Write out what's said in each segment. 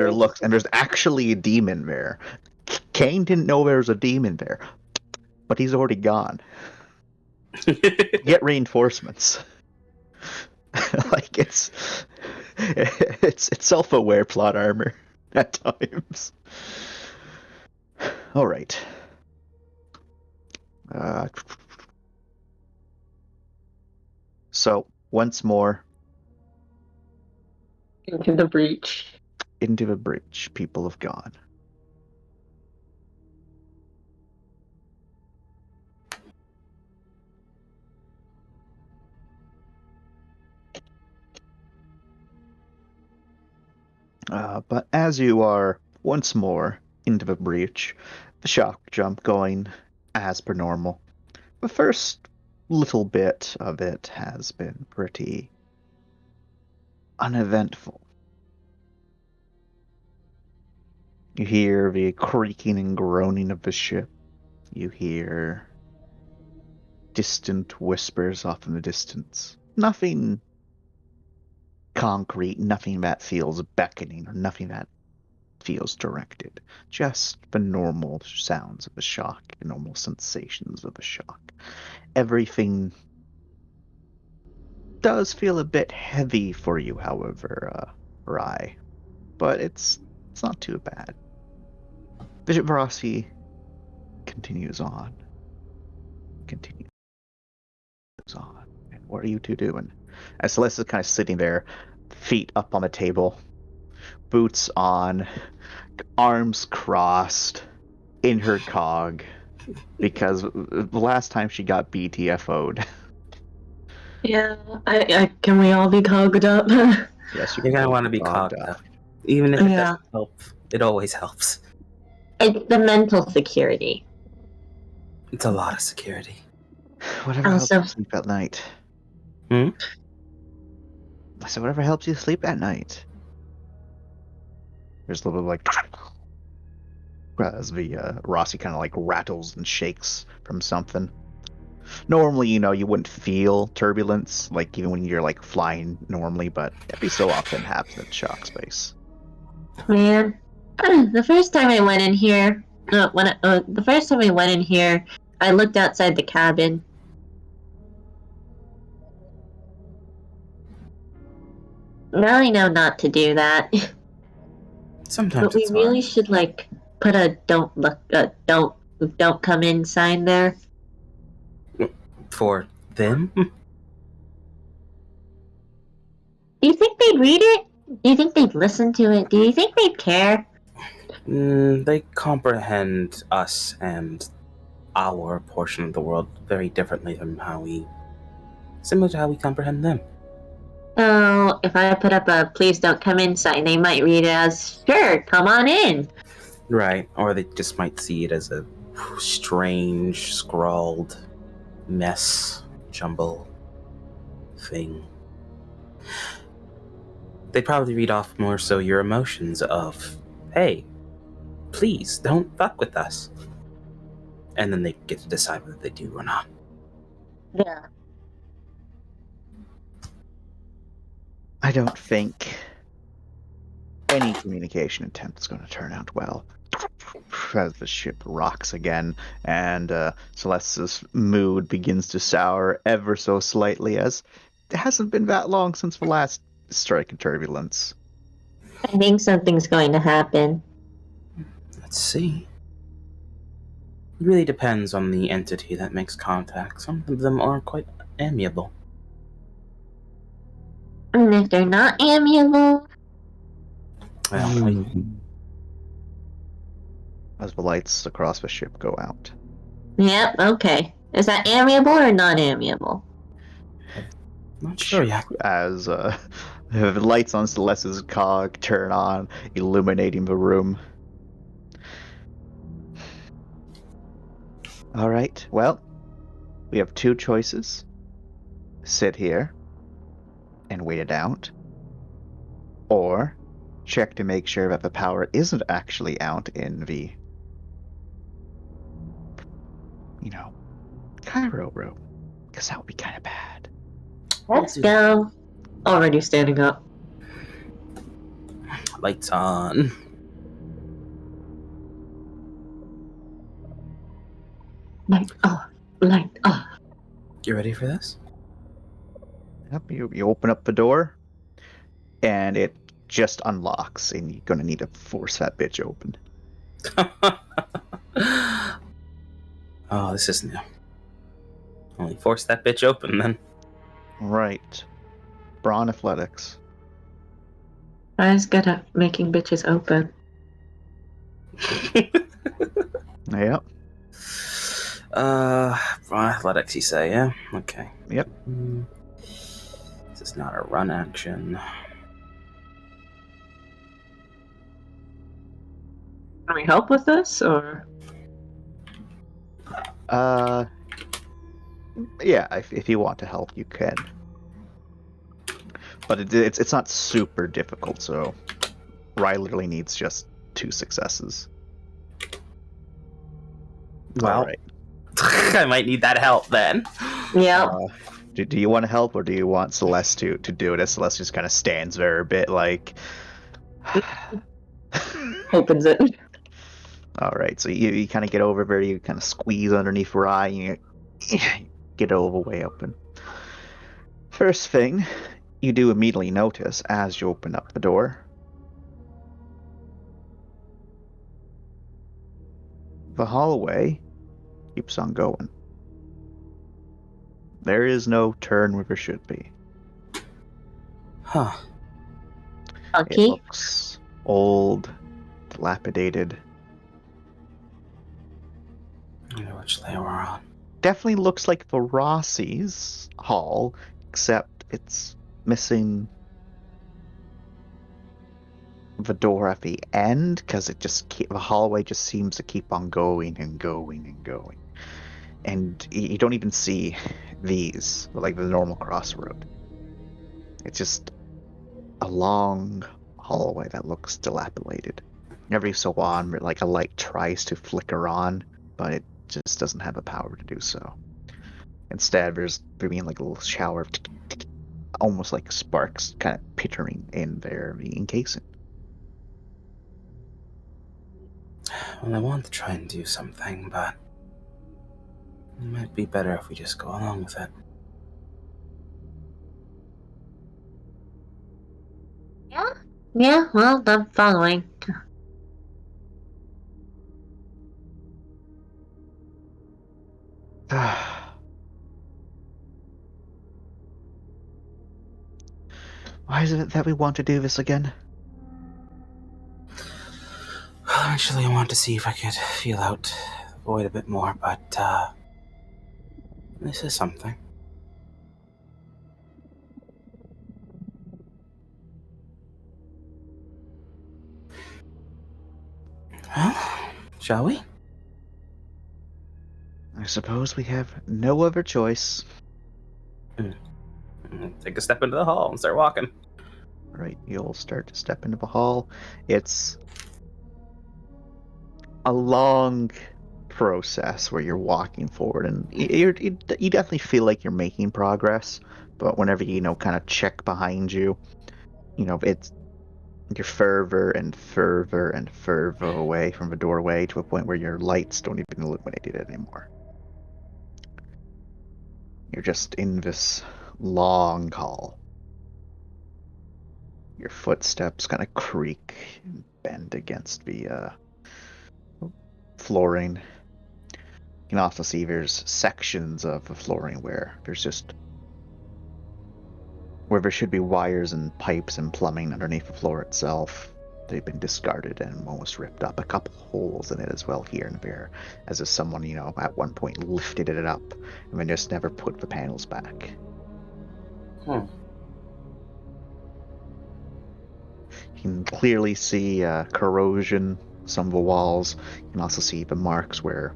looks, and there's actually a demon there. Kane didn't know there was a demon there, but he's already gone. Get reinforcements. Like it's self-aware plot armor at times. All right. So once more into the breach. Into the breach, people have gone. But as you are once more into the breach, the shock jump going as per normal. The first little bit of it has been pretty uneventful. You hear the creaking and groaning of the ship. You hear distant whispers off in the distance. Nothing concrete, nothing that feels beckoning, or nothing that feels directed. Just the normal sounds of a shock, the normal sensations of a shock. Everything does feel a bit heavy for you, however, Rye. But it's not too bad. Bishop Verossi continues on. And what are you two doing? As Celeste is kind of sitting there, feet up on the table, boots on, arms crossed, in her cog, because the last time she got BTFO'd. Yeah, I can we all be cogged up? Yes, You're gonna want to be cogged up. Even if it doesn't help, it always helps. It's the mental security. It's a lot of security. Whatever helps you sleep at night. I said, whatever helps you sleep at night. There's a little bit like as the Rossi kind of like rattles and shakes from something. Normally, you wouldn't feel turbulence, like even when you're like flying normally, but every so often happens in shockspace. Man, the first time I went in here, I looked outside the cabin. Now I know not to do that. Sometimes but we really should put a don't come in sign there. For them? Do you think they'd read it? Do you think they'd listen to it? Do you think they'd care? They comprehend us and our portion of the world very differently than similar to how we comprehend them. Oh, if I put up a please don't come in sign, they might read it as, sure, come on in. Right, or they just might see it as a strange, scrawled mess, jumble thing. They probably read off more so your emotions of, hey, please don't fuck with us. And then they get to decide whether they do or not. Yeah. I don't think any communication attempt is going to turn out well. As the ship rocks again, and Celeste's mood begins to sour ever so slightly, as it hasn't been that long since the last strike of turbulence. I think something's going to happen. Let's see. It really depends on the entity that makes contact. Some of them are quite amiable. And if they're not amiable... Well, as the lights across the ship go out. Yep, okay. Is that amiable or non-amiable? Not sure yet. As the lights on Celeste's cog turn on, illuminating the room. Alright, well, we have two choices. Sit here and wait it out. Or check to make sure that the power isn't actually out in the, Cairo room. Because that would be kind of bad. Let's go. Already standing up. Lights on. Light off. Light off. You ready for this? Yep, you open up the door, and it just unlocks, and you're gonna need to force that bitch open. Oh, this is new. Only force that bitch open then. Right. Brawn athletics. I was good at making bitches open. Yep. Athletics, you say, yeah? Okay. Yep. This is not a run action. Can we help with this, or? Yeah, if you want to help, you can. But it's not super difficult, so Rye literally needs just 2 successes. Well, All right. I might need that help then. Yeah. Do you want to help, or do you want Celeste to do it? As Celeste just kind of stands there a bit like. Opens it. All right, so you kind of get over there, you kind of squeeze underneath Rye, and you get over way open. First thing you do immediately notice as you open up the door, the hallway keeps on going. There is no turn where there should be. Huh. It Funky. looks old, dilapidated. I wonder which layer we're on. Definitely looks like the Rossi's hall, except it's missing the door at the end because the hallway just seems to keep on going and going and going, and you don't even see these like the normal crossroad. It's just a long hallway that looks dilapidated. Every so on, like a light tries to flicker on, but it just doesn't have the power to do so. Instead, there's being like a little shower of almost like sparks kind of pittering in there, the encasing. Well, I want to try and do something, but it might be better if we just go along with it. Yeah. Yeah. Well, I'm following. Why is it that we want to do this again? Well, eventually I want to see if I could feel out the void a bit more, but this is something. Well, shall we? I suppose we have no other choice. Take a step into the hall and start walking. Right, you'll start to step into the hall. It's a long process where you're walking forward, and you definitely feel like you're making progress. But whenever you kind of check behind you, it's you're further and further and further away from the doorway to a point where your lights don't even illuminate it anymore. You're just in this long hall. Your footsteps kind of creak and bend against the flooring. You can also see there's sections of the flooring where there should be wires and pipes and plumbing underneath the floor itself. They've been discarded and almost ripped up. A couple holes in it as well here and there, as if someone, at one point lifted it up and then just never put the panels back. You can clearly see corrosion, some of the walls. You can also see the marks where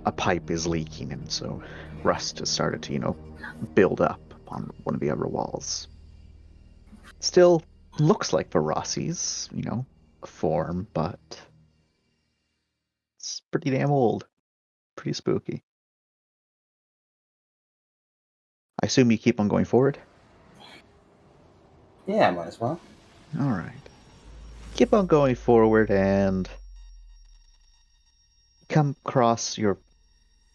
a pipe is leaking, and so rust has started to, build up on one of the other walls. Still looks like the Rossi's, form, but it's pretty damn old. Pretty spooky. I assume you keep on going forward? Yeah, might as well. All right. Keep on going forward and come across your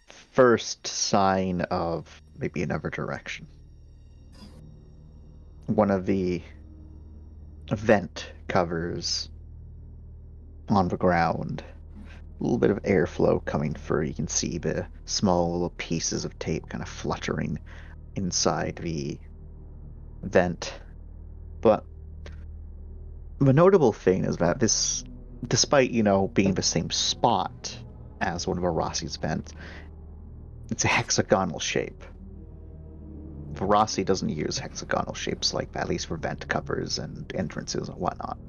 first sign of maybe another direction. One of the vent covers on the ground. A little bit of airflow coming through. You can see the small little pieces of tape kind of fluttering inside the vent. But the notable thing is that this, despite, being the same spot as one of Rossi's vents, it's a hexagonal shape. Rossi doesn't use hexagonal shapes like that, at least for vent covers and entrances and whatnot.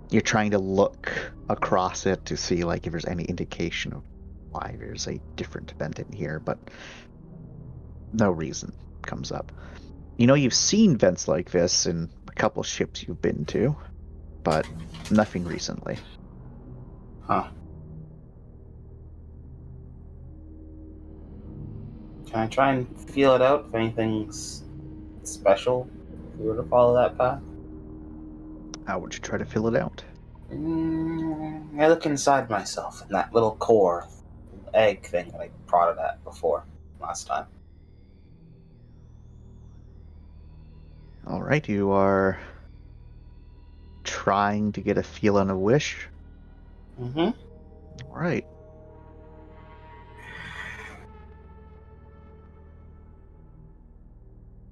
You're trying to look across it to see if there's any indication of why there's a different vent in here, but no reason comes up. You've seen vents like this in a couple ships you've been to, but nothing recently. Huh. Can I try and feel it out if anything's special if we were to follow that path? How would you try to fill it out? I look inside myself in that little core egg thing that I prodded at before last time. All right, you are trying to get a feel on a wish. Mm-hmm. All right.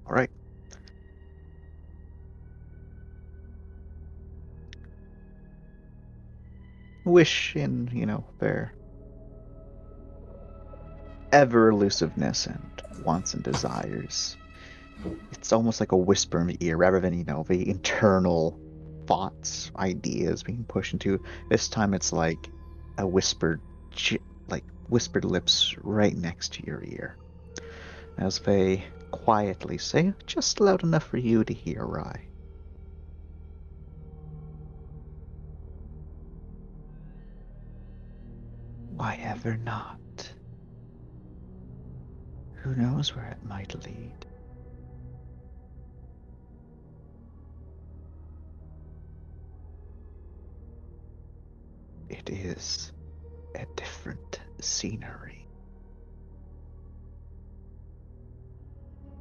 All right. Wish in, their ever elusiveness and wants and desires. It's almost like a whisper in the ear rather than, the internal thoughts, ideas being pushed into. This time it's like a whispered, whispered lips right next to your ear. As they quietly say, just loud enough for you to hear, Rye. Why ever not? Who knows where it might lead? It is a different scenery.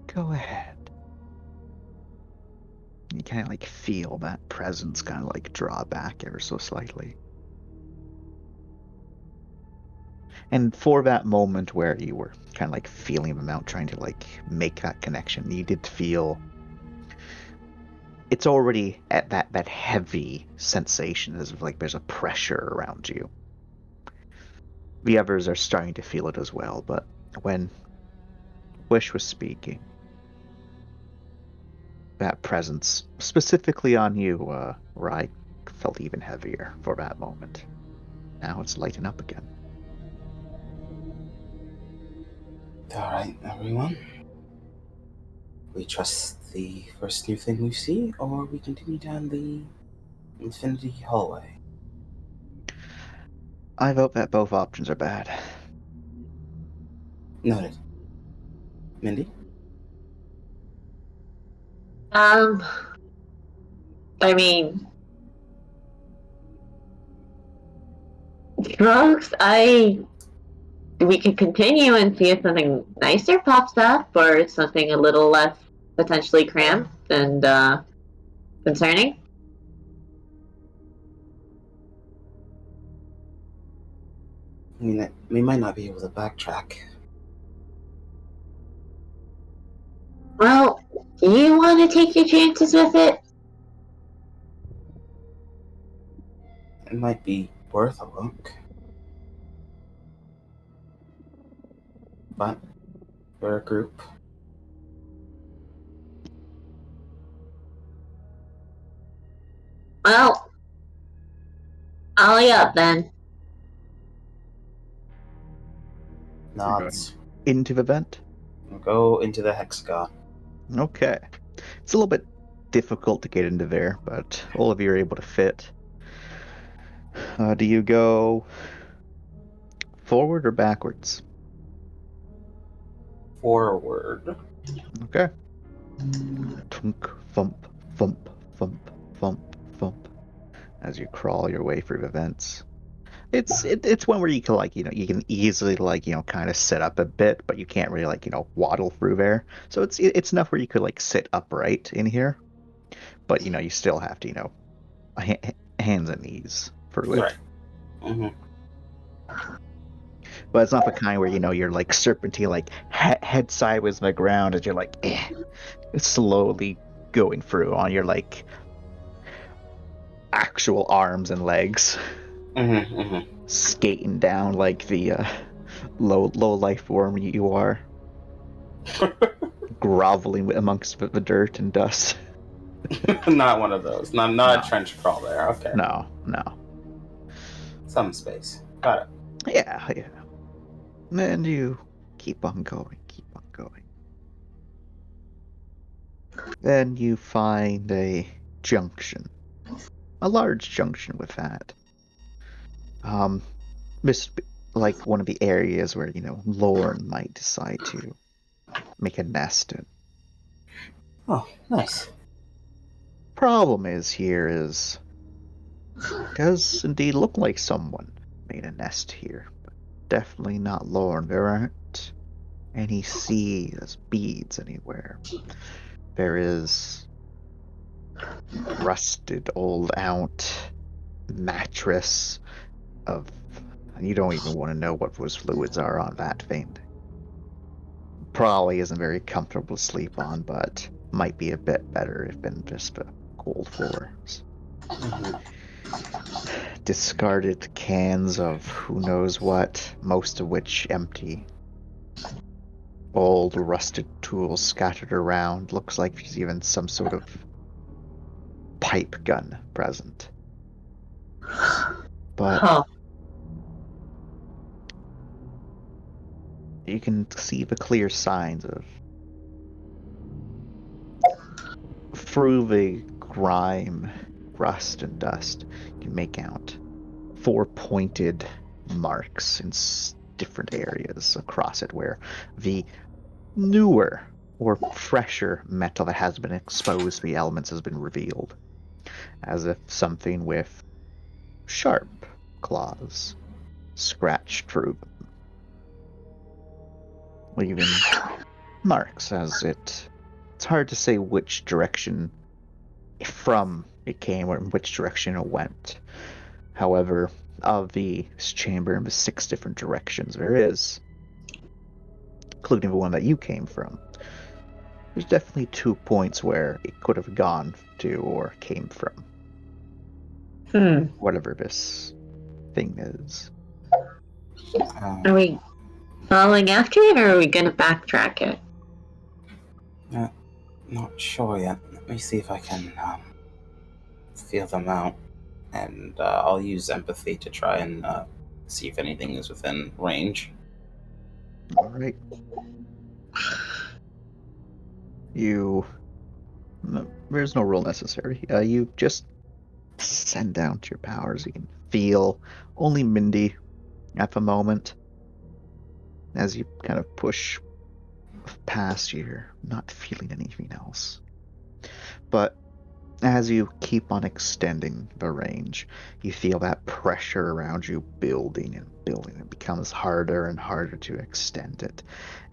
Go ahead. You kind of feel that presence kind of draw back ever so slightly. And for that moment where you were kind of feeling them out, trying to make that connection, you did feel it's already at that heavy sensation, as if there's a pressure around you. The others are starting to feel it as well, but when Wish was speaking, that presence, specifically on you, Rai, felt even heavier for that moment. Now it's lighting up again. Alright, everyone. We trust the first new thing we see, or we continue down the infinity hallway? I vote that both options are bad. Noted. Mindy? I mean, drugs, we can continue and see if something nicer pops up or something a little less potentially cramped and concerning. I mean, we might not be able to backtrack. Well, do you want to take your chances with it? It might be worth a look. But we're a group. Well, ollie up then. Nods. Into the vent? We'll go into the hexagon. Okay. It's a little bit difficult to get into there, but all of you are able to fit. Do you go forward or backwards? Forward. Okay. Thunk, thump, thump, thump, thump, thump, as you crawl your way through the vents. It's one where you can you can easily kind of sit up a bit, but you can't really waddle through there. So it's enough where you could sit upright in here, but you still have to hands and knees through it. Right. Mm-hmm. But it's not the kind where you're serpentine, head sideways on the ground as you're slowly going through on your actual arms and legs, Mm-hmm. Mm-hmm. skating down like the low life form you are, groveling amongst the dirt and dust. Not one of those. Not No. a trench crawl there. Okay. No. Some space. Got it. Yeah. And you keep on going. Then you find a junction, a large junction with that. This one of the areas where Lorne might decide to make a nest in. Oh, nice. Problem is does indeed look like someone made a nest here, but definitely not Lorne. There aren't any seeds, beads anywhere. There is rusted old out mattress of, you don't even want to know what those fluids are on that thing. Probably isn't very comfortable to sleep on, but might be a bit better if in just a cold floors. Mm-hmm. Discarded cans of who knows what, most of which empty. Old rusted tools scattered around. Looks like there's even some sort of pipe gun present. But Huh. you can see the clear signs of through the grime, rust, and dust. You can make out 4 pointed marks in different areas across it where the newer or fresher metal that has been exposed to the elements has been revealed, as if something with sharp claws scratched through them, leaving marks as it's hard to say which direction from it came or in which direction it went. However, of the chamber in the 6 different directions there is, including the one that you came from, there's definitely 2 points where it could have gone to or came from. Whatever this thing is. Are we following after it, or are we gonna backtrack it? Not sure yet. Let me see if I can feel them out, and I'll use empathy to try and see if anything is within range. All right. There's no roll necessary. You just send down to your powers. You can feel only Mindy at the moment as you kind of push past. You're not feeling anything else. But as you keep on extending the range, you feel that pressure around you building and building. It becomes harder and harder to extend it.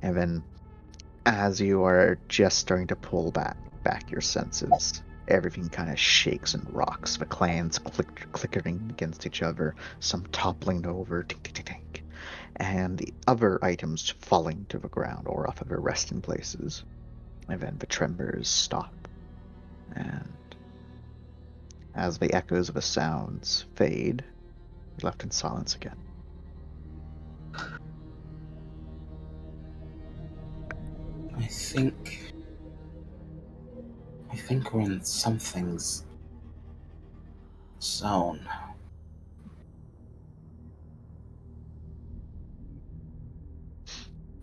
And then as you are just starting to pull back your senses, everything kind of shakes and rocks. The clans clickering against each other, some toppling over, tink, tink, tink, tink, and the other items falling to the ground or off of their resting places. And then the tremors stop, and as the echoes of the sounds fade, you're left in silence again. I think we're in something's zone.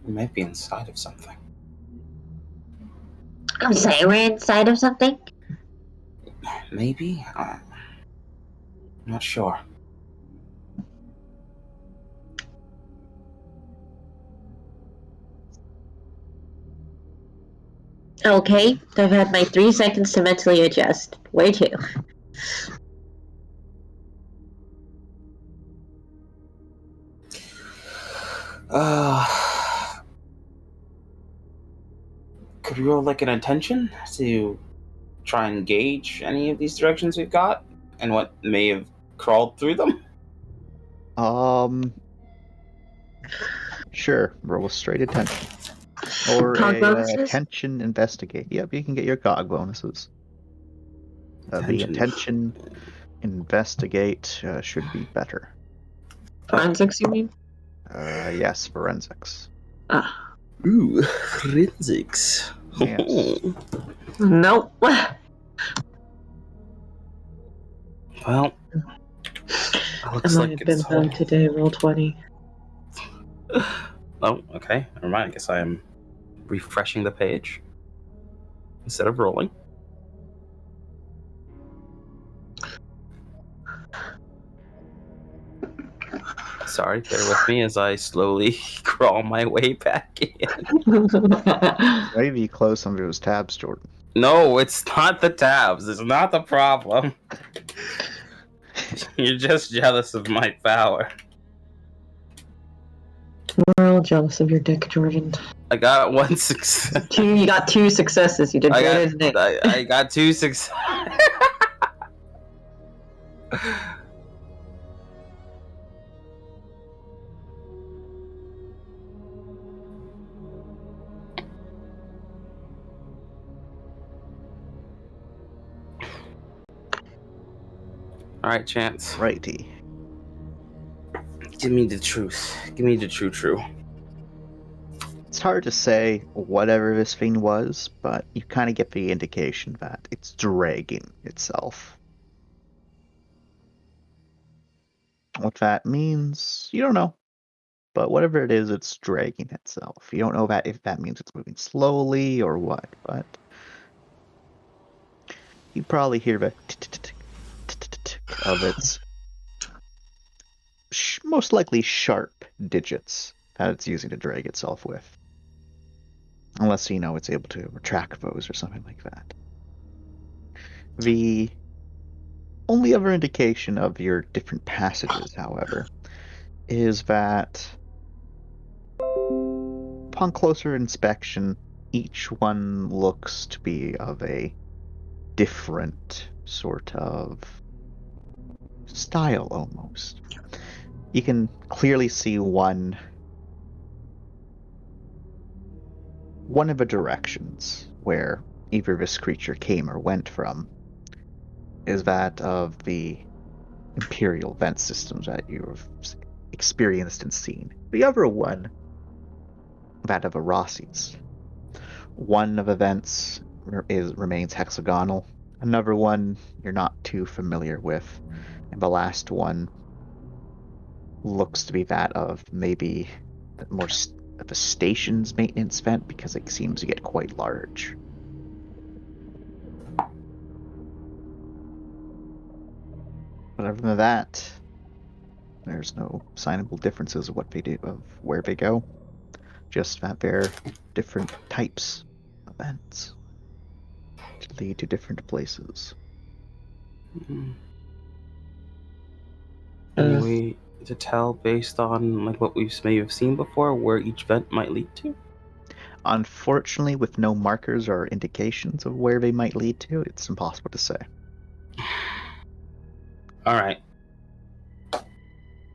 We might be inside of something. I'm saying we're inside of something. Maybe? Not sure. Okay, I've had my 3 seconds to mentally adjust. Way too. Could we roll like an intention to try and gauge any of these directions we've got and what may have crawled through them? Sure. Roll a straight attention. Or Cog a bonuses? attention investigate. Yep, you can get your cog bonuses. The Attention. attention investigate should be better. Forensics, you mean? Yes, forensics. Ah. Ooh, forensics. Yes. Nope. Well, it I looks might like have it's been bad today, roll 20. Oh, okay. Never mind. I guess I am refreshing the page instead of rolling. Sorry, bear with me as I slowly crawl my way back in. Maybe you close some of those tabs, Jordan. No, it's not the tabs. It's not the problem. You're just jealous of my power. We're all jealous of your dick, Jordan. I got one success. You got 2 successes. You did better than Nick. I got 2 success. All right, Chance. Righty. Give me the truth. Give me the true. It's hard to say whatever this thing was, but you kind of get the indication that it's dragging itself. What that means, you don't know. But whatever it is, it's dragging itself. You don't know that if that means it's moving slowly or what, but you probably hear the of its most likely sharp digits that it's using to drag itself with. Unless, it's able to retract those or something like that. The only other indication of your different passages, however, is that upon closer inspection, each one looks to be of a different sort of style almost. You can clearly see one of the directions where either this creature came or went from is that of the Imperial vent systems that you have experienced and seen. The other one, that of Arasi's. One of the vents remains hexagonal. Another one you're not too familiar with. And the last one looks to be that of maybe more of a station's maintenance vent because it seems to get quite large. But other than that, there's no signable differences of what they do, of where they go. Just that they're different types of vents to lead to different places. Any way to tell based on what we may have seen before where each vent might lead to? Unfortunately, with no markers or indications of where they might lead to, it's impossible to say. Alright.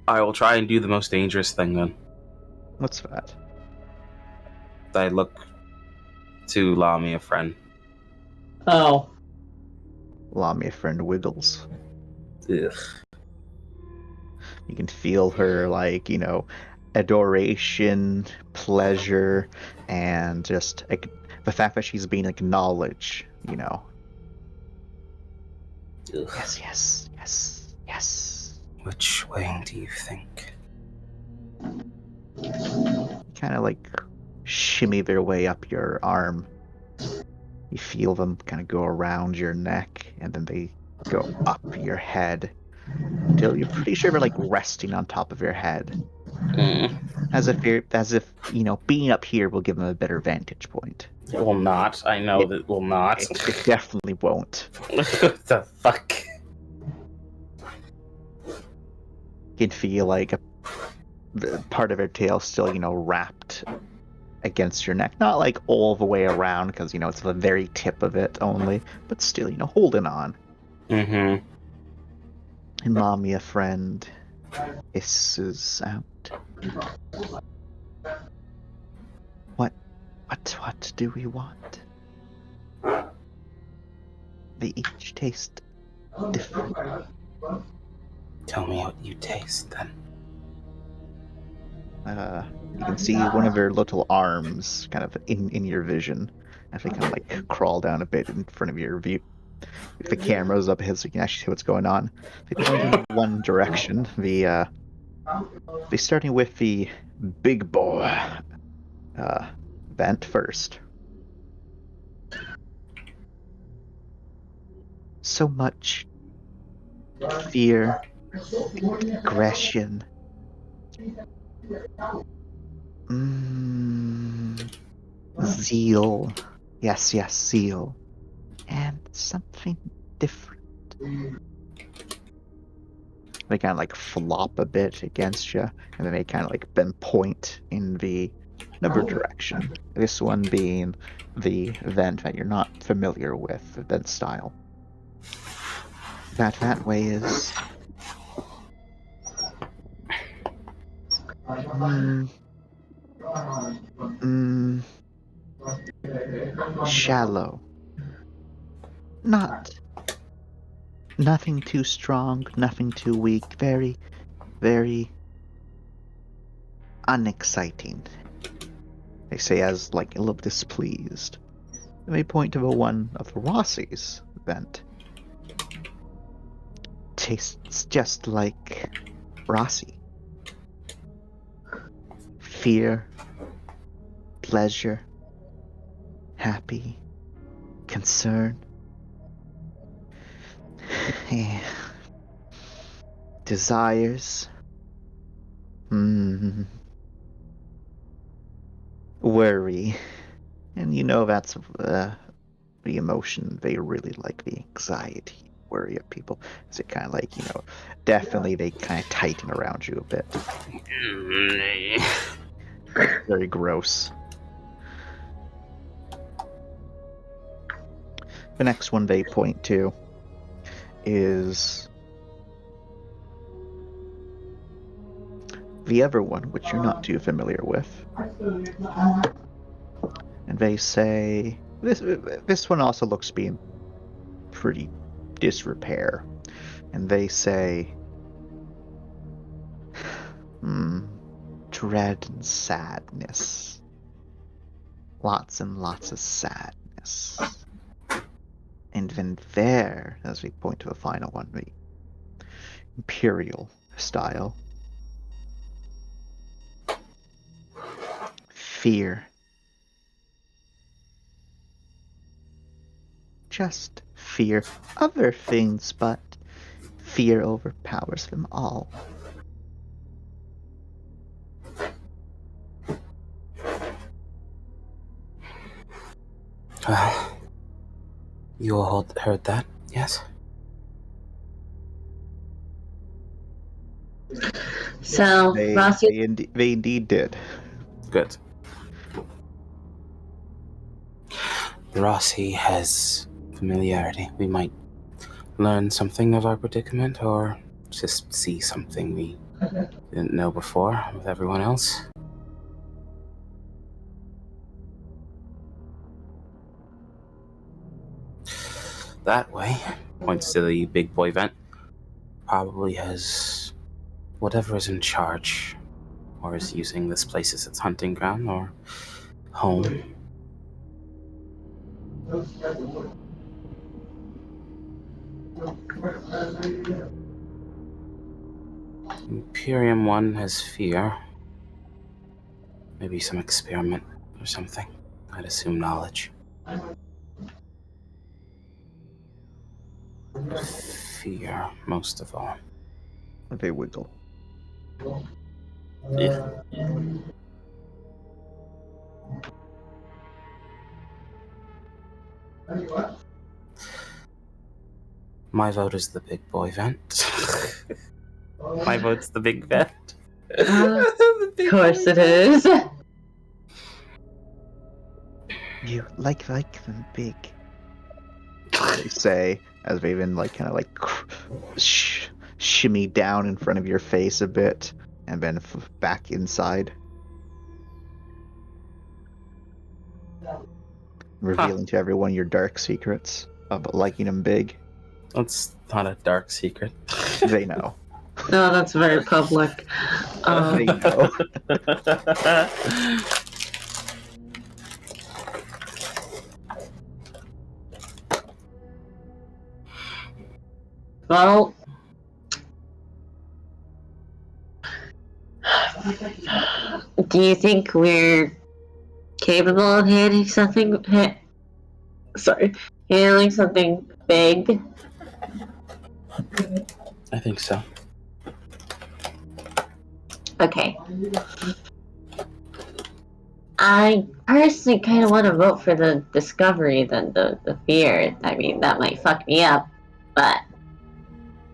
I will try and do the most dangerous thing then. What's that? I look to allow me a friend. Oh. Lamia friend wiggles. Ugh. You can feel her, adoration, pleasure, and just the fact that she's being acknowledged, Ugh. Yes. Which way do you think? Kind of shimmy their way up your arm. You feel them kind of go around your neck, and then they go up your head until you're pretty sure they're resting on top of your head. As if being up here will give him a better vantage point. It will not. I know It- that it will not. It definitely won't. What the fuck? You can feel like the part of her tail still, wrapped against your neck. Not like all the way around, because, it's the very tip of it only, but still, holding on. Mm-hmm. And mommy, a friend, hisses out. What do we want? They each taste different. Tell me what you taste, then. You can see one of her little arms kind of in your vision as they kind of like crawl down a bit in front of your view. If the camera's up ahead so you can actually see what's going on. They point in one direction. They starting with the big boy vent first. So much fear, aggression. Zeal. Yes, zeal. And something different. They kind of like flop a bit against you, and then they kind of like then point in the another direction. This one being the vent that you're not familiar with, the vent style. That way is shallow. Nothing too strong, nothing too weak. Very, very unexciting. They say as like a little displeased. They point to the one of Rossi's vent. Tastes just like Rossi. Fear, pleasure, happy, concern, desires, worry. And that's the emotion they really like, the anxiety, worry of people. So it kind of like, definitely they kind of tighten around you a bit. Very gross. The next one they point to is the other one, which you're not too familiar with. And they say, this one also looks being pretty disrepair. And they say, dread and sadness. Lots and lots of sadness. And then there, as we point to the final one, the imperial style. Fear. Just fear. Other things, but fear overpowers them all. You all heard that, yes? So, Rossi, They indeed did. Good. Rossi has familiarity. We might learn something of our predicament, or just see something we didn't know before with everyone else. That way, points to the big boy vent, probably has whatever is in charge, or is using this place as its hunting ground or home. Imperium 1 has fear. Maybe some experiment or something. I'd assume knowledge. Fear, most of all. They wiggle. Yeah. My vote is the big boy vent. My vote's the big vent. Of The big course boy it vent. is. You like them big. They say as Raven shimmy down in front of your face a bit and then back inside, revealing to everyone your dark secrets about liking them big. That's not a dark secret. They know. No, that's very public. They know. Well, do you think we're capable of handling something? Handling something big? I think so. Okay. I personally kind of want to vote for the discovery than the fear. I mean, that might fuck me up, but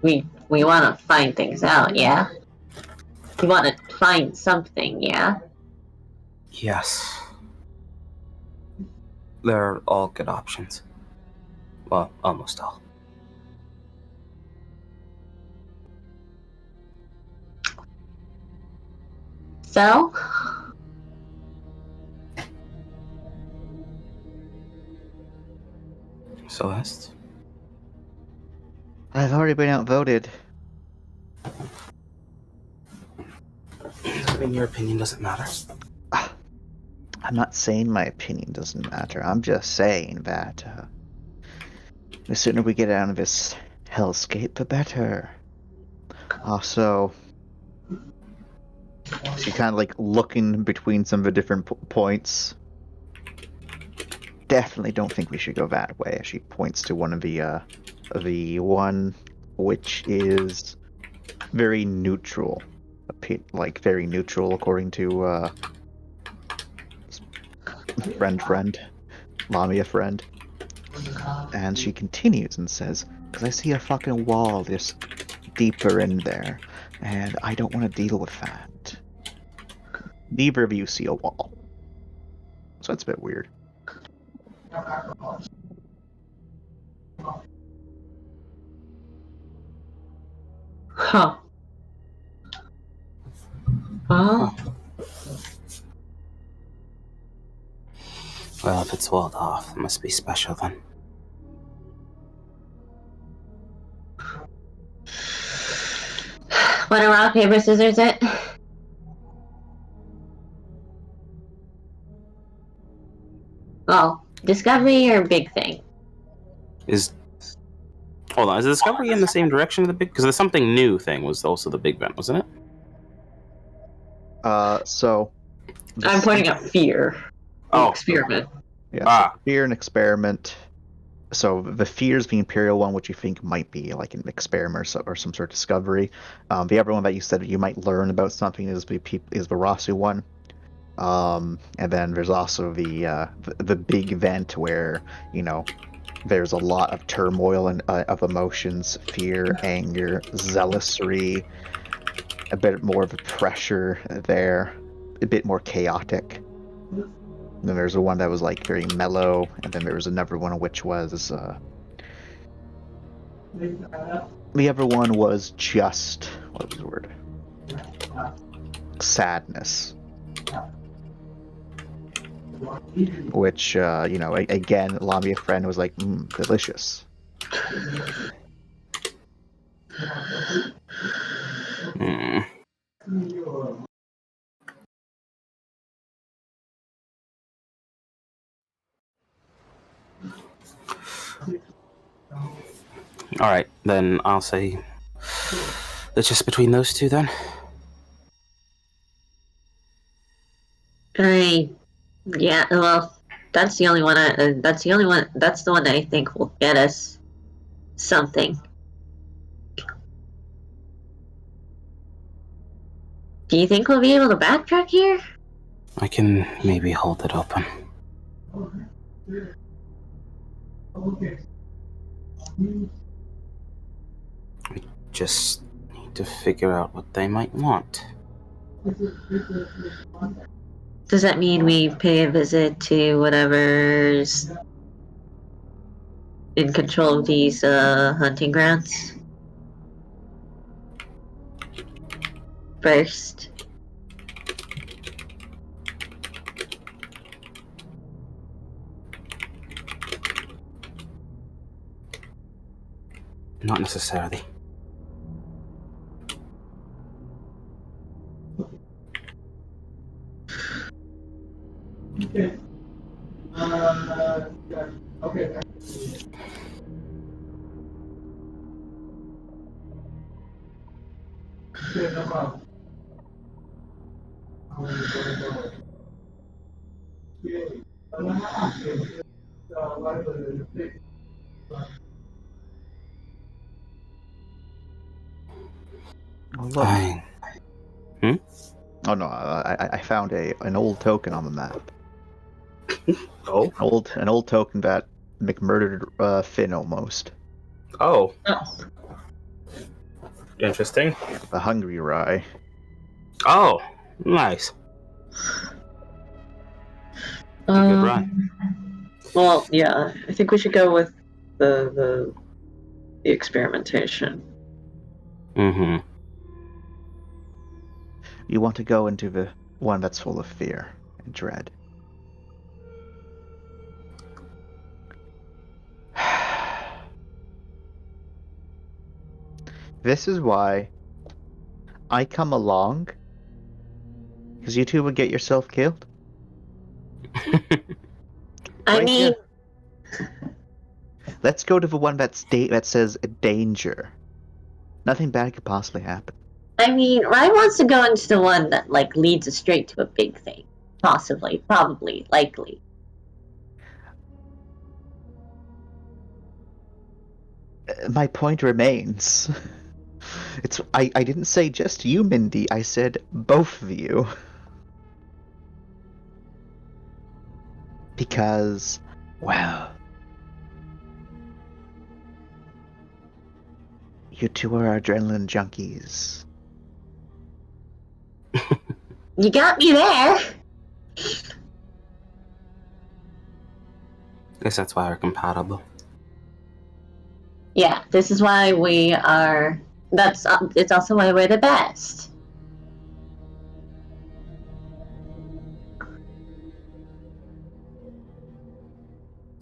we want to find things out, yeah? We want to find something, yeah? Yes. They're all good options. Well, almost all. So? Celeste? I've already been outvoted. I mean, your opinion doesn't matter. I'm not saying my opinion doesn't matter. I'm just saying that the sooner we get out of this hellscape, the better. Also, she kind of like looking between some of the different points. Definitely don't think we should go that way. She points to one of the one which is very neutral, like very neutral according to friend, Lamia friend. And she continues and says, "Because I see a fucking wall just deeper in there, and I don't want to deal with that." Neither of you see a wall, so that's a bit weird. Huh. Well, Well, if it's walled off, it must be special then. wanna rock, paper, scissors it? Well, discovery or big thing? Hold on, is the discovery in the same direction of the big? Because the something new thing was also the big vent, wasn't it? So I'm pointing out fear. The Oh. experiment. Yeah, so fear and experiment. So the fear is the Imperial one, which you think might be like an experiment or some sort of discovery. The other one that you said you might learn about something is the Rasu one. And then there's also the big event where there's a lot of turmoil and of emotions, fear, anger, zealousy, a bit more of a pressure there, a bit more chaotic. And then there's the one that was like very mellow, and then there was another one which was the other one was just what was the word? Sadness. Which again, Lamia friend was like, delicious. Hmm. All right, then I'll say it's just between those two then. Yeah, well, that's the only one. That's the only one. That's the one that I think will get us something. Do you think we'll be able to backtrack here? I can maybe hold it open. I just need to figure out what they might want. Does that mean we pay a visit to whatever's in control of these hunting grounds? First. Not necessarily. Oh, look. Hmm? Oh no, I found an old token on the map. Oh? An old token that McMurdered Finn almost. Oh. Oh. Interesting. The Hungry Rye. Oh, nice. A good run. Well, yeah, I think we should go with the experimentation. Mm-hmm. You want to go into the one that's full of fear and dread. This is why I come along, because you two would get yourself killed. I Right mean, here. Let's go to the one that says danger. Nothing bad could possibly happen. Ryan wants to go into the one that like leads us straight to a big thing. Possibly, probably, likely. My point remains. I didn't say just you, Mindy. I said both of you. Because, well, you two are adrenaline junkies. You got me there. Guess that's why we're compatible. Yeah, this is why we are. It's also why we're the best.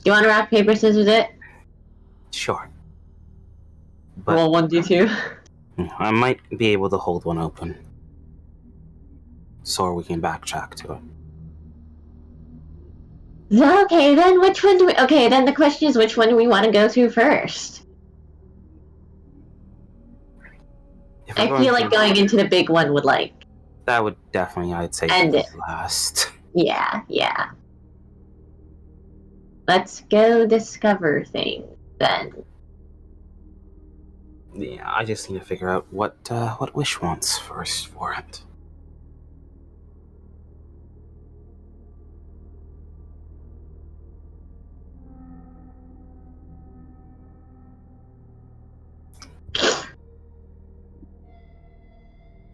You want to rock paper scissors it? Sure. But Roll 1d2. I might be able to hold one open. So we can backtrack to it. Okay, then which one do we? Okay, then the question is which one do we want to go through first? If we're I going feel like through- going into the big one would like. That would definitely, I'd say, End be it. last. Yeah, yeah. Let's go discover things then. Yeah, I just need to figure out what Wish wants first for it.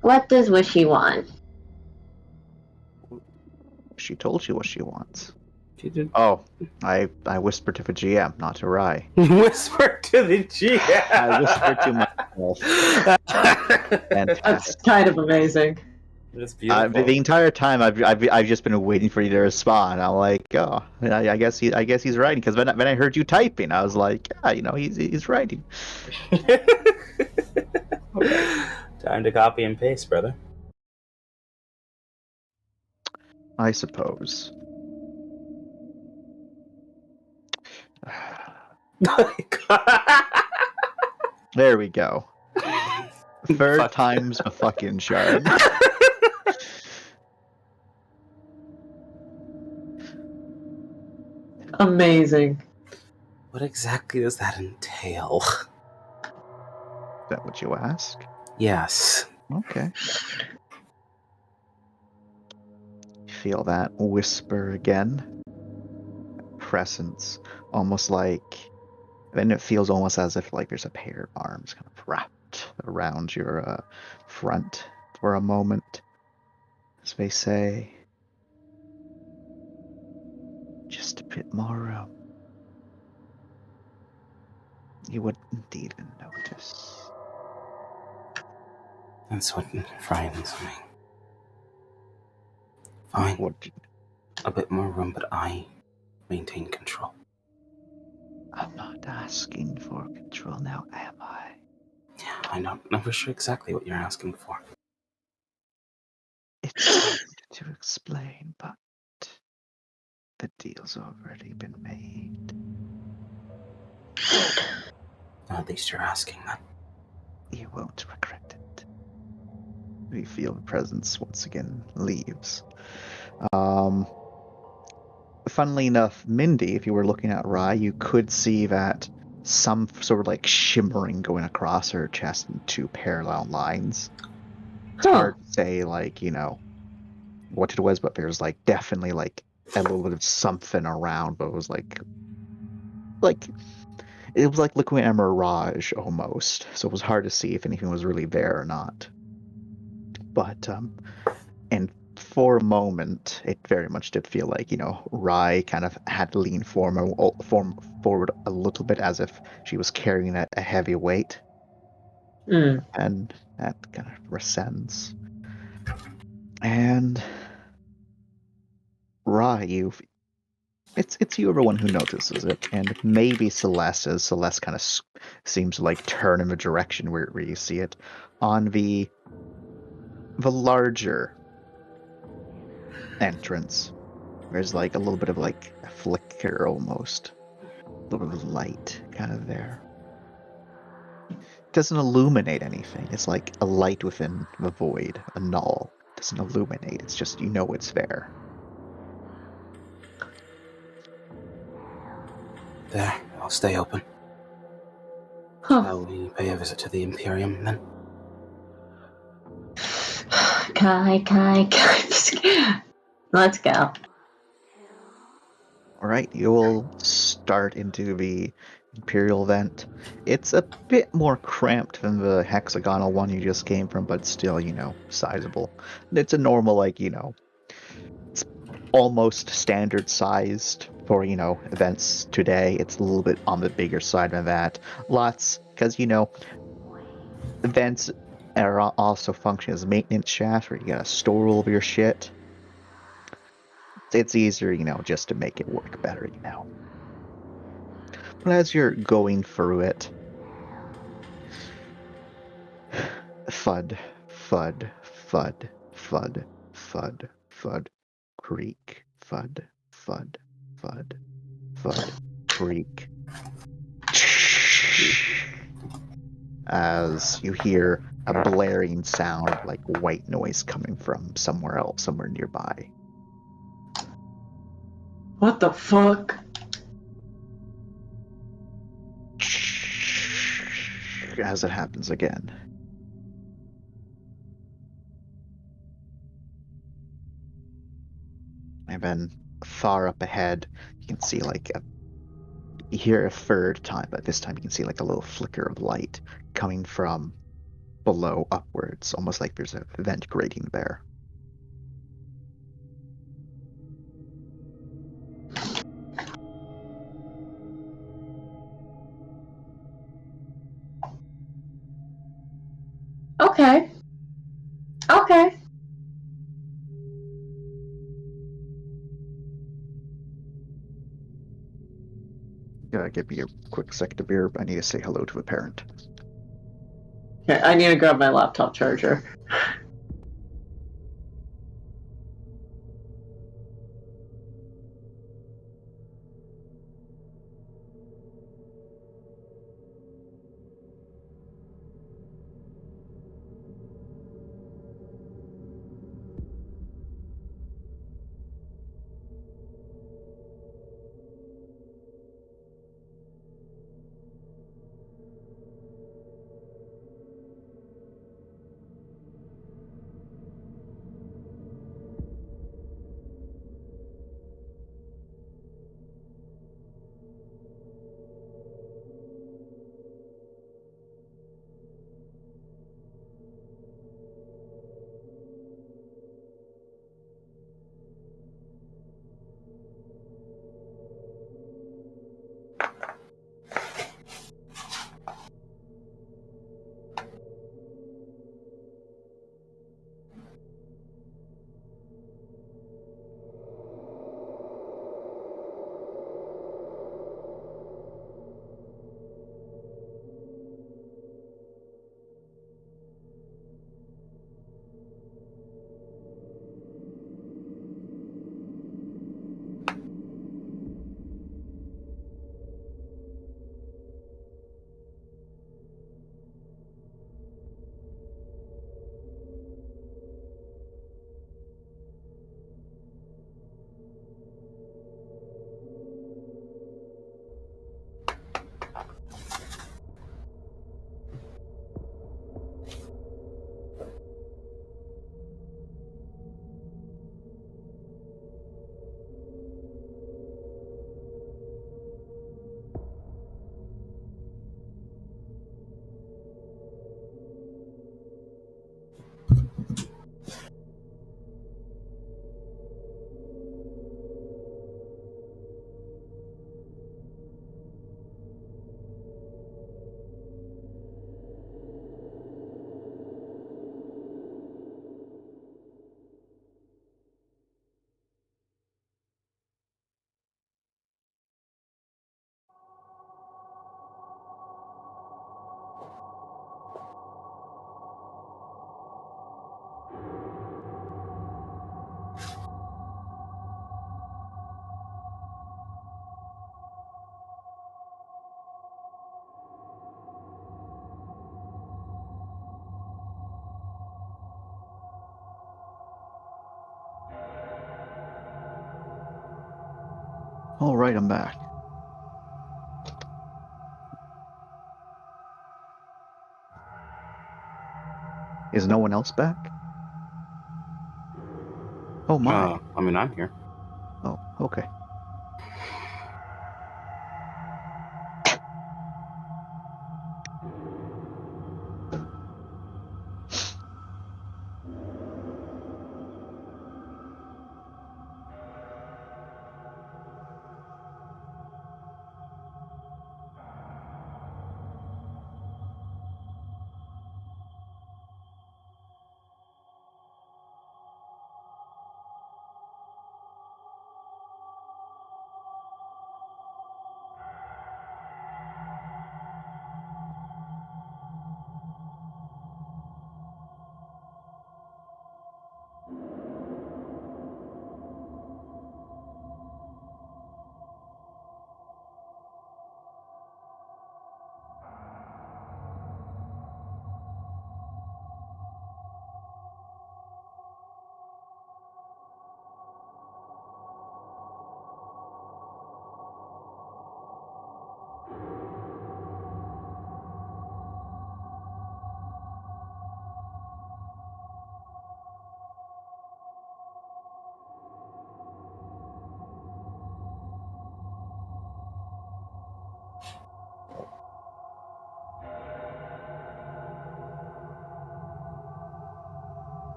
What does Wishy want? She told you what she wants. She did. Oh, I whispered to the GM, not to Rye. Whisper to the GM. I whispered to myself. That's Fantastic. kind of amazing. It's beautiful. The entire time I've just been waiting for you to respond. I'm like, oh, I guess he's writing, because when I heard you typing, I was like, yeah, he's writing. Time to copy and paste, brother. I suppose. There we go. Third Fuck. time's a fucking charm. Amazing. What exactly does that entail? Is that what you ask? Yes. Okay. feel that whisper again. Presence, almost like, and it feels almost as if like there's a pair of arms kind of wrapped around your front for a moment, as they say, just a bit more room. You would indeed notice. That's what frightens me. Fine, What a bit more room, but I maintain control. I'm not asking for control now, am I? Yeah, I'm not never sure exactly what you're asking for. It's hard to explain, but the deal's already been made. At least you're asking that. You won't regret it. We feel the presence once again leaves. Funnily enough, Mindy, if you were looking at Rye, you could see that some sort of like shimmering going across her chest in two parallel lines. It's Huh. hard to say, like, what it was, but there's like definitely like a little bit of something around, but it was like it was like looking at a mirage almost. So it was hard to see if anything was really there or not. But and for a moment, it very much did feel like, Rye kind of had leaned forward a little bit as if she was carrying a heavy weight, Mm. and that kind of rescends. And Rye, it's you, everyone who notices it, and maybe Celeste, as Celeste kind of seems to like turn in the direction where you see it, on the larger entrance. There's like a little bit of like a flicker almost. A little bit of light kind of there. It doesn't illuminate anything. It's like a light within the void, a null. It doesn't illuminate. It's just it's there. There, I'll stay open. Huh. Shall we pay a visit to the Imperium then? Kai. Let's go. All right, you will start into the Imperial vent. It's a bit more cramped than the hexagonal one you just came from, but still, sizable. It's a normal, like, it's almost standard sized for, events today. It's a little bit on the bigger side than that. Lots, because, events are also function as maintenance shafts where you gotta store all of your shit. It's easier, just to make it work better. But as you're going through it, thud, thud, thud, thud, thud, thud, creak, thud, thud, thud, thud, creak. As you hear a blaring sound of like white noise coming from somewhere else, somewhere nearby. What the fuck? As it happens again. And then far up ahead, you can see you hear a third time, but this time you can see like a little flicker of light coming from below upwards, almost like there's a vent grating there. Okay. Okay. Give me a quick second to beer. I need to say hello to a parent. Okay, I need to grab my laptop charger. All right, I'm back. Is no one else back? Oh my. I mean, I'm here. Oh, okay.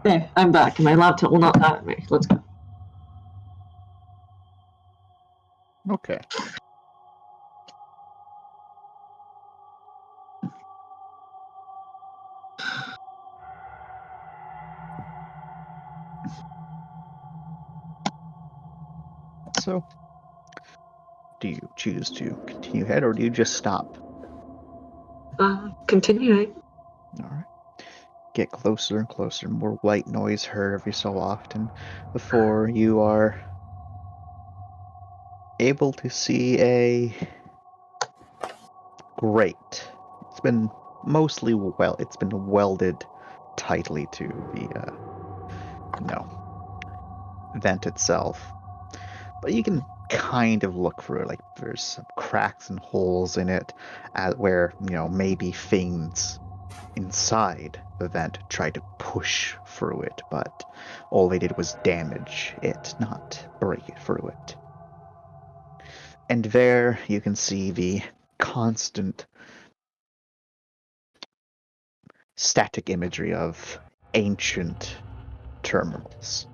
Okay, I'm back. My laptop will not have me. Let's go. Okay. So, do you choose to continue ahead or do you just stop? Continuing. All right. Get closer and closer, more white noise heard every so often before you are able to see a grate. It's been mostly it's been welded tightly to the vent itself. But you can kind of look through it, like there's some cracks and holes in it where, maybe things inside the vent tried to push through it, but all they did was damage it, not break it through it. And there you can see the constant static imagery of ancient terminals.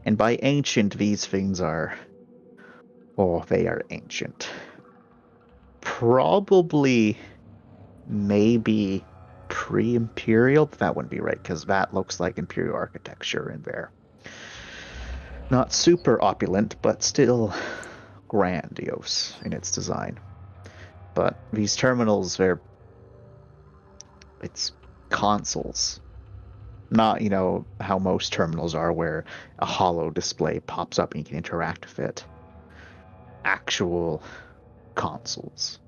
And by ancient, these things are, they are ancient. Probably, maybe pre-imperial. That wouldn't be right, because that looks like imperial architecture in there. Not super opulent, but still grandiose in its design. But these terminals, it's consoles. Not, how most terminals are, where a hollow display pops up and you can interact with it. Actual consoles.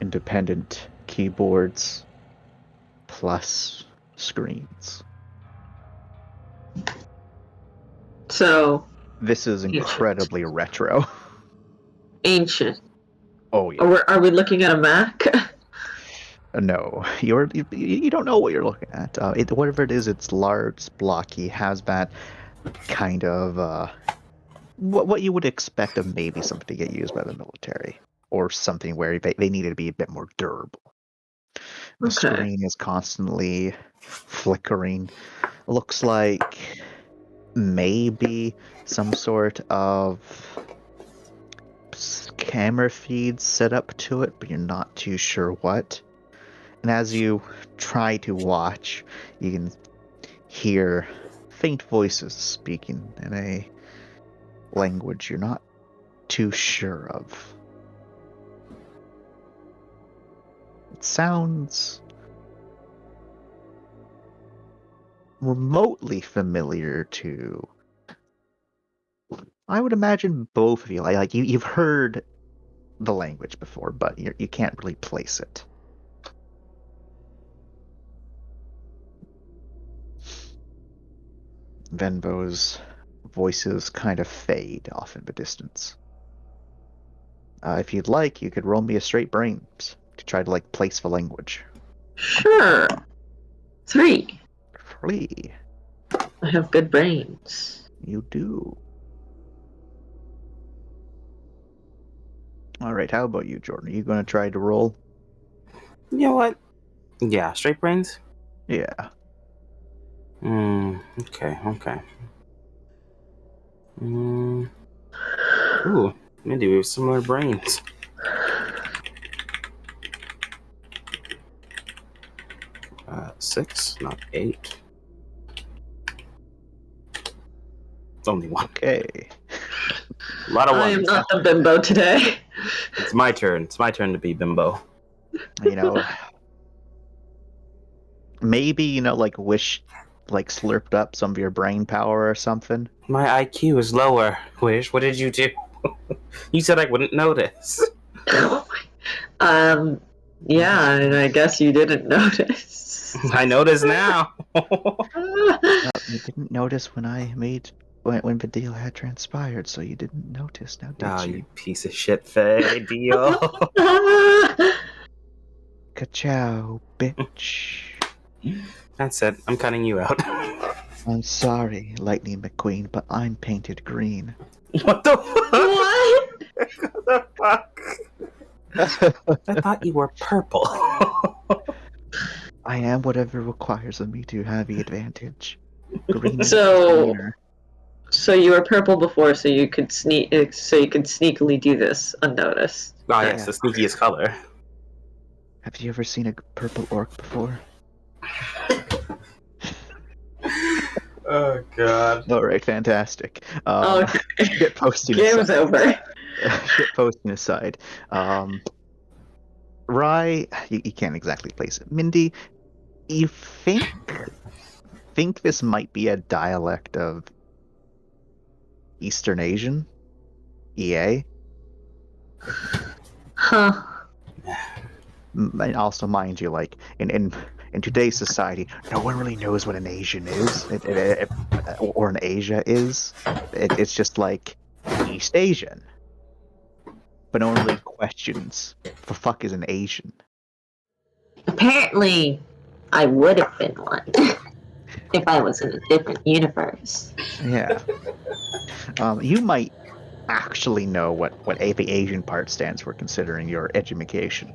Independent keyboards plus screens. So, This is incredibly retro. ancient. Oh yeah. Are we looking at a Mac? No, you don't know what you're looking at. Whatever it is, it's large, it's blocky, has that kind of what you would expect of maybe something to get used by the military, or something where they needed to be a bit more durable. The Okay. screen is constantly flickering. Looks like maybe some sort of camera feed set up to it, but you're not too sure what. And as you try to watch, you can hear faint voices speaking in a language you're not too sure of. It sounds remotely familiar to, I would imagine, both of you. Like you've heard the language before, but you can't really place it. Venbo's voices kind of fade off in the distance. If you'd like, you could roll me a straight brains to try to place the language. Sure. 3. Free. I have good brains. You do. All right. How about you, Jordan? Are you going to try to roll? You know what? Yeah, straight brains? Yeah. Okay. Ooh, Mindy, we have similar brains. Six, not 8. Only 1. Okay. A lot of I ones. am not the bimbo today. It's my turn. It's my turn to be bimbo. Maybe Wish slurped up some of your brain power or something. My IQ is lower. Wish, what did you do? You said I wouldn't notice. Yeah, and I guess you didn't notice. I notice now. You didn't notice when when the deal had transpired, so you didn't notice. Now did you? You piece of shit, Faye. Deal. Ka-chow, bitch. That's it. I'm cutting you out. I'm sorry, Lightning McQueen, but I'm painted green. What the fuck? What? What the fuck? I thought you were purple. I am whatever requires of me to have the advantage. Green is So- greener. So you were purple before, so you could sneakily do this unnoticed. Oh yes, the sneakiest color. Have you ever seen a purple orc before? Oh god. All right, fantastic. Okay. Shit posting Game's aside. over. Shit posting aside. Rye, you can't exactly place it. Mindy, you think this might be a dialect of Eastern Asian? EA? Huh. And also, mind you, in today's society, no one really knows what an Asian is, or an Asia is. It's just like East Asian. But no one really questions, the fuck is an Asian? Apparently, I would have been one if I was in a different universe. Yeah. You might actually know what the Asian part stands for, considering your education.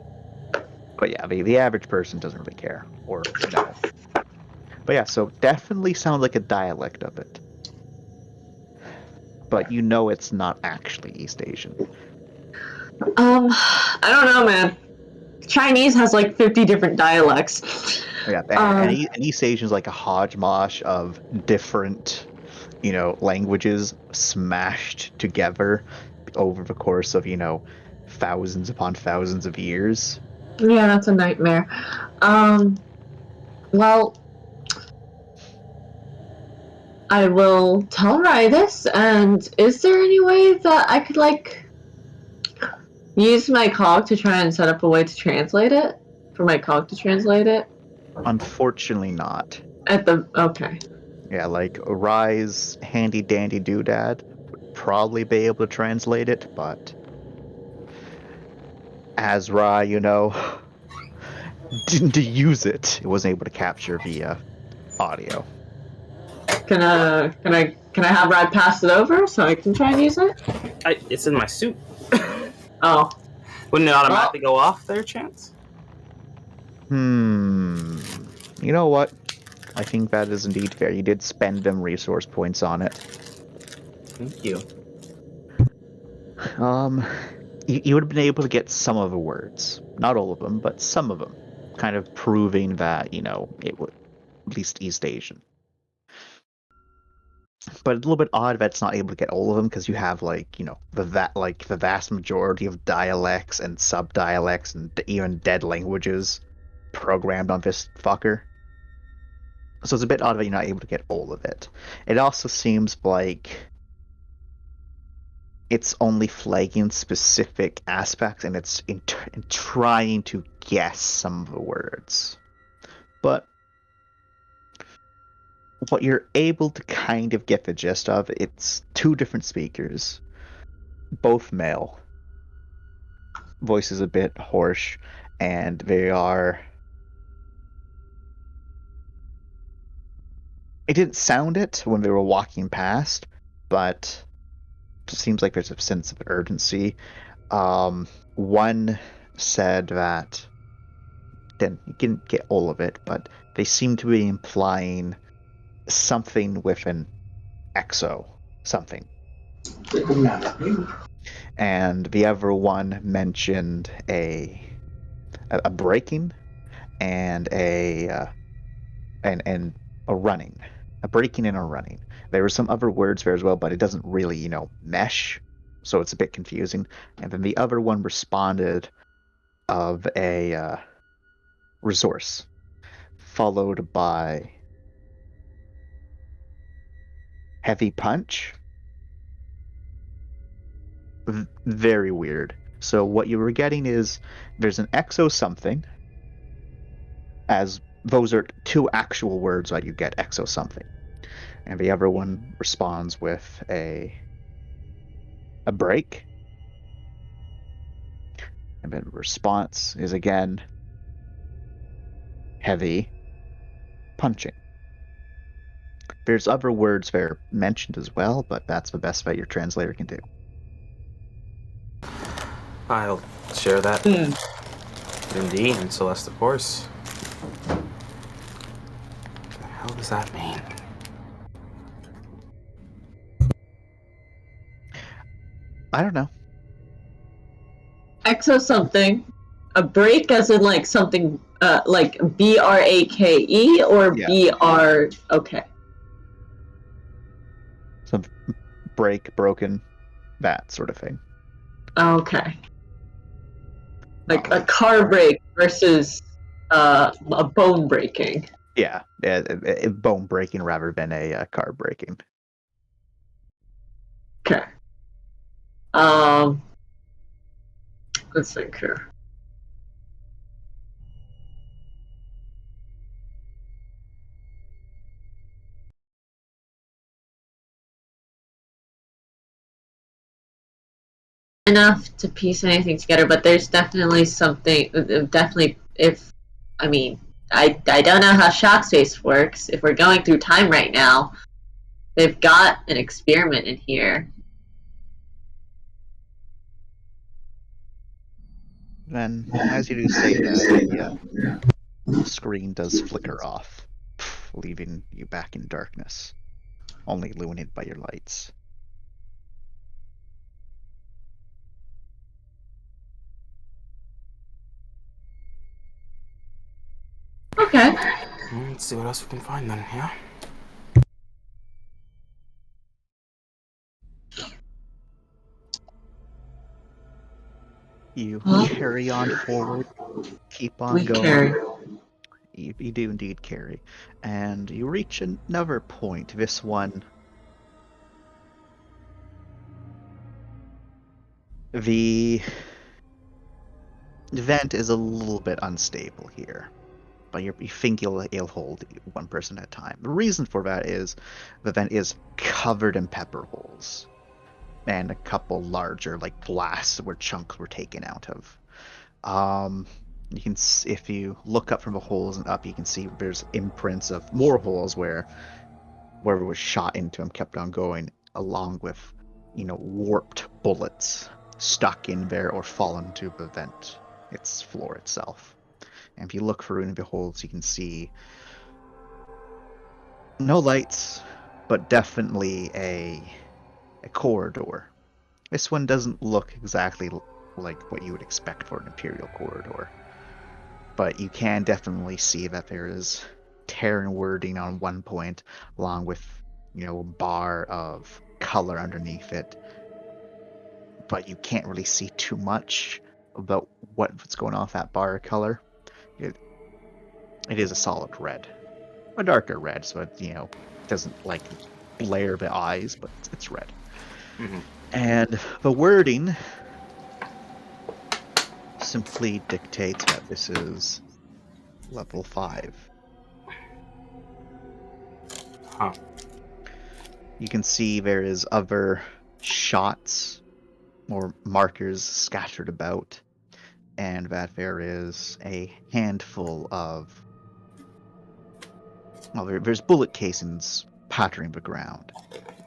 But yeah, the average person doesn't really care, or no. But yeah, so definitely sounds like a dialect of it. But it's not actually East Asian. I don't know, man. Chinese has like 50 different dialects. Yeah, and East Asian is like a hodgepodge of different, languages smashed together over the course of, thousands upon thousands of years. Yeah, that's a nightmare. Well, I will tell Rai this, and is there any way that I could, use my cog to try and set up a way to translate it? For my cog to translate it? Unfortunately not. Okay. Yeah, Rye's handy dandy doodad would probably be able to translate it, but as Rye, didn't use it, it wasn't able to capture via audio. Can I have Rai pass it over so I can try and use it? It's in my suit. Oh. Wouldn't it automatically go off there, Chance? You know what? I think that is indeed fair. You did spend them resource points on it. Thank you. You would have been able to get some of the words. Not all of them, but some of them. Kind of proving that, it was at least East Asian. But a little bit odd that it's not able to get all of them because you have the vast majority of dialects and subdialects and even dead languages programmed on this fucker. So it's a bit odd that you're not able to get all of it. It also seems like it's only flagging specific aspects and it's in trying to guess some of the words. But what you're able to kind of get the gist of, it's two different speakers, both male. Voice is a bit hoarse, and they are. It didn't sound it when they were walking past, but it seems like there's a sense of urgency. One said that then you didn't get all of it, but they seem to be implying something with an exo, something. And the other one mentioned a breaking and and a running, a breaking and a running. There were some other words there as well, but it doesn't really mesh, so it's a bit confusing. And then the other one responded of a resource, followed by heavy punch. Very weird. So what you were getting is there's an exo something, as those are two actual words that you get, exo something. And the other one responds with a break. And then response is again heavy punching. There's other words that are mentioned as well, but that's the best that your translator can do. I'll share that. Mindy and Celeste, of course. What the hell does that mean? I don't know. Exo something. A break as in like something like BRAKE or Yeah. BR. Okay. Some break, broken, that sort of thing. Okay. Not Like a car break versus a bone breaking. Yeah, bone breaking rather than a car breaking. Okay. Let's think here. Enough to piece anything together, but there's definitely something. Definitely, if I mean, I don't know how shockspace works. If we're going through time right now, they've got an experiment in here. Then, as you do say that, the screen does flicker off, leaving you back in darkness, only illuminated by your lights. Okay. Let's see what else we can find then, yeah? You Huh? carry on forward, keep on We going. carry. You do indeed carry. And you reach another point. This one. The vent is a little bit unstable here, but you think it'll hold one person at a time. The reason for that is the vent is covered in pepper holes, and a couple larger blasts where chunks were taken out of. You can, if you look up from the holes and up, you can see there's imprints of more holes where whoever was shot into them kept on going, along with warped bullets stuck in there or fallen to the vent, its floor itself. And if you look through any of the holes, you can see no lights, but definitely a corridor. This one doesn't look exactly like what you would expect for an Imperial corridor, but you can definitely see that there is Terran wording on one point, along with a bar of color underneath it, but you can't really see too much about what's going on with that bar of color. It is a solid red, a darker red, so it doesn't like blare the eyes, but it's red. Mm-hmm. And the wording simply dictates that this is level 5. Huh. You can see there is other shots or markers scattered about, and that there is a handful of there's bullet casings pattering the ground,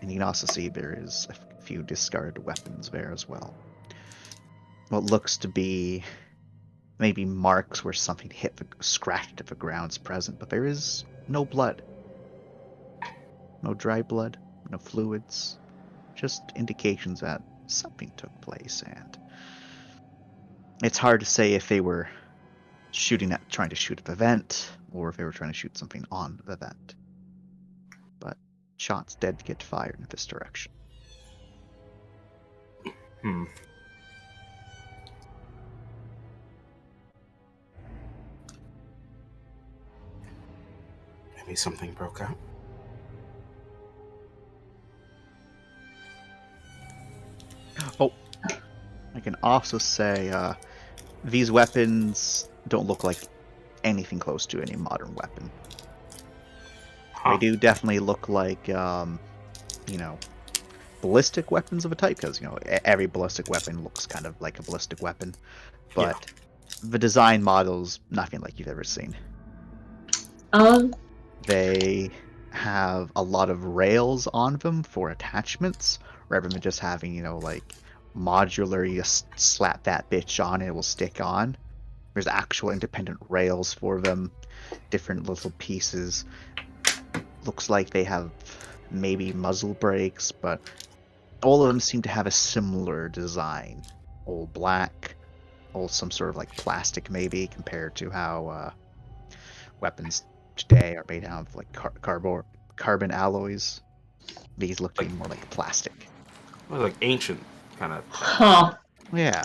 and you can also see there is a few discarded weapons there as well. What looks to be maybe marks where something scratched the ground's present, but there is no blood, no dry blood, no fluids, just indications that something took place. And it's hard to say if they were trying to shoot at the vent, or if they were trying to shoot something on the vent. But shots did get fired in this direction. Hmm. Maybe something broke out. Oh, I can also say these weapons don't look like anything close to any modern weapon. Huh. They do definitely look like, ballistic weapons of a type, because, every ballistic weapon looks kind of like a ballistic weapon. But the design model's nothing like you've ever seen. They have a lot of rails on them for attachments, rather than just having, like modular, you just slap that bitch on, it will stick on. There's actual independent rails for them, different little pieces. Looks like they have maybe muzzle brakes, but all of them seem to have a similar design. All black, all some sort of like plastic maybe, compared to how weapons today are made out of like carbon alloys. These look to be more like plastic. Well, like ancient kind of. Huh. Yeah,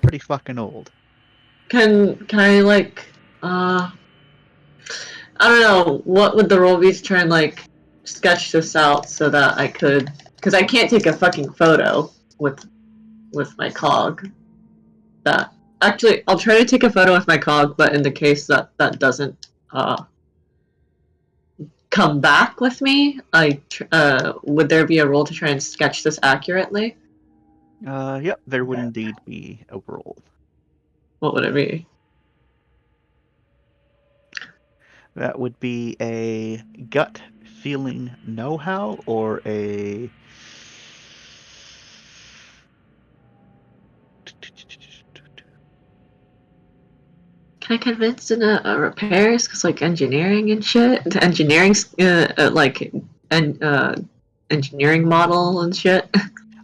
pretty fucking old. Can I like I don't know, what would the roll be to try and like sketch this out so that I could, because I can't take a fucking photo with my cog. That actually, I'll try to take a photo with my cog, but in the case that that doesn't come back with me, would there be a roll to try and sketch this accurately? Yep, there would indeed be a roll. What would it be? That would be a gut feeling know-how, or a Can I convince in a repairs? Cause like engineering and shit, the engineering engineering model and shit.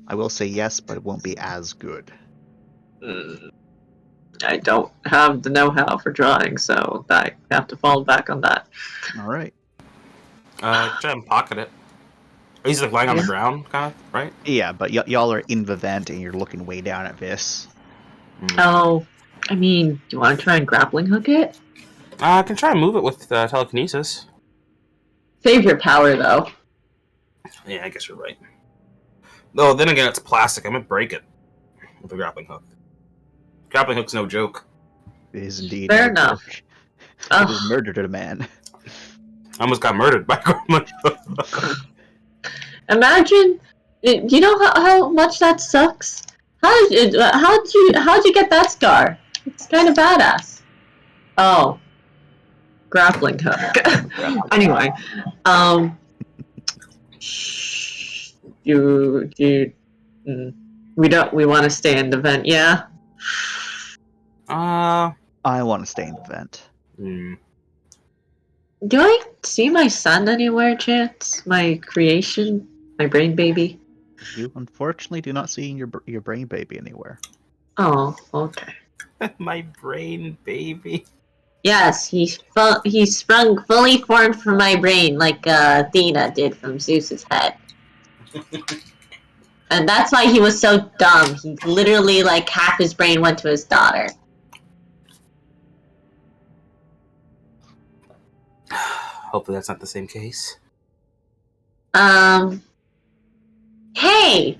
I will say yes, but it won't be as good. I don't have the know-how for drawing, so I have to fall back on that. All right. Try and pocket it. He's like lying on the ground, kind of, right? Yeah, but y'all are in the vent and you're looking way down at this. Oh, I mean, do you want to try and grappling hook it? I can try and move it with telekinesis. Save your power, though. Yeah, I guess you're right. Though, then again, it's plastic. I'm gonna break it with a grappling hook. Grappling hook's no joke. It is indeed. Fair no enough. joke. It has murdered a man. I almost got murdered by grappling hook. Imagine, you know how much that sucks? How'd you get that scar? It's kind of badass. Oh, grappling hook. Anyway, we want to stay in the vent, yeah? I want to stay in the vent. Do I see my son anywhere, Chance? My creation? My brain baby? You unfortunately do not see your brain baby anywhere. Oh, okay. My brain baby. Yes, he sprung fully formed from my brain like Athena did from Zeus's head. And that's why he was so dumb. He literally, like, half his brain went to his daughter. Hopefully that's not the same case. Hey!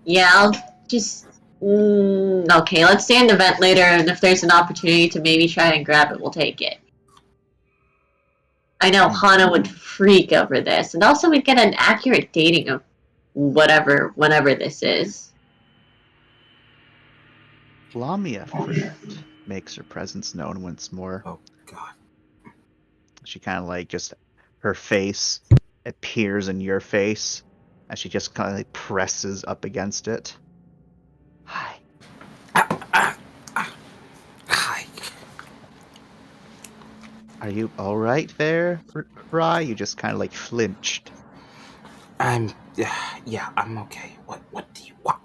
Yeah, I'll just... okay, let's stay in the vent later, and if there's an opportunity to maybe try and grab it, we'll take it. I know Hana would freak over this, and also we'd get an accurate dating of whenever this is. Lamia makes her presence known once more. Oh God. She kind of like just her face appears in your face as she just kind of like presses up against it. Hi. Hi. Are you all right there, Rye? You just kind of like flinched. Yeah, I'm okay. What do you want?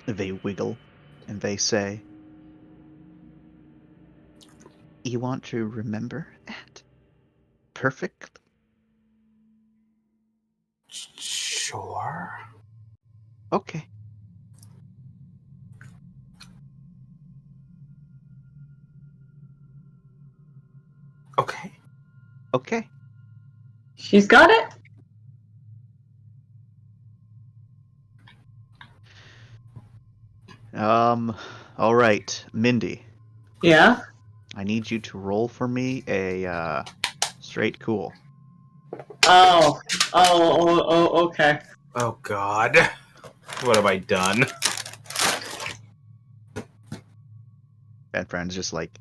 They wiggle and they say, "You want to remember that? Perfect." Sure. Okay. Okay. Okay. She's got it? All right, Mindy. Yeah? I need you to roll for me a straight cool. Okay. Oh God. What have I done? Bad friend's just like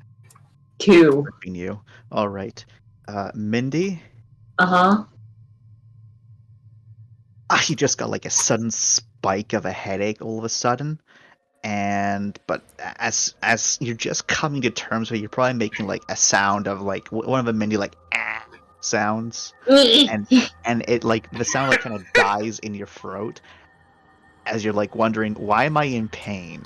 2. ripping you. All right, Mindy. Uh-huh. You just got like a sudden spike of a headache all of a sudden, but as you're just coming to terms with it, you're probably making like a sound of like one of the Mindy like sounds, and it like the sound like kind of dies in your throat as you're like wondering, why am I in pain?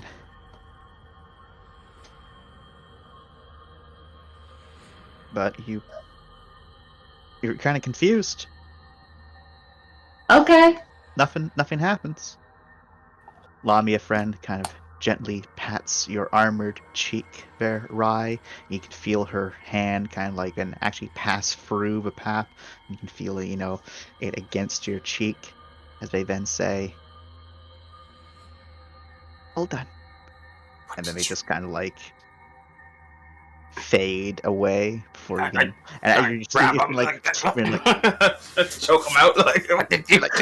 But you're kind of confused. Okay. Nothing happens. Lamia friend kind of gently pats your armored cheek there, Rye. You can feel her hand kind of like and actually pass through the path. You can feel it, it against your cheek as they then say, "All done." What And then they did you? just kind of like fade away before you can. And I you're just grab you're him like, like that. you're like, Choke him out. Like what did you? you're like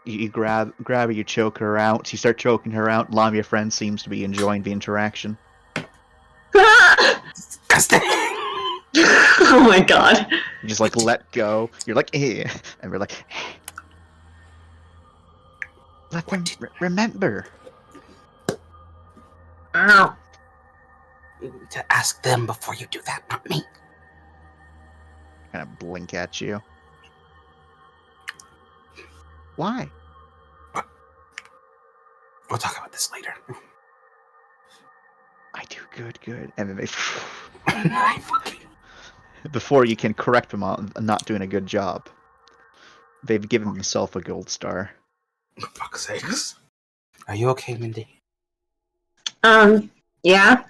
you grab her, you choke her out. You start choking her out. Lamia friend seems to be enjoying the interaction. Disgusting. Oh my god. You just like let go. You're like, eh. And we're like, let them remember. Ow. To ask them before you do that, not me. Kind of blink at you. Why? We'll talk about this later. I do good. And then they, I fucking. before you can correct them on not doing a good job, they've given themselves a gold star. For fuck's sakes. Are you okay, Mindy? Yeah.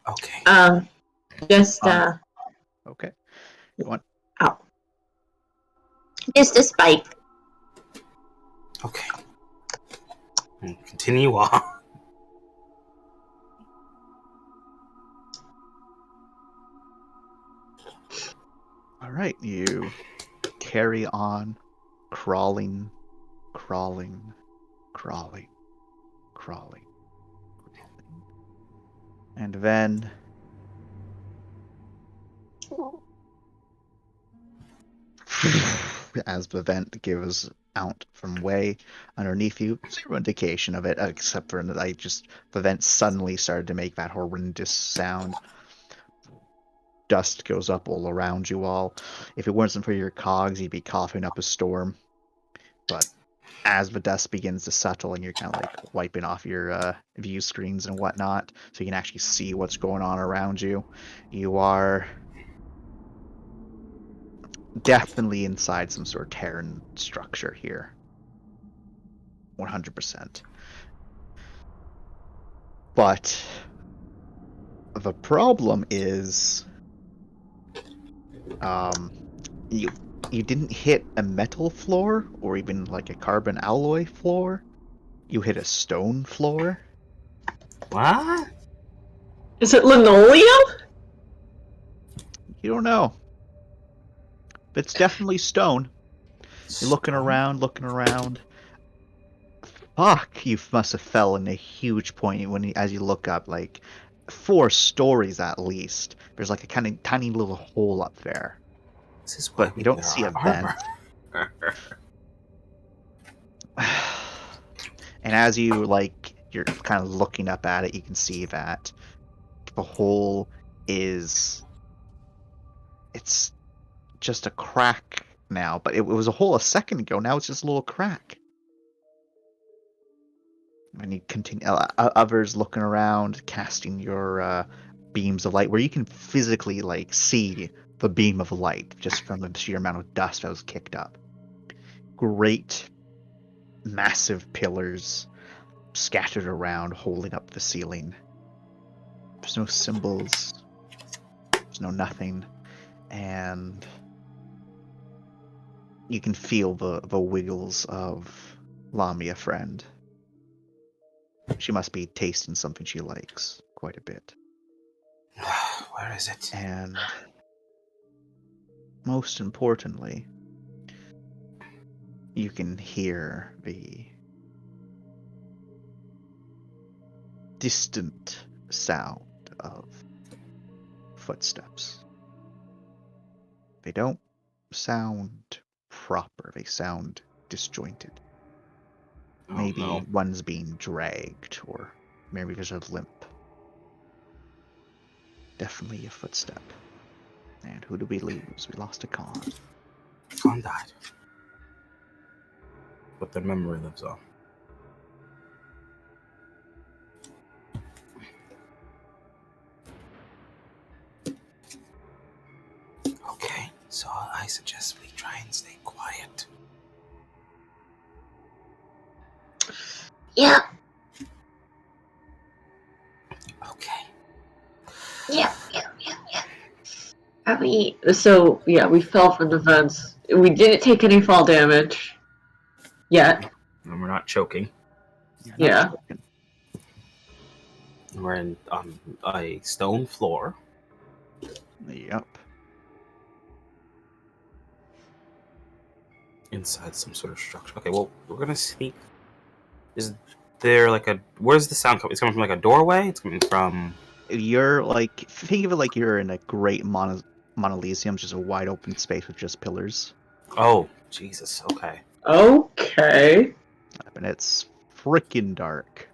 Okay. Just, Okay. Go on. oh. Just a spike. Okay. Continue on. All right. You carry on crawling, crawling, crawling, crawling. And then as the vent gives out from way underneath you, zero indication of it, except for that the vent suddenly started to make that horrendous sound. Dust goes up all around you all. If it wasn't for your cogs, you'd be coughing up a storm. But as the dust begins to settle and you're kind of like wiping off your view screens and whatnot, so you can actually see what's going on around you. You are definitely inside some sort of Terran structure here. 100%. But the problem is, you didn't hit a metal floor or even like a carbon alloy floor. You hit a stone floor. What? Is it linoleum? You don't know. It's definitely stone. You're looking around. Fuck, you must have fell in a huge point as you look up, like 4 stories at least. There's like a kind of tiny little hole up there, This is why but you we don't wear see a our armor. vent. And as you're kind of looking up at it, you can see that the hole it's just a crack now, but it was a hole a second ago. Now it's just a little crack. And you continue, others looking around, casting your beams of light, where you can physically see the beam of light just from the sheer amount of dust that was kicked up. Great, massive pillars scattered around, holding up the ceiling. There's no symbols. There's no nothing, and you can feel the wiggles of Lamia, friend. She must be tasting something she likes quite a bit. Where is it? And most importantly, you can hear the distant sound of footsteps. They don't sound proper, they sound disjointed. Oh, Maybe no. one's being dragged, or maybe there's a limp. Definitely a footstep. And who do we lose? We lost a Khan. Khan died. But their memory lives on. Okay, so I suggest we try and stay quiet. Yeah, Okay. yeah. Are we? So yeah, we fell from the vents. We didn't take any fall damage yet. And we're not choking. You're not Yeah. joking. We're in a stone floor. Yep. Inside some sort of structure. Okay, well, we're gonna sneak. Is there where's the sound coming? It's coming from a doorway? It's coming from. You're think of it like you're in a great monolithium, just a wide open space with just pillars. Oh, Jesus, okay. Okay. And it's freaking dark.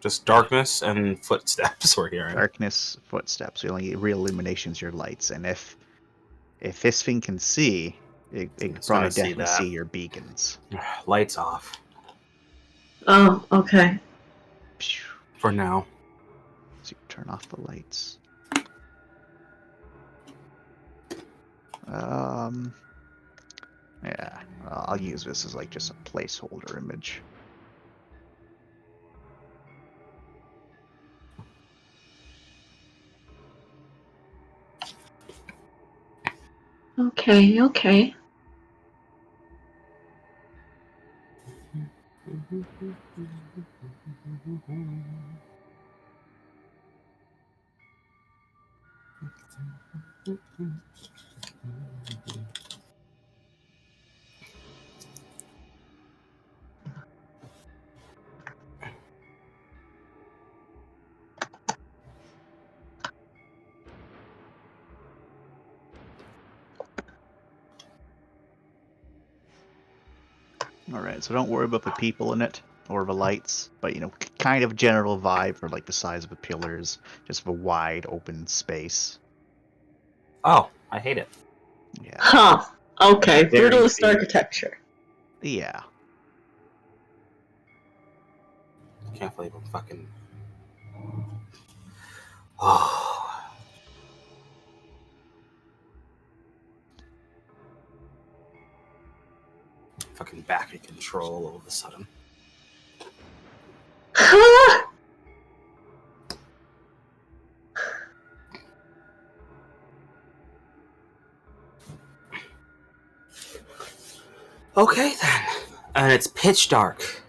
Just darkness and footsteps we're hearing. Darkness, footsteps. The only real illumination's your lights. And if this thing can see, it can It's probably gonna see definitely that. see your beacons. Lights off. Oh, okay. For now. So you turn off the lights. Yeah, I'll use this as just a placeholder image. Okay. Alright, so don't worry about the people in it or the lights, but kind of general vibe for the size of the pillars, just a wide open space. Oh, I hate it. Yeah. Huh. Okay. Very Brutalist deep. architecture. Yeah. Can't believe I'm fucking. Oh. Fucking back in control all of a sudden. Okay then. And it's pitch dark.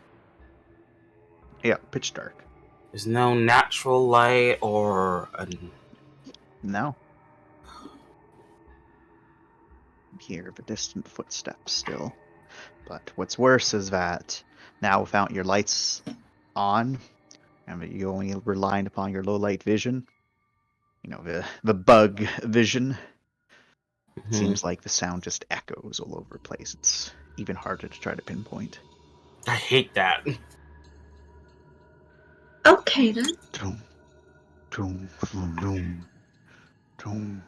Yeah, pitch dark. There's no natural light or No. Hear the distant footsteps still. But what's worse is that now without your lights on, and you only relying upon your low light vision, the bug vision, it seems like the sound just echoes all over the place. It's even harder to try to pinpoint. I hate that. Okay then. Doom, doom, doom, doom, doom,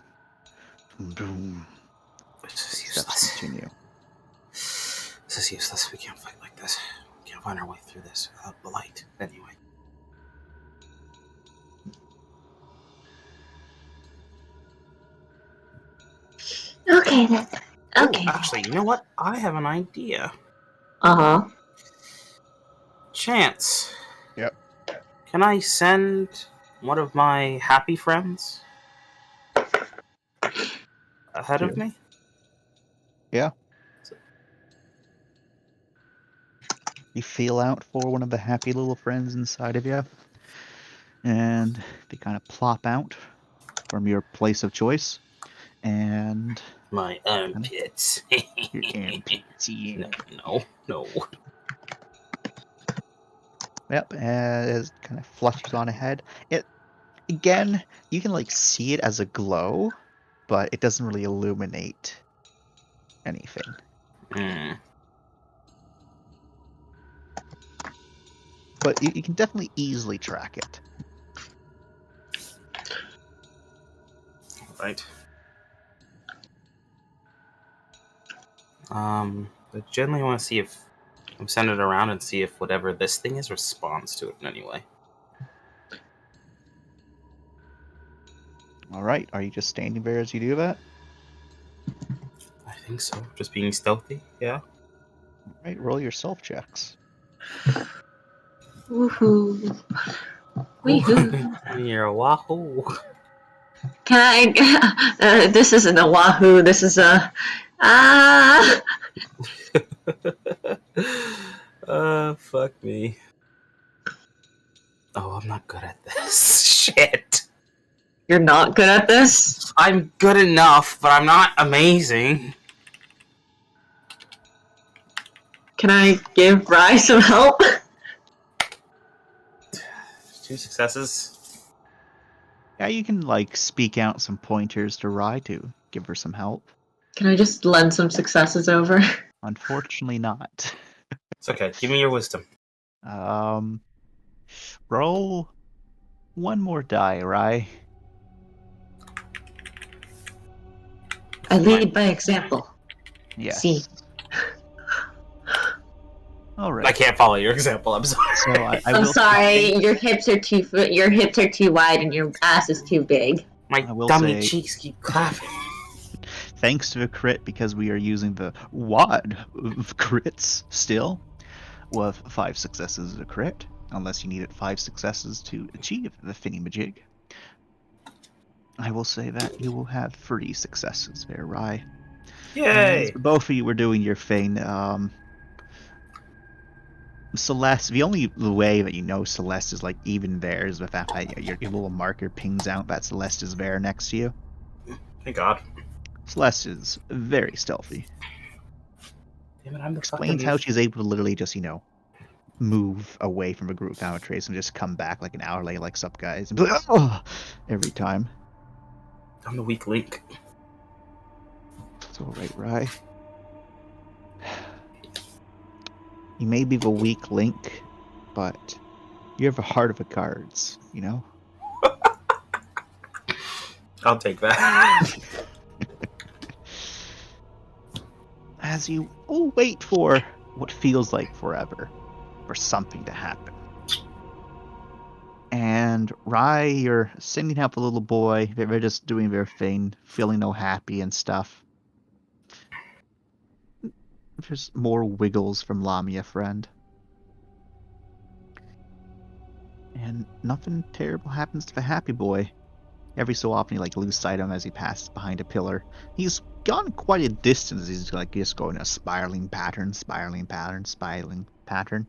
doom, doom. This is Steps useless. continue. This is useless. We can't fight like this. We can't find our way through this without the light. Anyway. Okay then. Okay. Oh, actually, you know what? I have an idea. Uh-huh. Chance. Yep. Can I send one of my happy friends ahead of me? Yeah. You feel out for one of the happy little friends inside of you, and they kind of plop out from your place of choice, and My armpits. your armpits. Yeah. No. Yep, as kind of flushes on ahead. It again, you can like see it as a glow, but it doesn't really illuminate anything. Mm. But you can definitely easily track it. Right. I generally want to see if send it around and see if whatever this thing is responds to it in any way. All right, are you just standing there as you do that? I think so. Just being stealthy, yeah. All right, roll your self checks. Woohoo. Weehoo. You're a wahoo. Can I? This isn't a wahoo. This is a. Fuck me. Oh, I'm not good at this. Shit. You're not good at this? I'm good enough, but I'm not amazing. Can I give Rye some help? 2 successes. Yeah, you can like speak out some pointers to Rye to give her some help. Can I just lend some successes over? Unfortunately, not. It's okay. Give me your wisdom. Roll one more die, Rye. I lead by example. Yes. See. All right. I can't follow your example. I'm sorry. So I I'm will sorry. say- Your hips are too wide and your ass is too big. My I will dummy say- cheeks keep clapping. Thanks to a crit, because we are using the wad of crits still, with 5 successes as a crit, unless you needed 5 successes to achieve the Finny-Majig. I will say that you will have 3 successes there, Rye. As Yay! both of you were doing your thing, Celeste, the only way that you know Celeste is like even there is with that your little marker pings out that Celeste is there next to you. Thank God. Celeste is very stealthy. Damn it, I'm the Explains fucking... how she's able to literally just, move away from a group without a trace and just come back like an hour later, like, sup guys, and be like, oh, every time. I'm the weak link. It's alright, Rye. You may be the weak link, but you have a heart of the cards, I'll take that. as you wait for what feels like forever for something to happen. And Rai, you're sending up a little boy. They're just doing their thing, feeling no happy and stuff. There's more wiggles from Lamia, friend. And nothing terrible happens to the happy boy. Every so often, you lose sight of him as he passes behind a pillar. He's gone quite a distance. He's just going a spiraling pattern, spiraling pattern, spiraling pattern.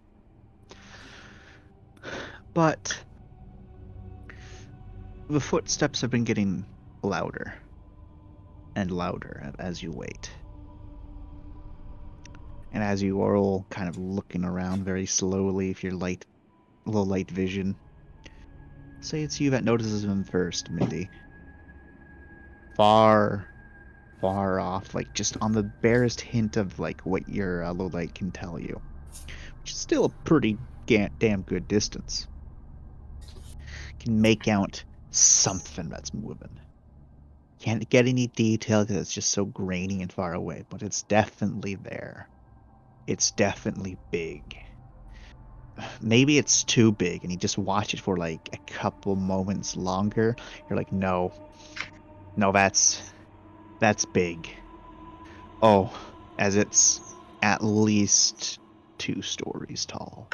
But the footsteps have been getting louder and louder as you wait. And as you are all kind of looking around very slowly, if you're low light vision, say it's you that notices him first, Mindy. Far off, just on the barest hint of what your low light can tell you, which is still a pretty damn good distance. Can make out something that's moving. Can't get any detail because it's just so grainy and far away, but it's definitely there. It's definitely big. Maybe it's too big and you just watch it for a couple moments longer. You're like, no, that's big. Oh, as it's at least 2 stories tall.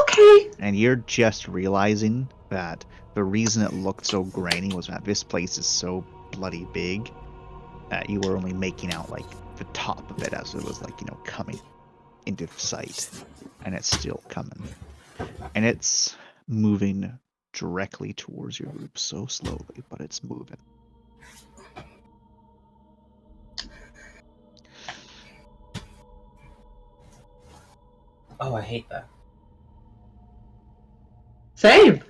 Okay. And you're just realizing that the reason it looked so grainy was that this place is so bloody big that you were only making out the top of it as it was coming into sight. And it's still coming. And it's moving directly towards your group so slowly, but it's moving. Oh, I hate that. Same.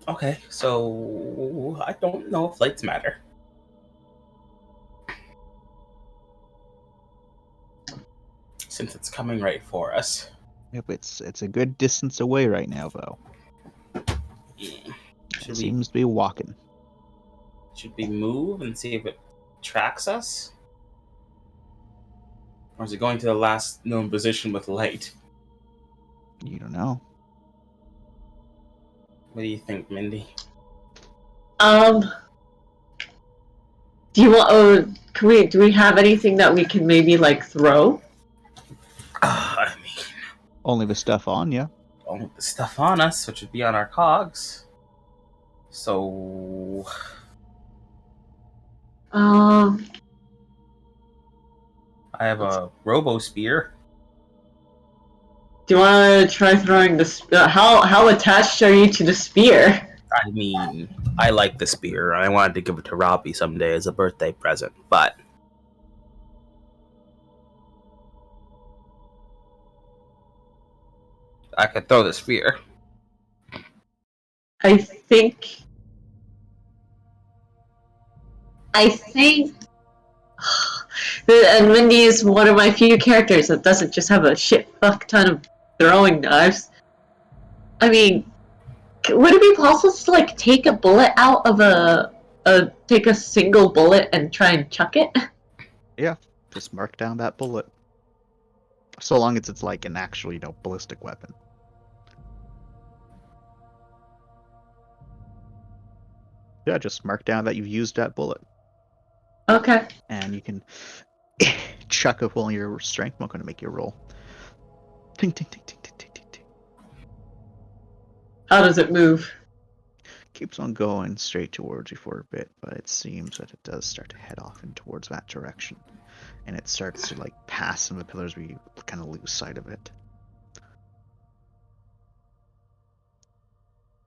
Okay, so I don't know if lights matter. Since it's coming right for us. Yep, it's a good distance away right now, though. It seems to be walking. Should we move and see if it tracks us? Or is it going to the last known position with light? You don't know. What do you think, Mindy? Do you want? Do we have anything that we can maybe throw? I mean, Only the stuff on you. only the stuff on us, which would be on our cogs. So, Um. I have a robo spear. Do you want to try throwing the? How attached are you to the spear? I mean, I like the spear. I wanted to give it to Robbie someday as a birthday present, but I could throw the spear. I think. And Mindy is one of my few characters that doesn't just have a shit fuck ton of throwing knives. I mean, would it be possible to take a bullet out of take a single bullet and try and chuck it? Yeah, just mark down that bullet. So long as it's an actual, ballistic weapon. Yeah, just mark down that you've used that bullet. Okay. And you can chuck up while your strength. I'm not going to make you roll. Ting, ting, ting, ting, ting, ting, ting, ting. How does it move? Keeps on going straight towards you for a bit, but it seems that it does start to head off in towards that direction. And it starts to pass some of the pillars where you kind of lose sight of it.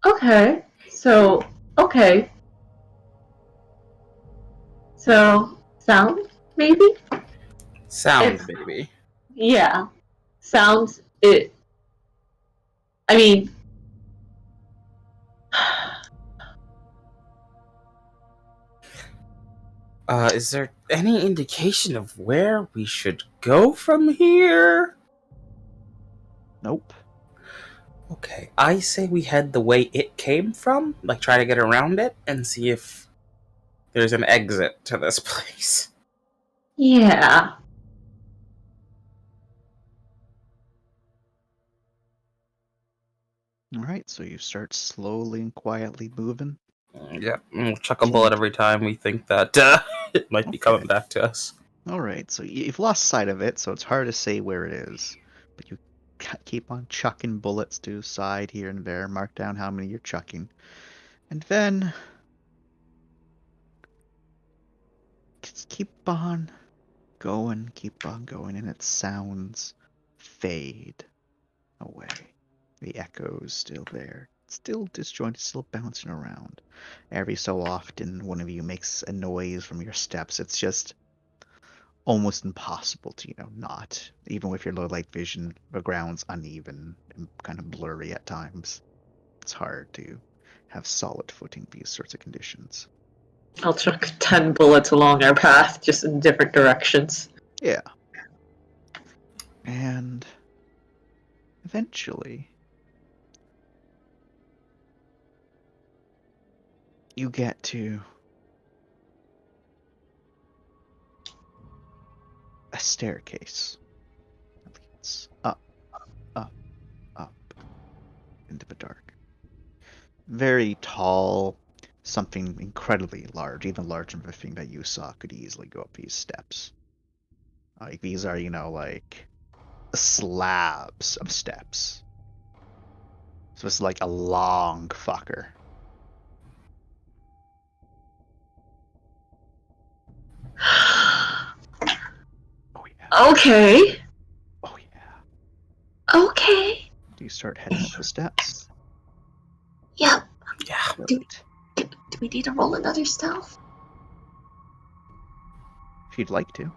Okay. So, okay. So, sound, maybe? Sound, baby. Yeah. Sounds, it... I mean... Is there any indication of where we should go from here? Nope. Okay, I say we head the way it came from, try to get around it, and see if there's an exit to this place. Yeah. All right, so you start slowly and quietly moving. Yeah, we'll chuck a bullet every time we think that it might be coming back to us. All right, so you've lost sight of it, so it's hard to say where it is. But you keep on chucking bullets to side here and there. Mark down how many you're chucking. And then just keep on going, and its sounds fade away. The echo's still there. Still disjointed, still bouncing around. Every so often, one of you makes a noise from your steps. It's just almost impossible to, not. Even with your low light vision, the ground's uneven and kind of blurry at times. It's hard to have solid footing these sorts of conditions. I'll chuck 10 bullets along our path, just in different directions. Yeah. And eventually, you get to a staircase that leads up, up, up into the dark. Very tall, something incredibly large, even larger than the thing that you saw could easily go up these steps. Like, these are, like slabs of steps. So it's like a long fucker. Oh yeah. Okay. Oh yeah. Okay. Do you start heading up the steps? Yeah. Yeah. Great. Do we need to roll another stealth? If you'd like to.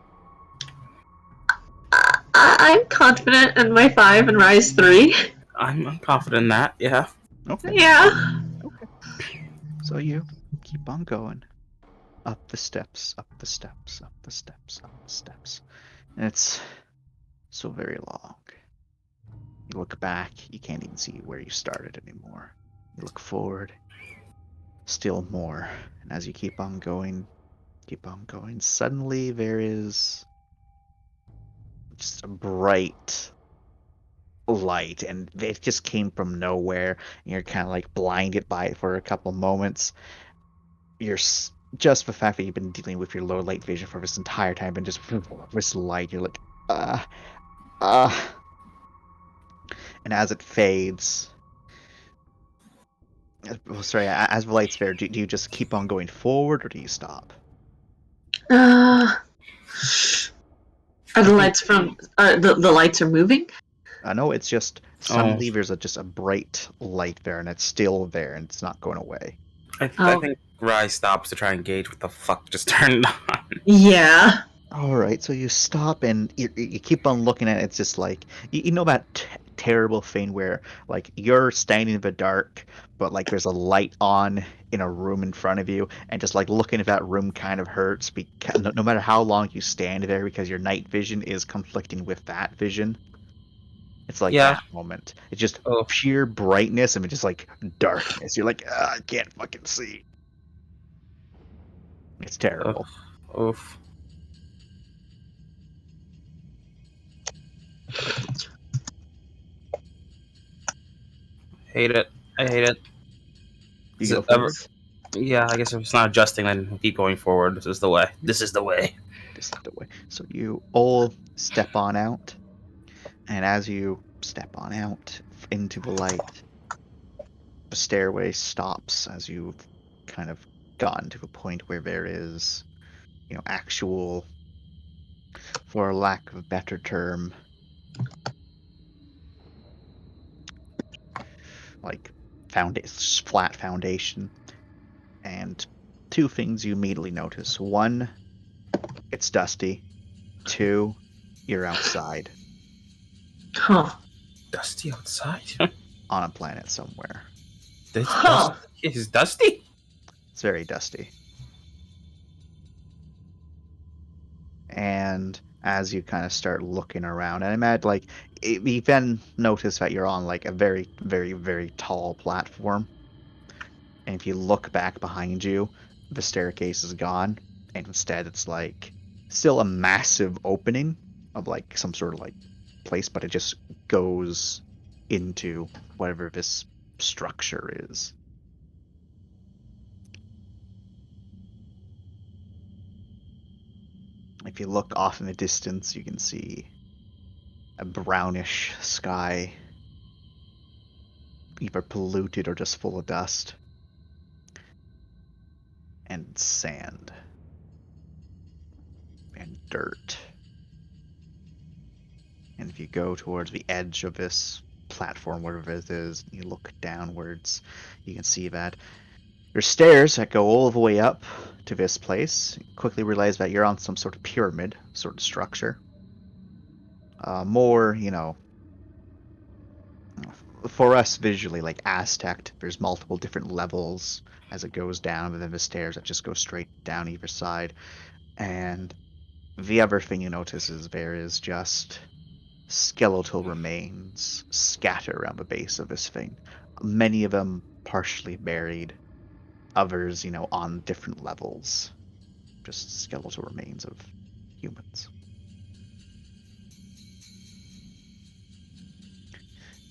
I'm confident in my 5 and Rise 3. I'm confident in that, yeah. Okay. Yeah. Okay. So you keep on going. Up the steps, up the steps, up the steps, up the steps. And it's so very long. You look back, you can't even see where you started anymore. You look forward, still more. And as you keep on going, suddenly there is just a bright light, and it just came from nowhere. And you're kind of like blinded by it for a couple moments. You're just the fact that you've been dealing with your low light vision for this entire time, and just this light, you're like, uh. And as it fades, sorry, as the lights fade, do you just keep on going forward, or do you stop? Are the lights from the lights are moving? No, it's just suddenly there's just a bright light there, and it's still there, and it's not going away. I think Rye stops to try and gauge what the fuck just turned on. Yeah. All right, so you stop and you keep on looking at it. It's just like you know that terrible thing where like you're standing in the dark, but like there's a light on in a room in front of you, and just like looking at that room kind of hurts because no matter how long you stand there, because your night vision is conflicting with that vision. It's like Yeah. that moment. It's just Oh. pure brightness and just like darkness. You're like, I can't fucking see. It's terrible. Oof. Hate it. I hate it. You Is go it ever? forward. Yeah, I guess if it's not adjusting, then we'll keep going forward. This is the way. This is the way. This is the way. So you all step on out, and as you step on out into the light, the stairway stops as you've kind of gotten to a point where there is, actual, for lack of a better term, like flat foundation. And two things you immediately notice. One, it's dusty. Two, you're outside Huh. Dusty outside? on a planet somewhere. Huh. It's dusty? It's very dusty. And as you kind of start looking around, and I imagine like you then notice that you're on like a very, very, very tall platform. And if you look back behind you, the staircase is gone, and instead it's like still a massive opening of like some sort of like place, but it just goes into whatever this structure is. If you look off in the distance, you can see a brownish sky, either polluted or just full of dust, and sand and dirt. And if you go towards the edge of this platform, wherever it is, you look downwards, you can see that there's stairs that go all the way up to this place. You quickly realize that you're on some sort of pyramid sort of structure. More, for us visually, like Aztec, there's multiple different levels as it goes down, and then the stairs that just go straight down either side. And the other thing you notice is there is just skeletal remains scattered around the base of this thing. Many of them partially buried, others, on different levels. Just skeletal remains of humans.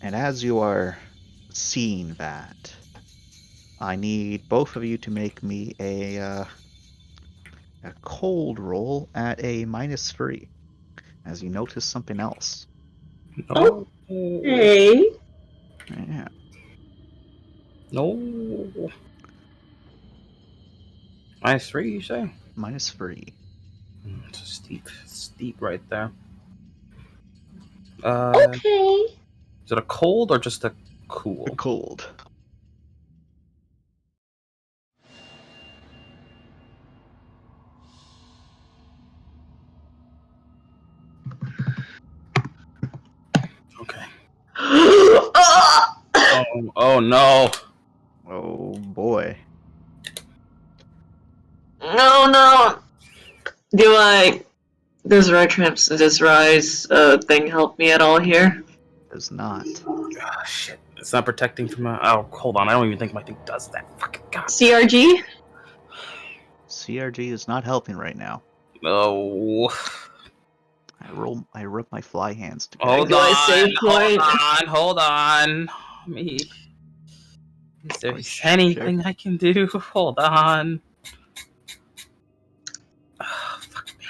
And as you are seeing that, I need both of you to make me a cold roll at a -3, as you notice something else. No. Okay. Yeah, No. -3, you say? -3. It's steep right there. Uh, Okay. is it a cold or just a cool? Cold. Okay. Ah! Oh no. Oh boy. No. Does Rise thing help me at all here? Does not. Ah, shit. It's not protecting from a. Oh, hold on. I don't even think my thing does that. Fucking god. CRG? CRG is not helping right now. Oh. I rub my fly hands Hold together. Do I on. save point? Hold on. Me. Is there Oh, sure. anything I can do? Hold on. Oh, fuck me.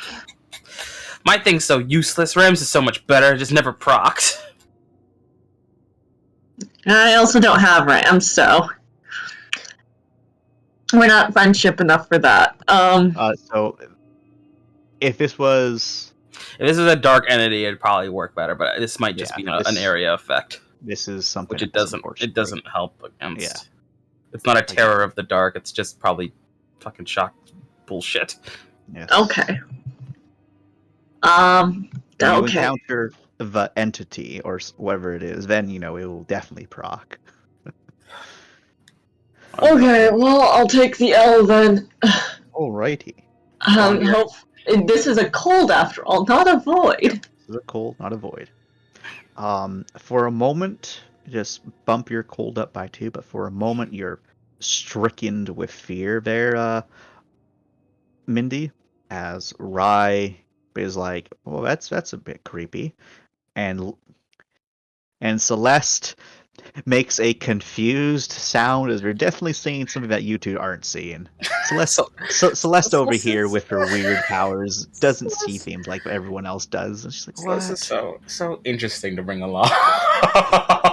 My thing's so useless. Rams is so much better. It just never procs. I also don't have RAM, so we're not friendship enough for that. So if this was, If this is a dark entity, it'd probably work better. But this might just yeah, be an area effect, this is something which it else, doesn't. It unfortunately. doesn't help against. Yeah. It's not a Again. terror of the dark. It's just probably fucking shock bullshit. Yes. Okay. When you Okay. encounter the entity or whatever it is, then it will definitely proc. Okay, well, I'll take the L then. Alrighty. Hope this is a cold after all, not a void. This is a cold, not a void. For a moment, just bump your cold up by 2, but for a moment you're stricken with fear there, Mindy, as Rye is like, well, that's a bit creepy, and Celeste makes a confused sound, as we're definitely seeing something that you two aren't seeing. Celeste, Celeste over here with her weird powers doesn't see things like everyone else does. And she's like, "What?" This is so interesting to bring along.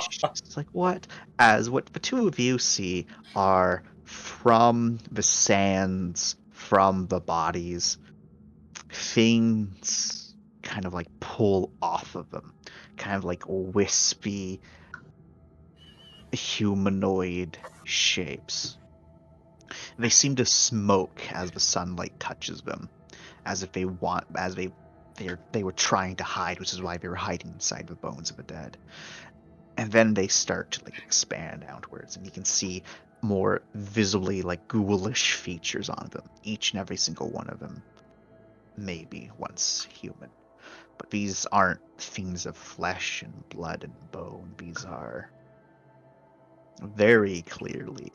She's like, "What?" As what the two of you see are from the sands, from the bodies, things kind of like pull off of them, kind of like wispy humanoid shapes. They seem to smoke as the sunlight touches them, as if they were trying to hide, which is why they were hiding inside the bones of the dead. And then they start to like expand outwards, and you can see more visibly like ghoulish features on them. Each and every single one of them maybe once human. But these aren't things of flesh and blood and bone. These are very clearly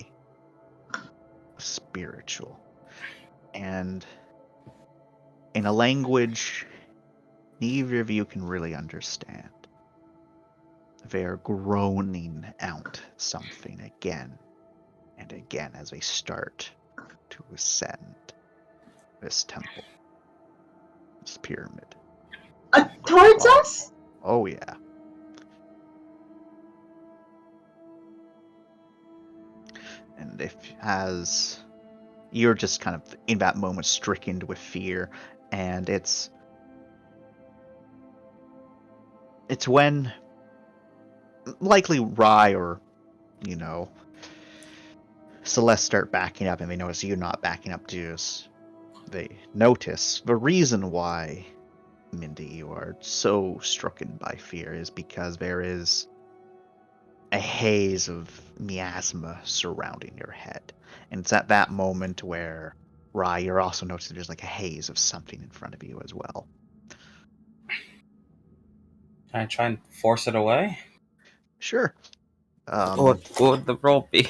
spiritual. And in a language neither of you can really understand. They're groaning out something again and again as they start to ascend this temple, this pyramid. Towards Oh. us? Oh, yeah. And as you're just kind of in that moment stricken with fear, and it's when likely Rye or, Celeste start backing up, and they notice you're not backing up they notice the reason why, Mindy, you are so stricken by fear is because there is a haze of miasma surrounding your head. And it's at that moment where, Rye, you're also noticing there's like a haze of something in front of you as well. Can I try and force it away? Sure. What would the roll be?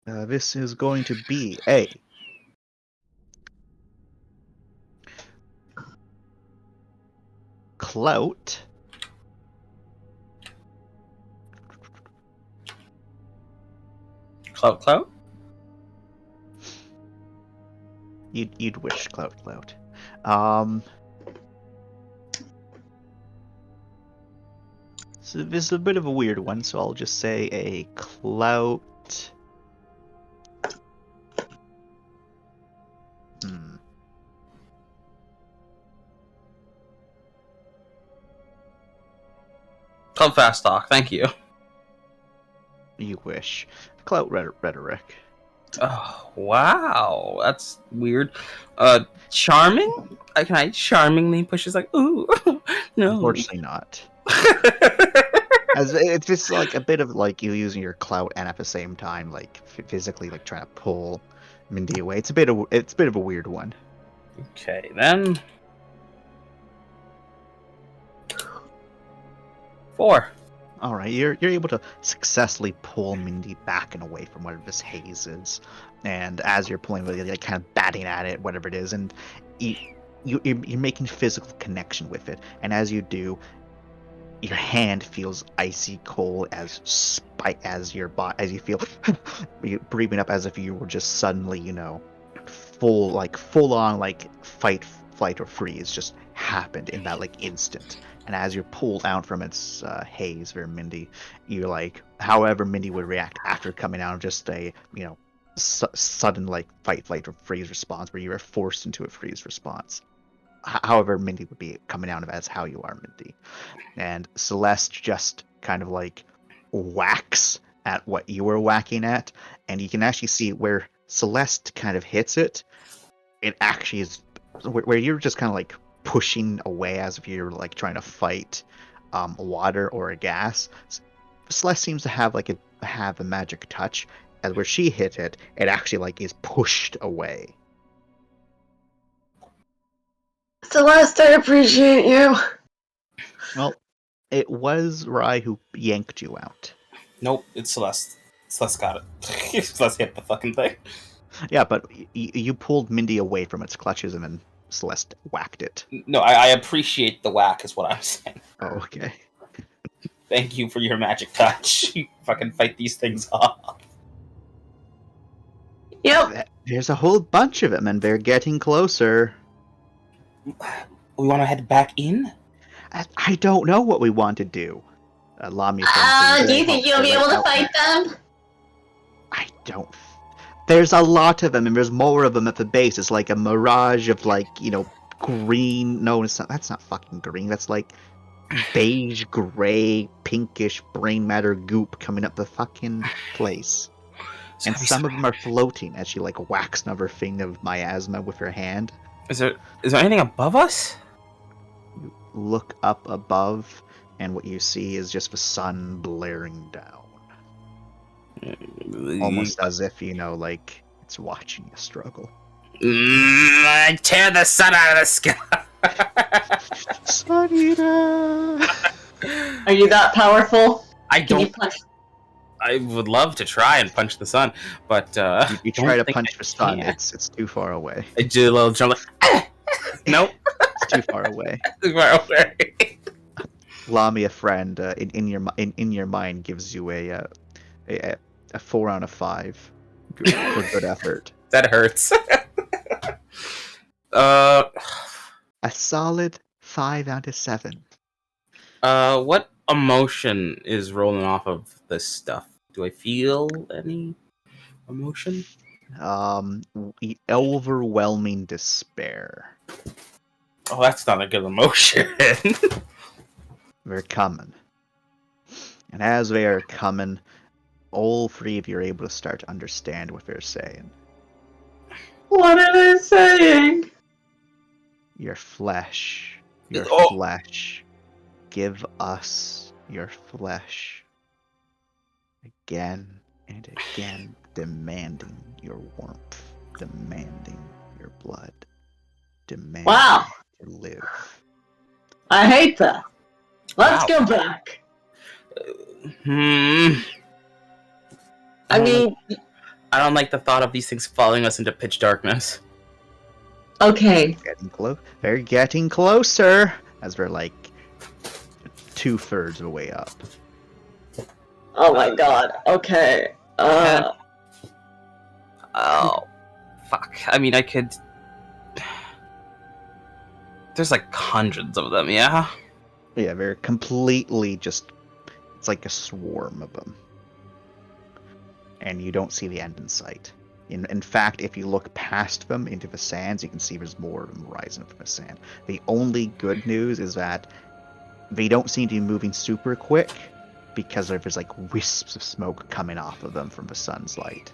This is going to be a clout. Clout? You'd wish clout. So this is a bit of a weird one, so I'll just say a clout. Club fast talk, thank you. You wish. Clout rhetoric. Oh, wow. That's weird. Charming? Can I charmingly push this like, ooh, no. Unfortunately not. As it's just like a bit of like you using your clout and at the same time like physically like trying to pull Mindy away. It's a bit of a weird one. Okay, then. 4. All right, you're able to successfully pull Mindy back and away from whatever this haze is, and as you're pulling, you're like kind of batting at it, whatever it is, and you're making physical connection with it, and as you do, your hand feels icy cold as you feel you breathing up as if you were just suddenly, full on like fight, flight, or freeze just happened in that like instant. And as you're pulled out from its haze, where Mindy, you're like, however Mindy would react after coming out of just a, sudden like fight, flight, or freeze response, where you are forced into a freeze response. However Mindy would be coming out of it as how you are, Mindy. And Celeste just kind of like whacks at what you were whacking at, and you can actually see where Celeste kind of hits it. It actually is where you're just kind of like pushing away as if you're like trying to fight water or a gas. Celeste seems to have a magic touch, as where she hit it, it actually like is pushed away. Celeste, I appreciate you. Well, it was Rye who yanked you out. Nope, it's Celeste. Celeste got it. Celeste hit the fucking thing. Yeah, but you pulled Mindy away from its clutches and then Celeste whacked it. No, I appreciate the whack is what I'm saying. Oh, okay. Thank you for your magic touch. You fucking fight these things off. Yep. There's a whole bunch of them, and they're getting closer. We want to head back in? I don't know what we want to do. Lami. Do you think you'll be able to fight them? I don't. There's a lot of them, and there's more of them at the base. It's like a mirage of green. No, it's not. That's not fucking green. That's like beige, gray, pinkish brain matter goop coming up the fucking place. And some of them are floating as she like whacks another thing of miasma with her hand. Is there anything above us? You look up above, and what you see is just the sun blaring down. Almost as if, it's watching you struggle. I tear the sun out of the sky. Sun Eater! Are you that powerful? Can you punch? I would love to try and punch the sun, but you try to punch the sun. It's too far away. I do a little jump like, Nope. It's too far away. Too far away. Lamia friend, in your mind gives you a 4 out of 5 for good effort. That hurts. uh, A solid 5 out of 7. what emotion is rolling off of this stuff? Do I feel any emotion? Overwhelming despair. Oh, that's not a good emotion. They're coming. And as they are coming, all 3 of you are able to start to understand what they're saying. What are they saying? Your flesh. Your Oh. flesh. Give us your flesh. Again and again, demanding your warmth, demanding your blood, demanding Wow. to live. I hate that. Let's Wow. go back. I I mean, don't like the thought of these things following us into pitch darkness. okay. They're getting closer as we're like 2/3 of the way up. Oh my god. Okay. Oh, fuck. I mean, I could. There's like hundreds of them, yeah? Yeah, they're completely just. It's like a swarm of them. And you don't see the end in sight. In fact, if you look past them into the sands, you can see there's more of them rising from the sand. The only good news is that they don't seem to be moving super quick because there's like wisps of smoke coming off of them from the sun's light.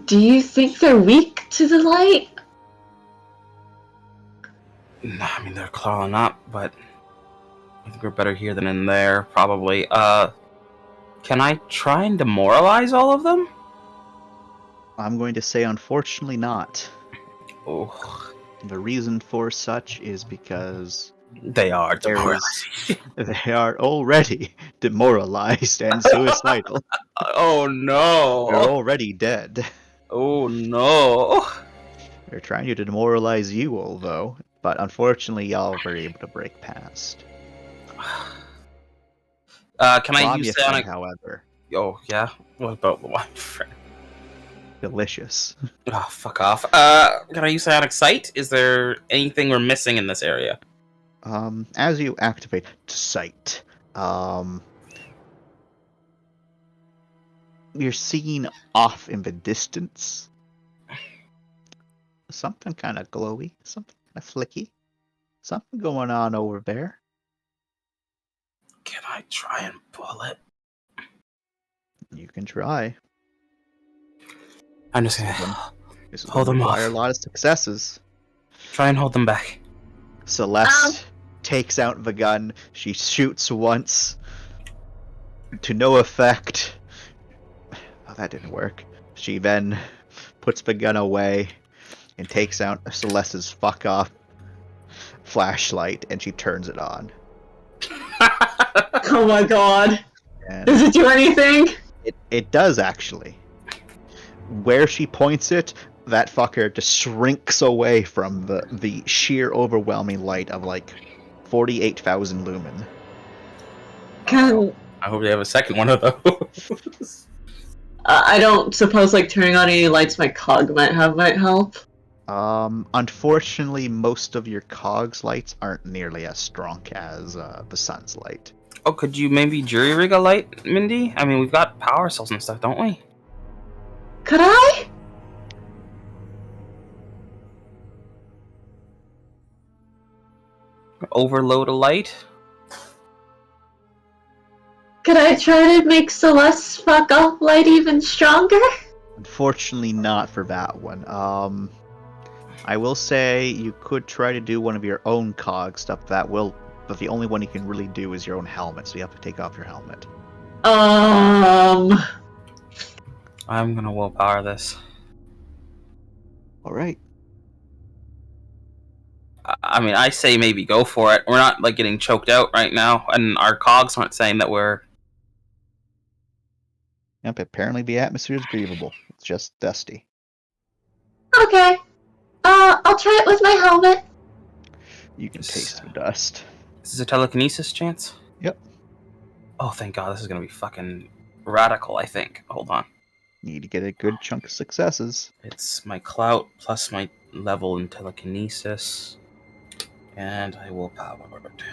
Do you think they're weak to the light? No, I mean, they're clawing up, but I think we're better here than in there, probably. Can I try and demoralize all of them? I'm going to say, unfortunately, not. Oh, The reason for such is because they are There demoralized. they are already demoralized and suicidal. Oh They're no! already dead. Oh no! They're trying to demoralize you all, though. But unfortunately, y'all were able to break past. Can I Lamia use friend, Sonic? however, Oh yeah. What about the one friend? delicious. Oh, fuck off. Can I use Psionic Sight? Is there anything we're missing in this area? As you activate sight, you're seeing off in the distance something kind of glowy, something kind of flicky, something going on over there. Can I try and pull it? You can try. I'm just gonna This is hold going to them require off. a lot of successes. Try and hold them back. Celeste takes out the gun. She shoots once to no effect. Oh, that didn't work. She then puts the gun away and takes out Celeste's fuck off flashlight and she turns it on. Oh my god. And Does it do anything? it does actually. Where she points it, that fucker just shrinks away from the sheer overwhelming light of like 48,000 lumen. Can I hope they have a second one of those. I don't suppose like turning on any lights my cog might help. Unfortunately, most of your cogs lights aren't nearly as strong as the sun's light. Oh, could you maybe jury rig a light, Mindy? I mean, we've got power cells and stuff, don't we? Could I? Overload a light? Could I try to make Celeste's fuck off light even stronger? Unfortunately, not for that one. I will say you could try to do one of your own cog stuff. But the only one you can really do is your own helmet, so you have to take off your helmet. I'm gonna willpower this. All right. I mean, I say maybe go for it. We're not like getting choked out right now, and our cogs aren't saying that we're. Yep. Apparently, the atmosphere is breathable. It's just dusty. Okay. I'll try it with my helmet. You can taste the dust. Is this a telekinesis chance? Yep. Oh, thank God. This is going to be fucking radical, I think. Hold on. Need to get a good chunk of successes. It's my clout plus my level in telekinesis. And I will power it.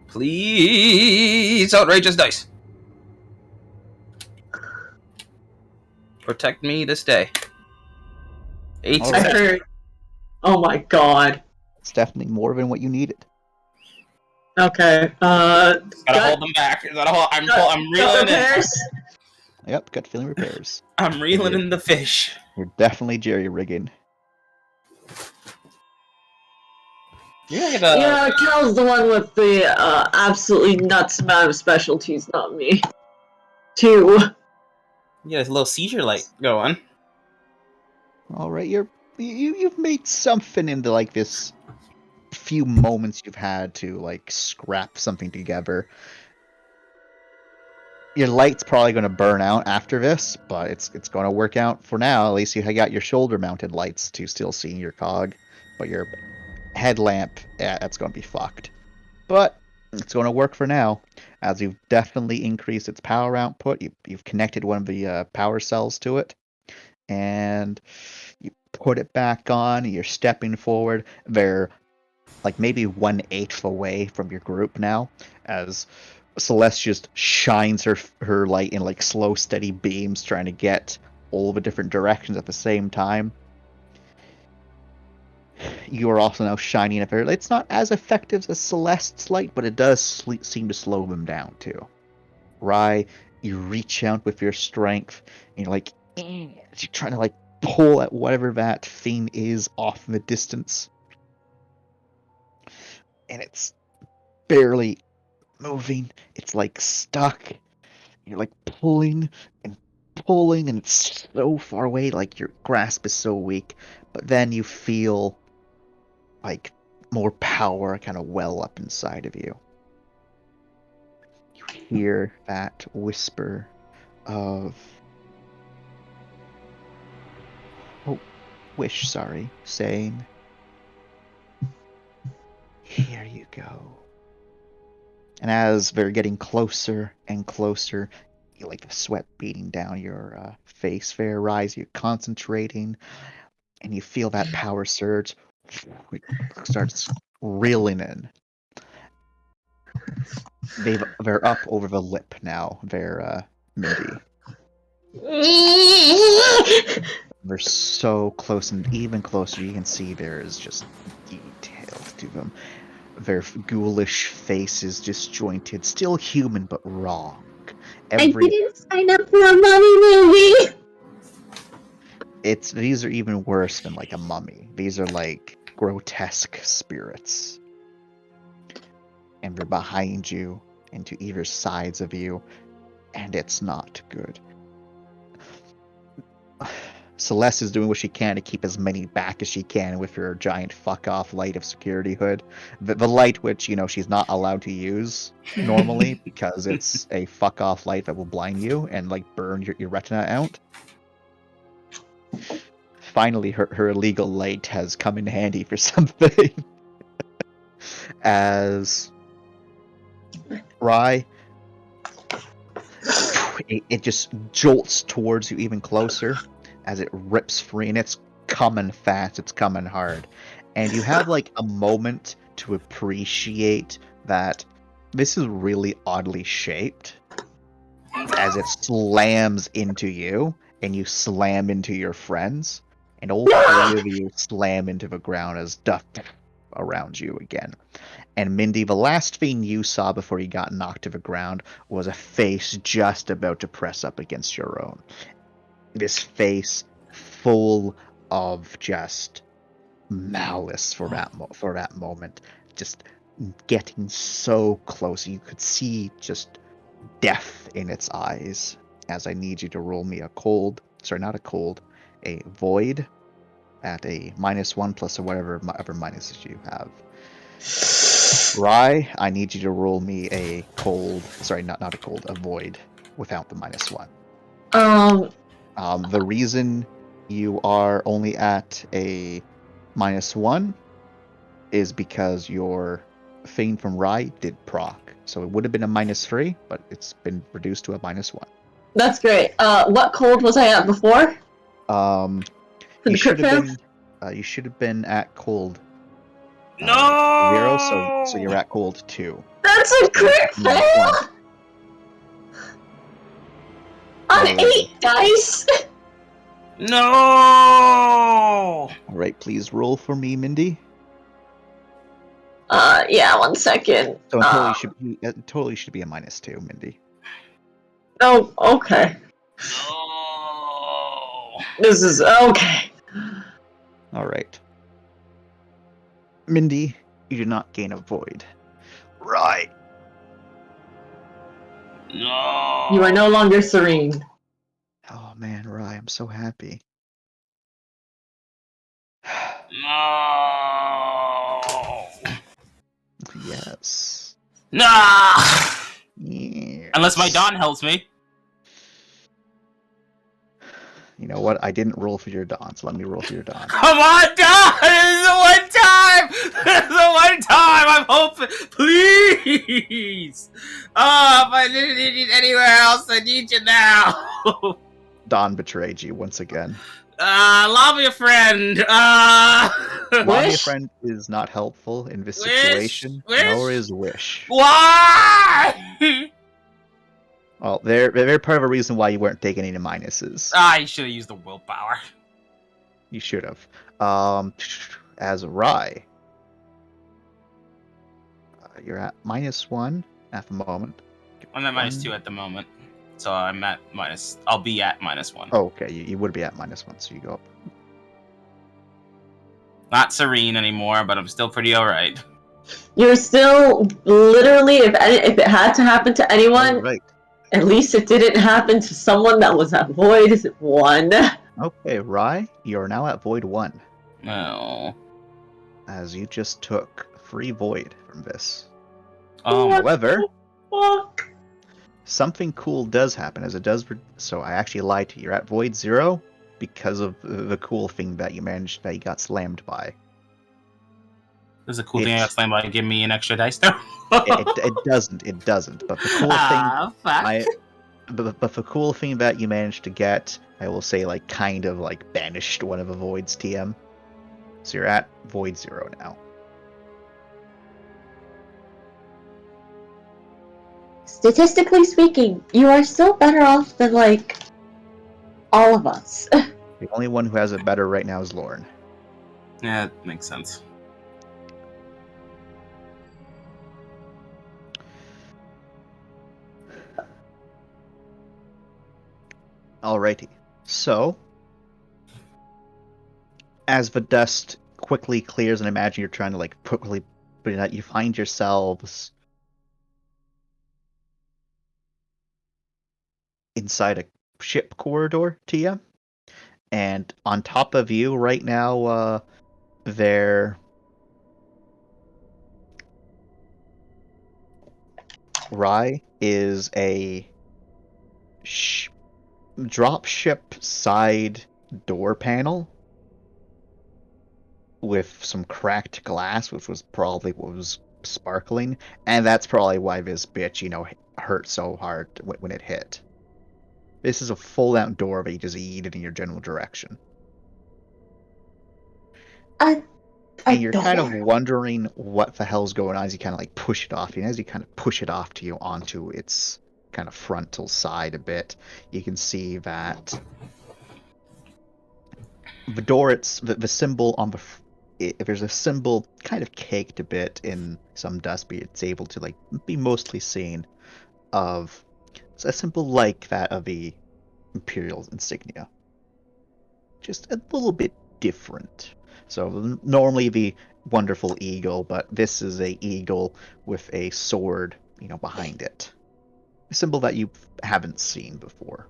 Please, outrageous dice. Protect me this day. 8 All I right. successes. heard. Oh my god. It's definitely more than what you needed. Okay. Gotta Gut- hold them back. I'm gut reeling in. repairs? Yep, gut feeling repairs. I'm reeling in the fish. You're definitely jerry rigging. Yeah, Cal's the one with the absolutely nuts amount of specialties, not me. 2. You got a little seizure light going. All right, you've made something into like this few moments you've had to like scrap something together. Your light's probably going to burn out after this, but it's going to work out for now. At least you got your shoulder mounted lights to still see your cog, but your headlamp, that's going to be fucked. But it's going to work for now, as you've definitely increased its power output. You've connected one of the power cells to it, and you put it back on. You're stepping forward. They're like maybe 1/8 away from your group now, as Celeste just shines her light in like slow, steady beams, trying to get all the different directions at the same time. You are also now shining up. It's not as effective as Celeste's light, but it does seem to slow them down too. Rye, you reach out with your strength, and you're like, you're trying to like pull at whatever that thing is off in the distance, and it's barely moving. It's like stuck. You're like pulling, and it's so far away. Like your grasp is so weak, but then you feel like more power kind of well up inside of you. You hear that whisper of wish, saying, "Here you go." And as they're getting closer and closer, you like the sweat beating down your face. There, Rise, you're concentrating, and you feel that power surge. It starts reeling in. They're up over the lip now. They're Mindy. They're so close, and even closer, you can see there is just detail to them. Their ghoulish faces disjointed, still human but wrong. I didn't sign up for a mummy movie. These are even worse than like a mummy. These are like grotesque spirits. And they're behind you and to either sides of you, and it's not good. Celeste is doing what she can to keep as many back as she can with her giant fuck-off light of security hood. The light which, she's not allowed to use normally because it's a fuck-off light that will blind you and, like, burn your retina out. Finally, her illegal light has come in handy for something. As Rye, it just jolts towards you even closer as it rips free, and it's coming fast, it's coming hard. And you have like a moment to appreciate that this is really oddly shaped as it slams into you, and you slam into your friends, and all three of you slam into the ground as dust around you again. And Mindy, the last thing you saw before you got knocked to the ground was a face just about to press up against your own. This face full of just malice for that moment, just getting so close. You could see just death in its eyes. As I need you to roll me a void at a -1 plus or whatever other minuses you have. Rye, I need you to roll me a void without the -1. The reason you are only at a -1 is because your thing from Rye did proc. So it would have been a -3, but it's been reduced to a -1. That's great. What cold was I at before? You The should crit have fail? been. You should have been at cold No! 0, so you're at cold 2. That's a crit -1. fail! On Alrighty. 8 dice! No! All right, please roll for me, Mindy. Yeah, 1 second. So it totally should be a -2, Mindy. Oh, okay. No! This is okay. All right. Mindy, you do not gain a void. Right. No! You are no longer serene. Oh man, Rye, I'm so happy. No! Yes. Nah! Yes. Unless my Dawn helps me. You know what? I didn't roll for your Dawn, so let me roll for your Dawn. Come on, Dawn! This is the one time! This is the one time! I'm hoping. Please! Oh, if I didn't need you anywhere else, I need you now! Dawn betrayed you once again. Lobby a friend! Lobby Wish? friend is not helpful in this Wish? situation, Wish? nor is Wish. Why? Well, they're part of a reason why you weren't taking any minuses. I should have used the willpower. You should have. As a Rye, you're at -1 at the moment. I'm at -2 at the moment. So I'm at minus. I'll be at -1. Oh, okay, you would be at -1, so you go up. Not serene anymore, but I'm still pretty alright. You're still literally, if it had to happen to anyone, Oh, right. at least it didn't happen to someone that was at void 1. Okay, Rye, you're now at void 1, No. as you just took 3 void from this. Oh, However, Fuck. something cool does happen, as it does. So I actually lied to you. You're at void 0 because of the cool thing that you got slammed by. this is a cool thing I got slammed by. Give me an extra dice there. It doesn't. But the cool Fuck. but the cool thing that you managed to get, I will say, like kind of like banished one of the voids TM. So you're at void 0 now. Statistically speaking, you are still better off than, like, all of us. The only one who has it better right now is Lauren. Yeah, that makes sense. Alrighty. So, as the dust quickly clears, and imagine you're trying to like quickly put it out, you find yourselves inside a ship corridor, Tia. And on top of you right now, there Rye is a dropship side door panel with some cracked glass, which was probably what was sparkling, and that's probably why this bitch, hurt so hard when it hit. This is a full-out door, but you just yeeted in your general direction. And you're kind of wondering what the hell's going on as you kind of like push it off. And as you kind of push it off to you onto its kind of frontal side a bit, you can see that the door, the symbol on there's a symbol kind of caked a bit in some dust, but it's able to like be mostly seen of a symbol like that of the Imperial insignia. Just a little bit different. So normally the wonderful eagle, but this is a eagle with a sword, behind it. A symbol that you haven't seen before.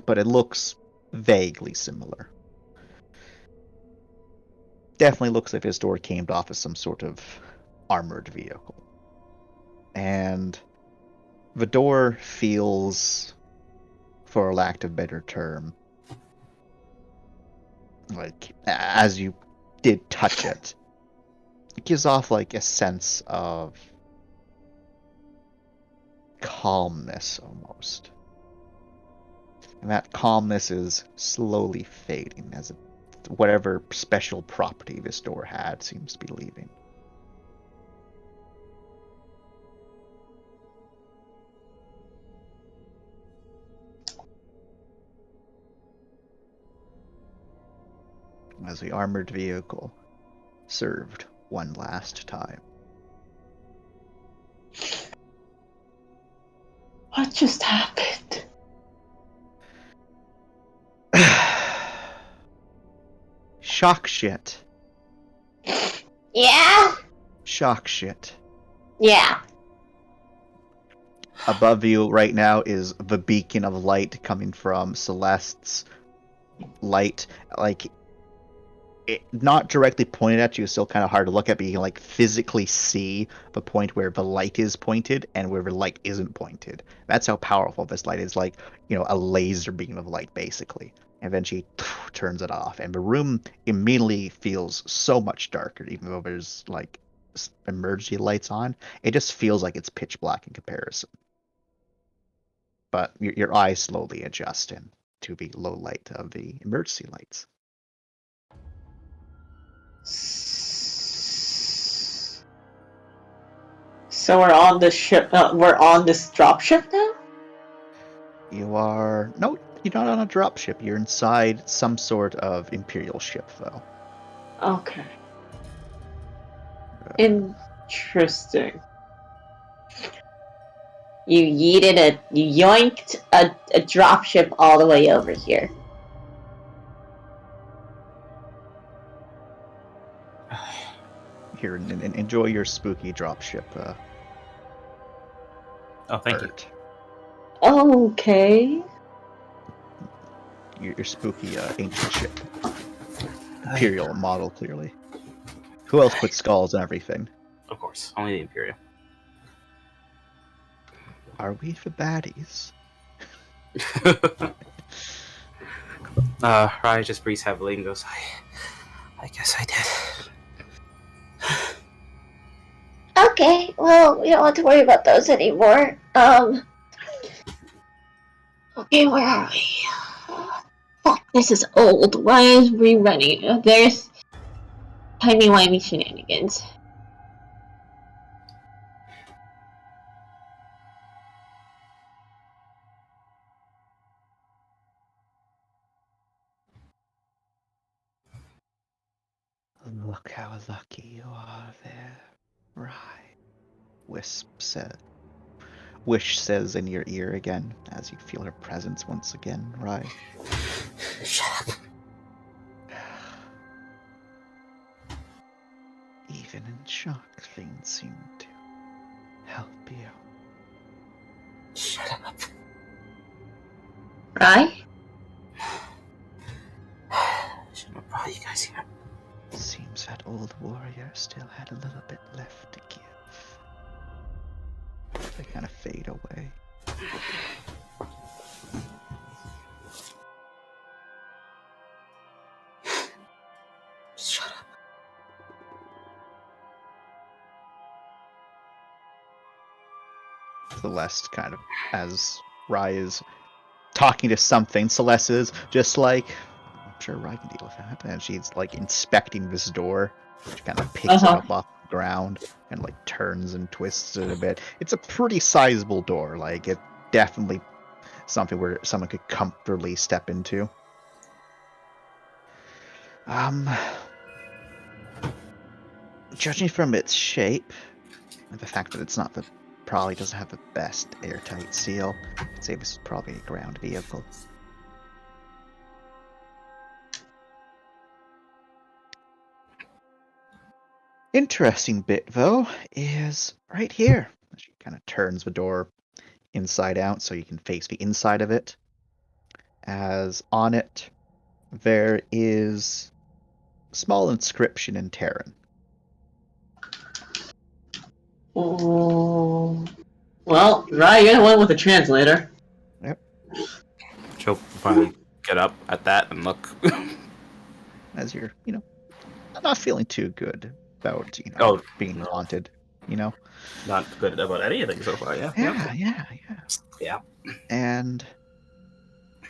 But it looks vaguely similar. Definitely looks like this door came off as some sort of armored vehicle. And the door feels for lack of a better term. Like, as you did touch it, it gives off like a sense of calmness almost. And that calmness is slowly fading as whatever special property this door had seems to be leaving. As the armored vehicle served one last time. What just happened? Shock shit. Yeah? Shock shit. Yeah. Above you right now is the beacon of light coming from Celeste's light. Like, it, not directly pointed at you, is still kind of hard to look at, but you can like physically see the point where the light is pointed and where the light isn't pointed. That's how powerful this light is. Like, you know, a laser beam of light, basically. And then she turns it off, and the room immediately feels so much darker, even though there's like emergency lights on. It just feels like it's pitch black in comparison. But your eyes slowly adjust into the low light of the emergency lights. So we're on this ship. We're on this drop ship now. You are... No, you're not on a dropship. You're inside some sort of Imperial ship, though. Okay. Interesting. You yoinked a dropship all the way over here. Here, and enjoy your spooky dropship Oh, thank you. art. Okay. Your spooky ancient ship. Imperial model, clearly. Who else put skulls and everything? Of course, only the Imperial. Are we the baddies? Rye just breathes heavily and goes, I guess I did. Okay, well, we don't have to worry about those anymore. Okay, where are we? Fuck, this is old. Why is rerunning? There's timey-wimey shenanigans. Look how lucky you are there, right? Wish says in your ear again as you feel her presence once again, right? Shut up. Even in shock, things seem to help you. Shut up. Right? Shouldn't have brought you guys here. Seems that old warrior still had a little bit left to give. They kind of fade away. Shut up. Celeste kind of, as Rye is talking to something, Celeste is just like, I'm sure Rye can deal with that. And she's like inspecting this door. She kind of picks it up off the ground and like turns and twists it a bit. It's a pretty sizable door. Like, it definitely something where someone could comfortably step into. Judging from its shape and the fact that it's not the probably doesn't have the best airtight seal, I'd say this is probably a ground vehicle. Interesting bit though is right here. She kind of turns the door inside out so you can face the inside of it. As on it there is a small inscription in Terran. Well, Rye, you're the one with the translator. Yep. She'll finally get up at that and look. As you're, not feeling too good about, Oh, being no. haunted, Not good about anything so far, yeah. Yeah. Yeah. And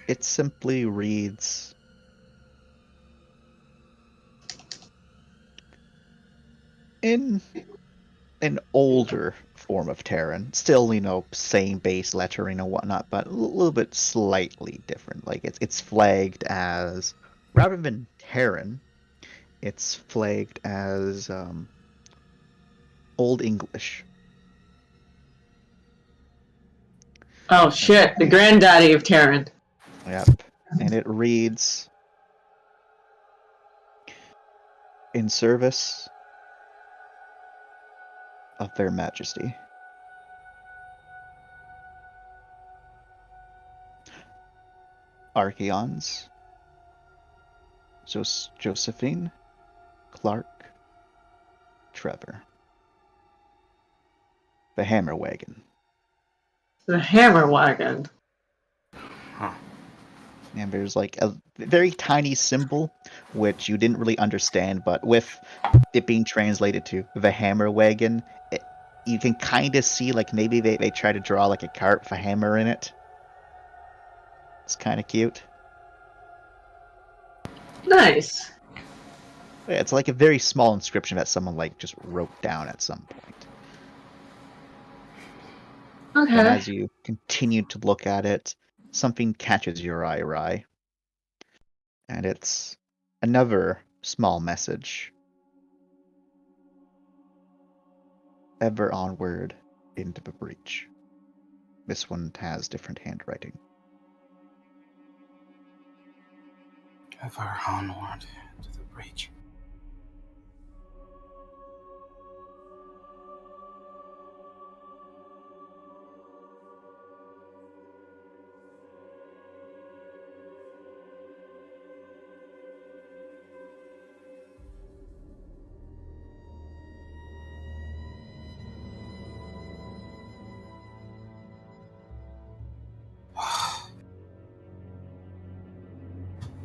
it simply reads, in an older form of Terran, still, same base lettering and whatnot, but a little bit slightly different. Like it's flagged as, rather than Terran, it's flagged as Old English. Oh shit, the granddaddy of Terran. Yep. And it reads, in service of their majesty. Archeons, Josephine, Clark, Trevor. The Hammer Wagon. The hammer wagon. Huh. And there's like a very tiny symbol, which you didn't really understand, but with it being translated to the Hammer Wagon, you can kind of see like maybe they try to draw like a cart with a hammer in it. It's kind of cute. Nice. Yeah, it's like a very small inscription that someone like just wrote down at some point. Okay. And as you continue to look at it, something catches your eye, Rai. And it's another small message. Ever onward into the breach. This one has different handwriting. Ever onward to the breach.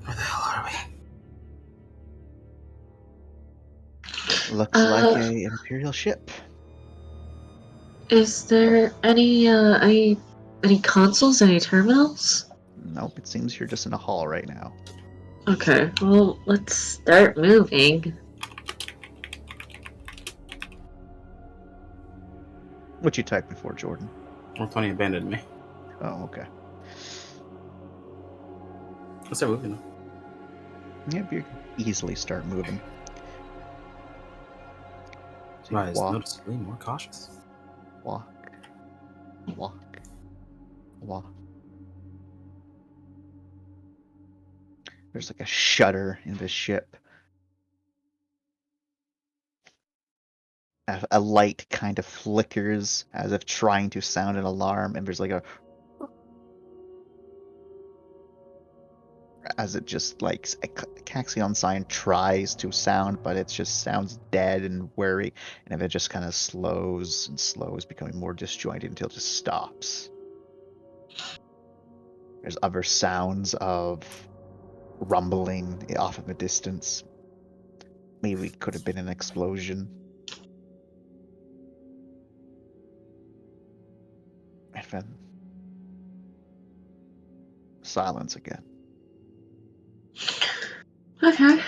Where the hell are we? Looks like a Imperial ship. Is there any consoles, any terminals? Nope, it seems you're just in a hall right now. Okay, well, let's start moving. What you typed before, Jordan? 120 abandoned me. Oh, okay. Let's start moving. Yep, you can easily start moving. So you Rise walk, noticeably more cautious. walk. There's like a shudder in the ship. A light kind of flickers as if trying to sound an alarm, and there's like a as it just like a Caxion sign tries to sound, but it just sounds dead and weary, and then it just kind of slows and slows, becoming more disjointed until it just stops. There's other sounds of rumbling off in the distance. Maybe it could have been an explosion. And then silence again. Okay.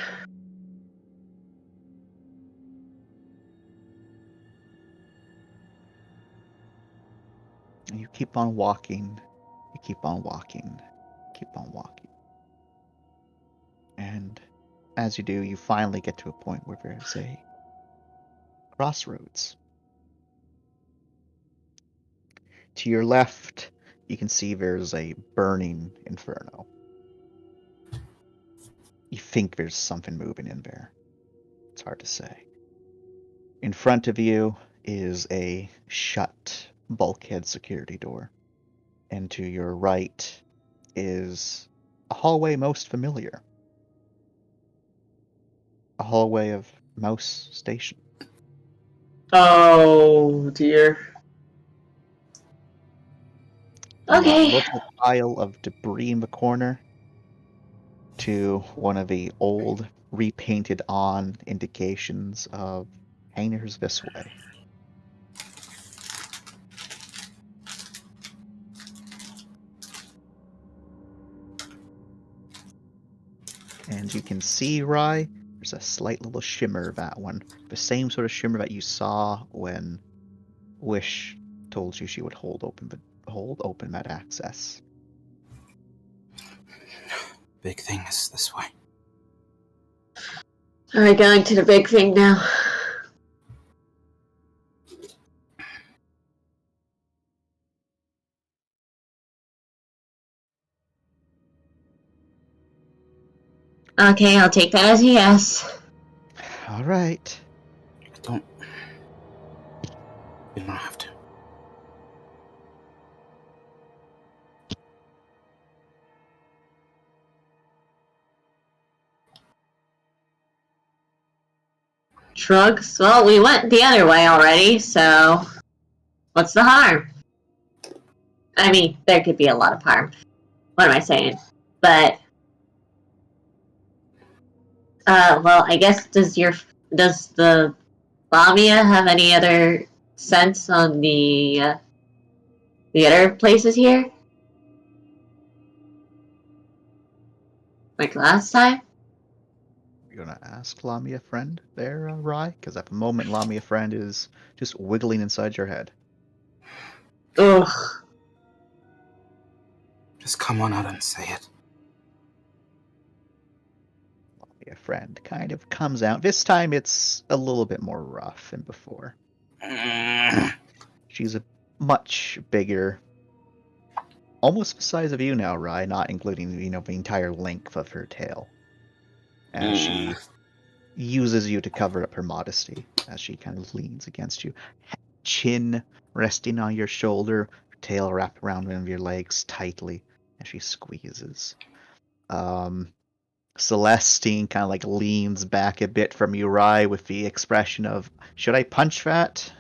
And you keep on walking. You keep on walking. Keep on walking. And as you do, you finally get to a point where there's a crossroads. To your left, you can see there's a burning inferno. You think there's something moving in there. It's hard to say. In front of you is a shut bulkhead security door. And to your right is a hallway most familiar. A hallway of Mouse Station. Oh dear. from that Okay. little pile of debris in the corner to one of the old, repainted on indications of hangers this way. And you can see, Rye, there's a slight little shimmer of that one. The same sort of shimmer that you saw when Wish told you she would hold open that access. Big thing is this way. Are we going to the big thing now? Okay, I'll take that as a yes. All right. Don't. You don't have to. Shrugs. Well, we went the other way already, so what's the harm? I mean, there could be a lot of harm. What am I saying? But well, I guess does the Lamia have any other sense on the other places here? Like last time? You're gonna ask Lamia friend there, Rye? Because at the moment, Lamia friend is just wiggling inside your head. Ugh. Just come on out and say it. Lamia friend kind of comes out. This time, it's a little bit more rough than before. She's a much bigger, almost the size of you now, Rye, not including the entire length of her tail. As she uses you to cover up her modesty, as she kind of leans against you, chin resting on your shoulder, tail wrapped around one of your legs tightly as she squeezes. Celestine kind of like leans back a bit from Uri with the expression of, should I punch that?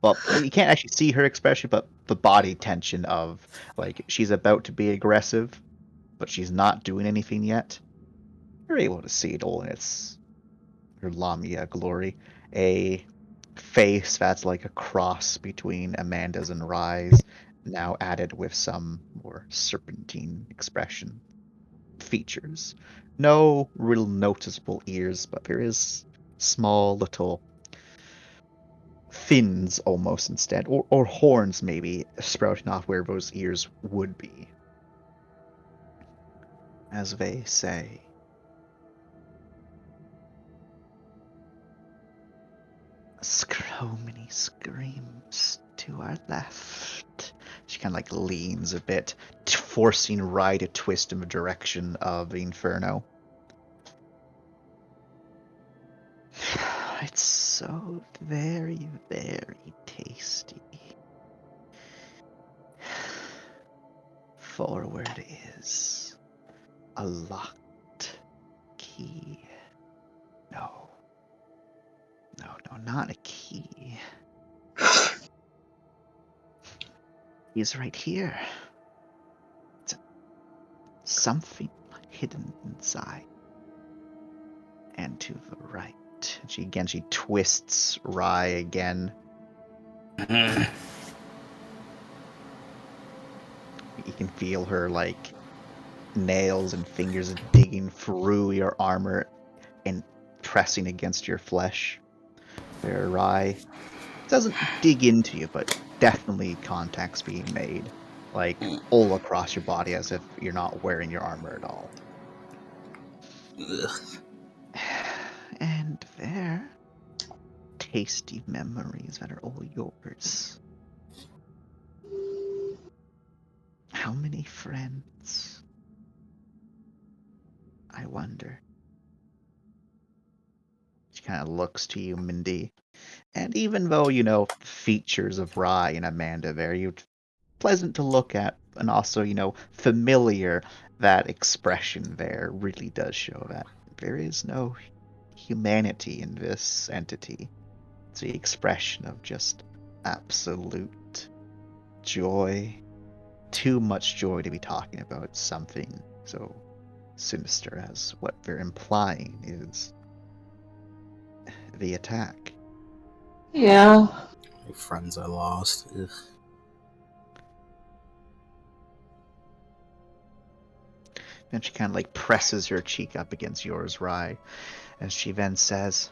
Well, you can't actually see her expression, but the body tension of, like, she's about to be aggressive, but she's not doing anything yet. You're able to see it all in its her Lamia glory. A face that's like a cross between Amanda's and Rye's, now added with some more serpentine expression features. No real noticeable ears, but there is small little fins almost instead, or horns maybe, sprouting off where those ears would be. As they say, so many screams to our left. She kind of like leans a bit, forcing Rye to twist in the direction of the inferno. It's so very, very tasty. Forward is a locked key. No. No, not a key. He's right here. It's something hidden inside. And to the right. She twists Rye again. You can feel her like nails and fingers digging through your armor and pressing against your flesh. Where Rye doesn't dig into you, but definitely contact's being made. Like all across your body as if you're not wearing your armor at all. And there, tasty memories that are all yours. How many friends? I wonder. She kind of looks to you, Mindy. And even though, features of Rye and Amanda there, you're pleasant to look at, and also, familiar, that expression there really does show that there is no humanity in this entity. It's the expression of just absolute joy too much joy to be talking about something so sinister as what they're implying is the attack. Yeah. My friends are lost. Ugh. And she kind of like presses her cheek up against yours, Rye, and she then says,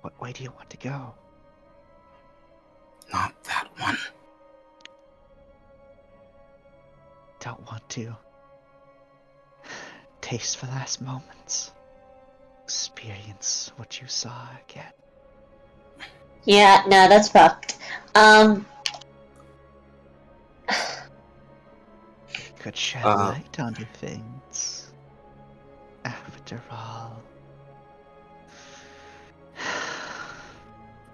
"What way do you want to go?" Not that one. Don't want to taste the last moments. Experience what you saw again. Yeah, no, that's fucked. It could shed Uh, light onto things. After all,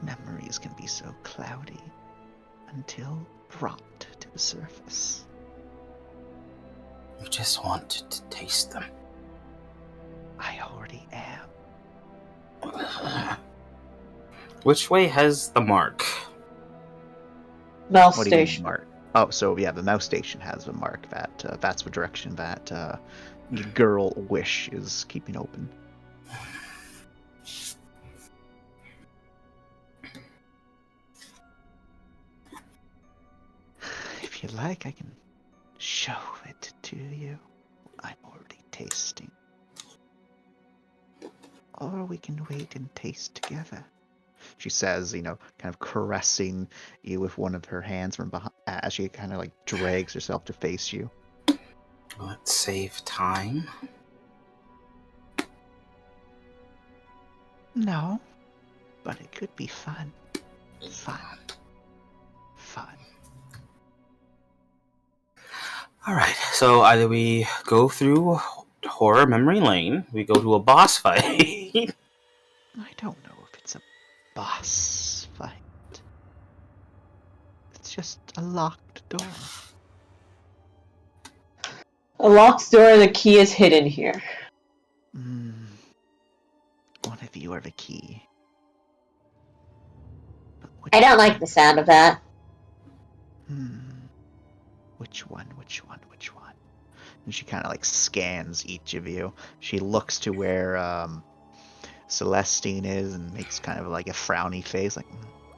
memories can be so cloudy until brought to the surface. You just wanted to taste them. I already am. Which way has the mark? Mouse What do you mean, station. Mark? Oh, so yeah, the mouse station has a mark that's the direction that girl wish is keeping open. If you like, I can show it to you. I'm already tasting. Or we can wait and taste together. She says, kind of caressing you with one of her hands from behind as she kind of like drags herself to face you. Let's save time. No, but it could be fun. Fun. Alright, so either we go through horror memory lane, we go to a boss fight. I don't know if it's a boss fight. It's just a locked door. A locked door, the key is hidden here. One of you are the key. I don't like the sound of that. Which one? And she kind of like scans each of you. She looks to where Celestine is and makes kind of like a frowny face, like,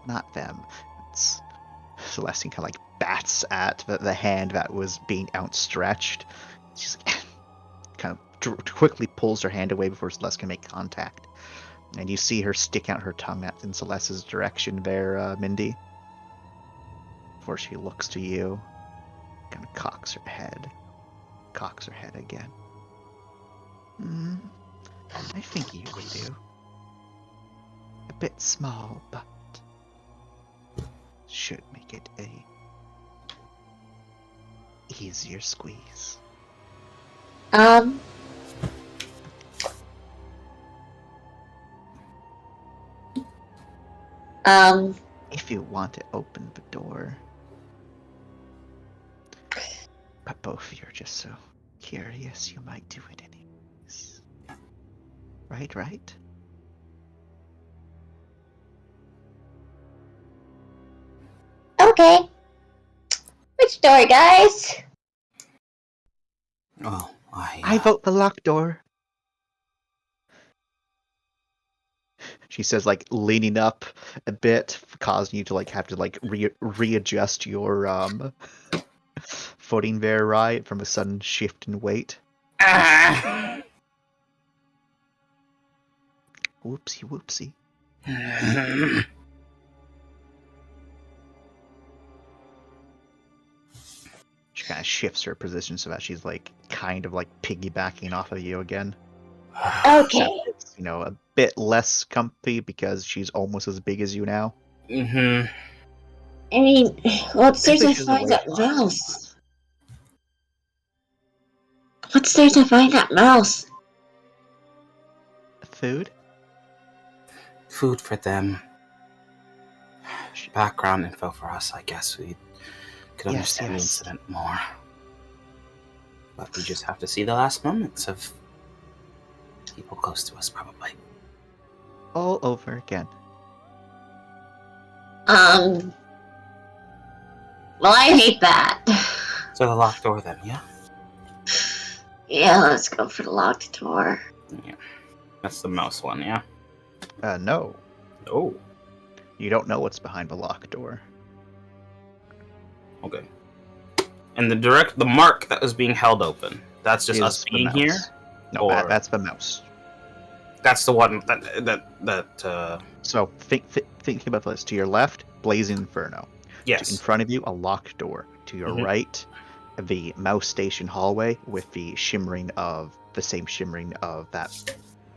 not them. It's Celestine kind of like bats at the hand that was being outstretched. She's like, kind of quickly pulls her hand away before Celeste can make contact. And you see her stick out her tongue in Celeste's direction there, Mindy. Before she looks to you, kind of cocks her head again. I think you would do. A bit small, but should make it a easier squeeze. If you want to open the door. But both of you are just so curious, you might do it anyways. Right? Okay. Which door, guys? Oh, I vote the locked door. She says, like, leaning up a bit, causing you to like have to like readjust your footing there, right, from a sudden shift in weight. Whoopsie. She kind of shifts her position so that she's like kind of like piggybacking off of you again. Okay. Except it's, a bit less comfy because she's almost as big as you now. I mean, what's there Basically, to she's a find weight that loss. mouse? What's there to find that mouse? Food? Food for them. Background info for us, I guess. We could understand the incident more. But we just have to see the last moments of people close to us, probably. All over again. Well, I hate that. So the locked door then, yeah? Yeah, let's go for the locked door. Yeah. That's the mouse one, yeah? No. Oh, You don't know what's behind the locked door. okay. And the mark that was being held open, that's just us Is the being mouse. here? No, Or- that's the mouse. That's the one that So thinking about this, to your left, Blazing Inferno. In yes. front of you, a locked door. To your Mhm. right, the mouse station hallway with the same shimmering of that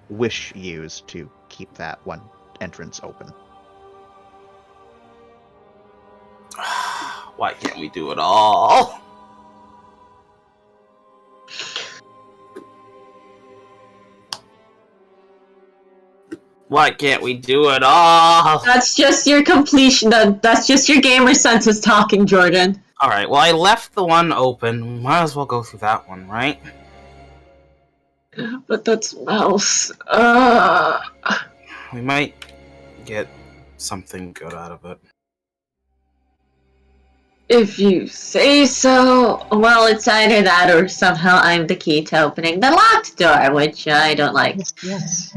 wish used to keep that one entrance open. Why can't we do it all? Why can't we do it all? That's just your completion. That's just your gamer senses talking, Jordan. Alright, well, I left the one open. Might as well go through that one, right? But that's mouse. We might get something good out of it. If you say so. Well, it's either that or somehow I'm the key to opening the locked door, which I don't like. Yes.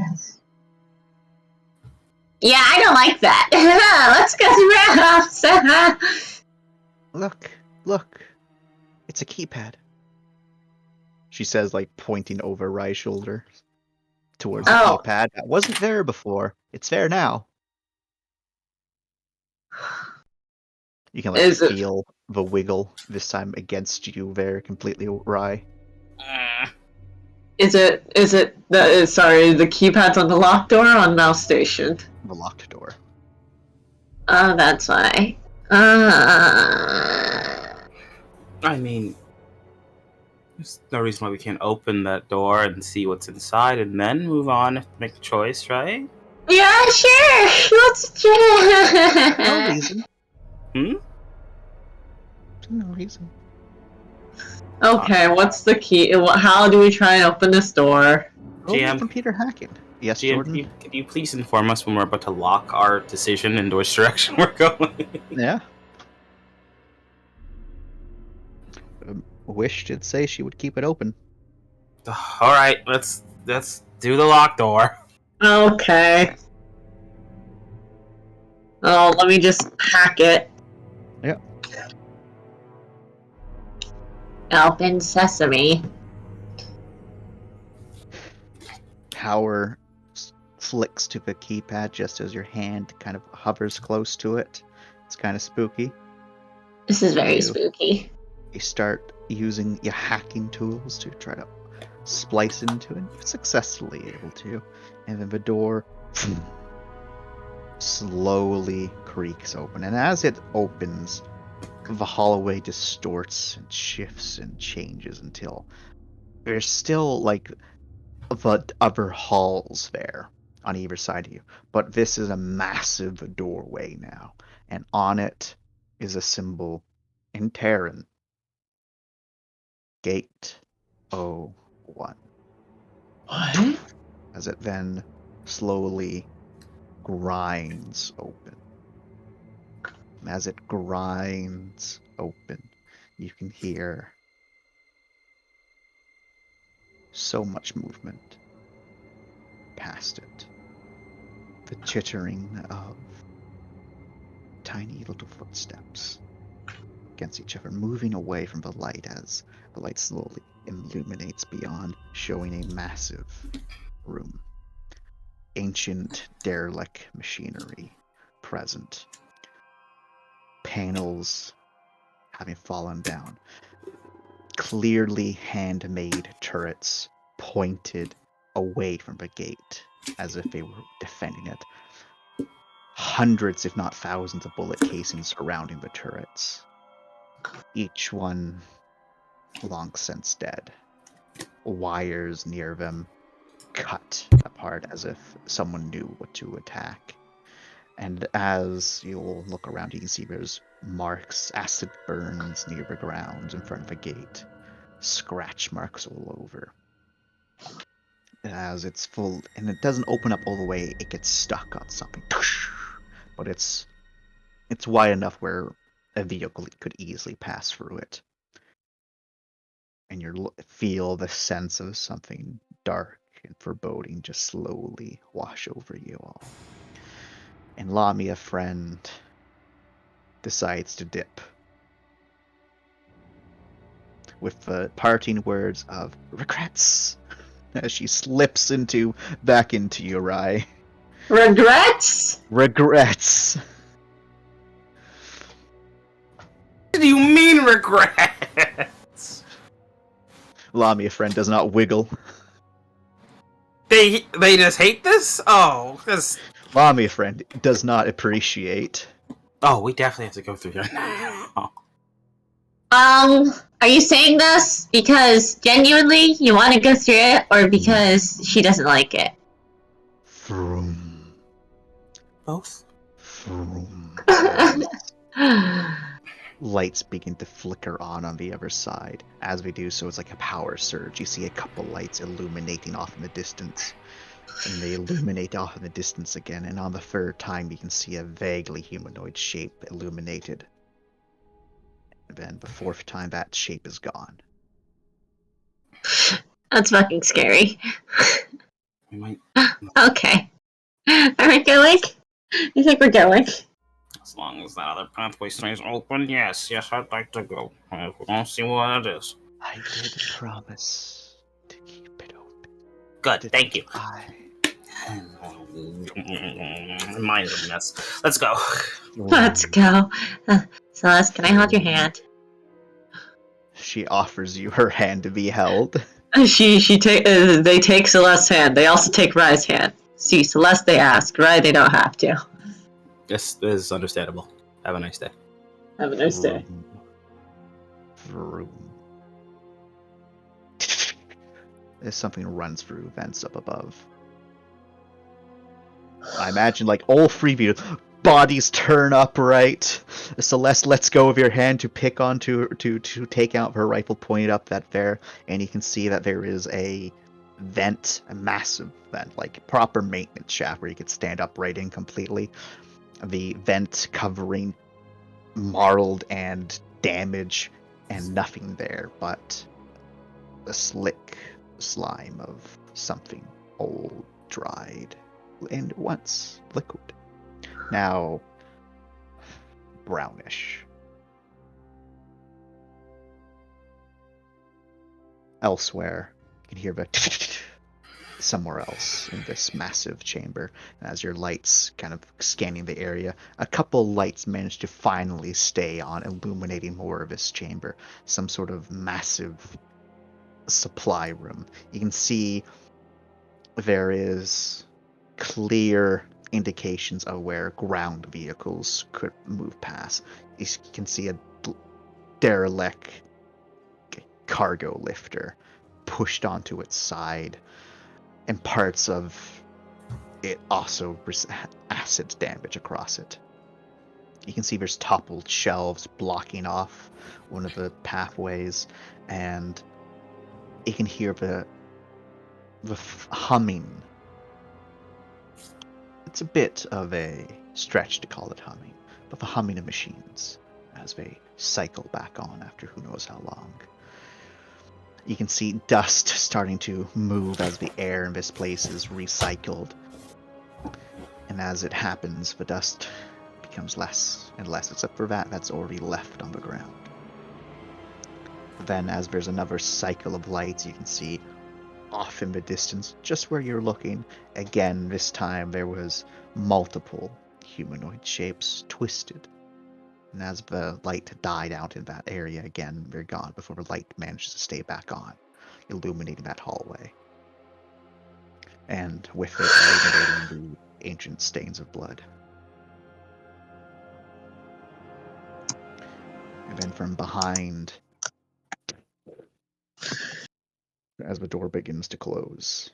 Yeah, I don't like that. Let's go through the house. Look. It's a keypad. She says, like, pointing over Rye's shoulder towards the Oh. keypad. That wasn't there before. It's there now. You can, like, Is it- feel the wiggle, this time against you there, completely, Rye. Is it the keypad's on the locked door or on mouse station? The locked door. Oh, that's why. I mean, there's no reason why we can't open that door and see what's inside and then move on, make the choice, right? Yeah, sure. Let's No reason. Hmm? No reason. Okay, what's the key? How do we try and open this door? Roll me GM. computer hacking. Yes, GM, Jordan? could you please inform us when we're about to lock our decision into which direction we're going? Yeah. Wish did say she would keep it open. Alright, let's do the lock door. Okay. Oh, let me just hack it. Yep. Open sesame. Power flicks to the keypad just as your hand kind of hovers close to it. It's kind of spooky. This is very You- spooky. You start using your hacking tools to try to splice into it. You're successfully able to. And then the door slowly creaks open. And as it opens, the hallway distorts and shifts and changes until there's still like the other halls there on either side of you. But this is a massive doorway now. And on it is a symbol in Terran. Gate 01. What? As it then slowly grinds open. As it grinds open, you can hear so much movement past it. The chittering of tiny little footsteps against each other, moving away from the light as the light slowly illuminates beyond, showing a massive room. Ancient derelict machinery present. Panels having fallen down. Clearly handmade turrets pointed away from the gate as if they were defending it. Hundreds, if not thousands, of bullet casings surrounding the turrets. Each one long since dead. Wires near them cut apart as if someone knew what to attack. And as you'll look around, you can see there's marks, acid burns near the ground in front of the gate, scratch marks all over. As it's full, and it doesn't open up all the way, it gets stuck on something. But it's wide enough where a vehicle could easily pass through it. and you feel the sense of something dark and foreboding just slowly wash over you all. And Lamia friend decides to dip with the parting words of regrets as she slips back into Uri. Regrets? Regrets. What do you mean regrets? Lamia friend does not wiggle. They just hate this? Oh, because Lamia friend does not appreciate. oh, we definitely have to go through here now. Are you saying this because genuinely you want to go through it, or because she doesn't like it? Vroom. Both. Vroom. Lights begin to flicker on the other side. As we do so, it's like a power surge. You see a couple lights illuminating off in the distance. And they illuminate off in the distance again, and on the third time you can see a vaguely humanoid shape illuminated. And then the fourth time that shape is gone. That's fucking scary. We might, Okay. Are we going? You think we're going? as long as that other pathway stays open, yes, I'd like to go. We don't see what it is. I did promise to keep it open. Good, thank you. I. Mine's a mess. Let's go. Let's go. Celeste, can I hold your hand? She offers you her hand to be held. They take Celeste's hand. They also take Rye's hand. See, Celeste they ask. Rye they don't have to. This is understandable. Have a nice day. Have a nice day. Vroom. As something runs through vents up above. I imagine like all three of you bodies turn upright. Celeste lets go of your hand to pick on to take out her rifle pointed up that there, and you can see that there is a vent, a massive vent, like proper maintenance shaft where you could stand upright in completely. The vent covering marled and damage and nothing there but a slick slime of something old, dried, and once liquid. Now brownish. Elsewhere, you can hear the somewhere else in this massive chamber. As your lights kind of scanning the area, a couple lights manage to finally stay on, illuminating more of this chamber. Some sort of massive supply room. You can see there is clear indications of where ground vehicles could move past. You can see a derelict cargo lifter pushed onto its side, and parts of it also acid damage across it. You can see there's toppled shelves blocking off one of the pathways, and you can hear the humming. It's a bit of a stretch to call it humming, but the humming of machines as they cycle back on after who knows how long. You can see dust starting to move as the air in this place is recycled. And as it happens, the dust becomes less and less, except for that's already left on the ground. Then as there's another cycle of lights, you can see off in the distance, just where you're looking, again, this time there was multiple humanoid shapes twisted. And as the light died out in that area again, they're gone before the light manages to stay back on, illuminating that hallway. And with it, illuminating the ancient stains of blood. And then from behind, as the door begins to close,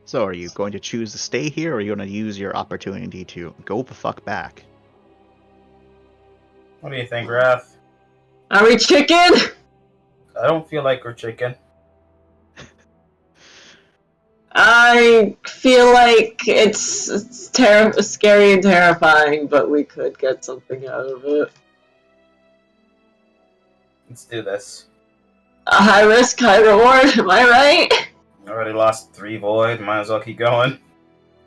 so are you going to choose to stay here, or are you going to use your opportunity to go the fuck back? What do you think, Wrath? Are we chicken? I don't feel like we're chicken. I feel like it's scary and terrifying, but we could get something out of it. Let's do this. A high risk, high reward, am I right? I already lost 3 void, might as well keep going.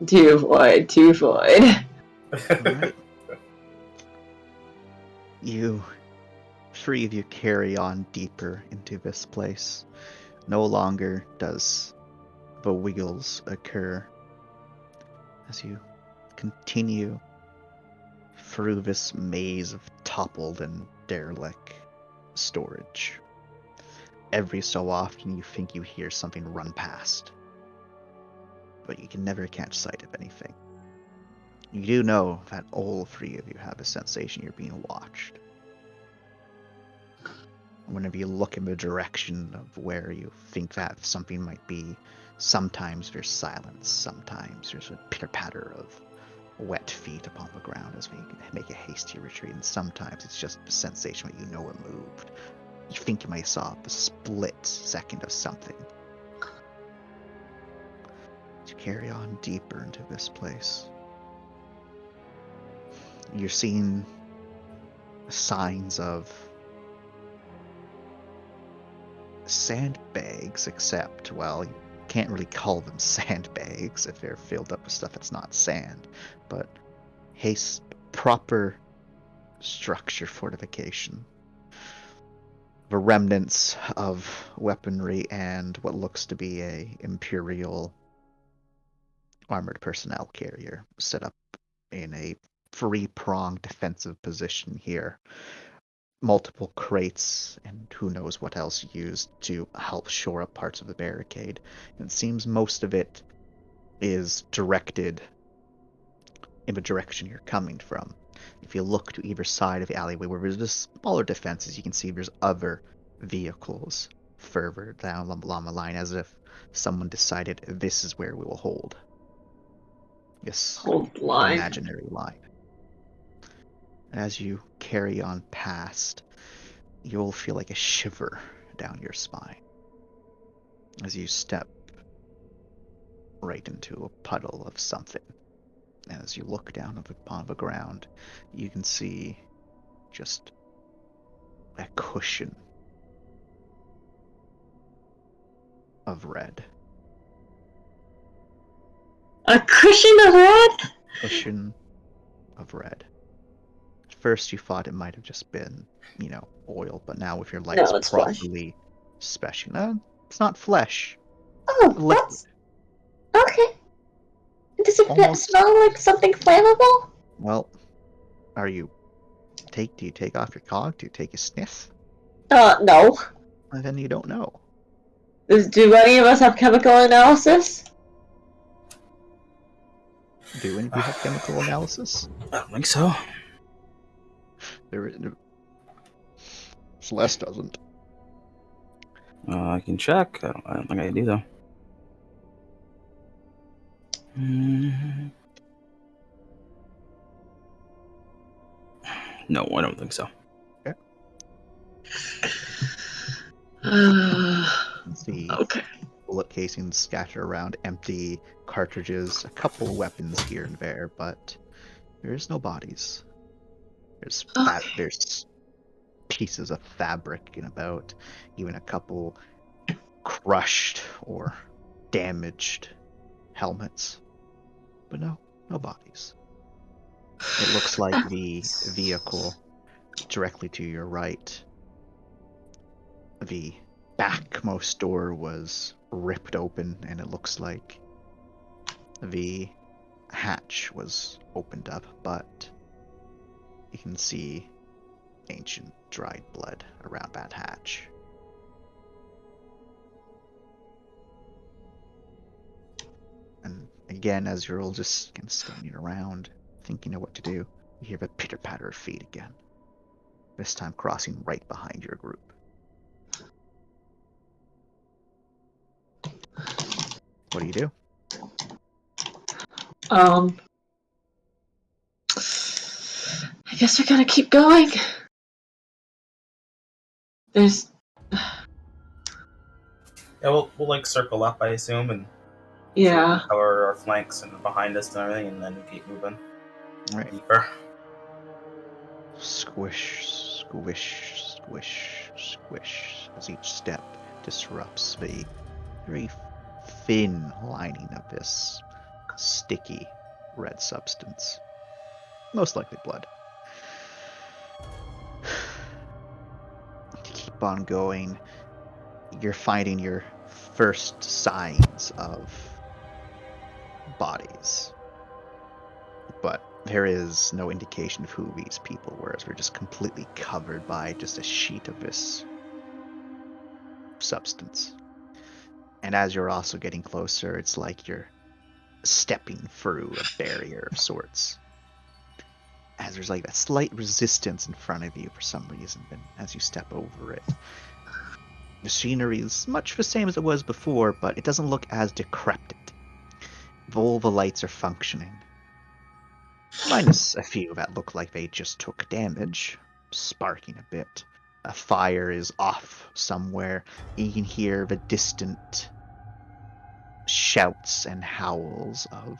2 void, 2 void. Alright. You, 3 of you carry on deeper into this place. No longer does the wiggles occur as you continue through this maze of toppled and derelict storage. Every so often you think you hear something run past, but you can never catch sight of anything. You do know that all 3 of you have a sensation you're being watched. Whenever you look in the direction of where you think that something might be, sometimes there's silence, sometimes there's a pitter-patter of wet feet upon the ground as we make a hasty retreat, and sometimes it's just the sensation that you know it moved. You think you might have saw the split second of something. You carry on deeper into this place. You're seeing signs of sandbags, except, well, you can't really call them sandbags if they're filled up with stuff that's not sand, but proper structure fortification. The remnants of weaponry and what looks to be a Imperial armored personnel carrier set up in a three-pronged defensive position here. Multiple crates and who knows what else used to help shore up parts of the barricade. And it seems most of it is directed in the direction you're coming from. If you look to either side of the alleyway where there's just smaller defenses, you can see there's other vehicles further down along the line, as if someone decided this is where we will hold. This Hold line. imaginary line. As you carry on past, you'll feel like a shiver down your spine as you step right into a puddle of something. As you look down upon the ground, you can see just a cushion of red. A cushion of red? Cushion of red. At first you thought it might have just been, oil, but now with your lights it's flesh. properly special. No, it's not flesh. Oh, Liquid. that's okay. Does it Almost. smell like something flammable? Well, do you take off your cog? Do you take a sniff? No. And then you don't know. Do any of us have chemical analysis? Do any of you have chemical analysis? I don't think so. Celeste doesn't. I can check. I don't think I do, though. No, I don't think so. Okay. See Okay. bullet casings scattered around, empty cartridges, a couple of weapons here and there, but there's no bodies. There's there's pieces of fabric in about, even a couple crushed or damaged helmets, but no bodies. It looks like the vehicle directly to your right, the backmost door was ripped open, and it looks like the hatch was opened up, but you can see ancient dried blood around that hatch. And again, as you're all just kind of standing around, thinking of what to do, you hear the pitter-patter of feet again. This time crossing right behind your group. What do you do? I guess we gotta keep going. There's Yeah, we'll like circle up, I assume, and yeah. cover our flanks and behind us and everything, and then keep moving Right. deeper. Squish, squish, squish, squish, as each step disrupts the very thin lining of this sticky red substance. Most likely blood. To keep on going, you're finding your first signs of bodies. But there is no indication of who these people were, as we're just completely covered by just a sheet of this substance. And as you're also getting closer, it's like you're stepping through a barrier of sorts. As there's like a slight resistance in front of you for some reason, but as you step over it, the scenery is much the same as it was before, but it doesn't look as decrepit. All the lights are functioning. Minus a few that look like they just took damage, sparking a bit. A fire is off somewhere. You can hear the distant shouts and howls of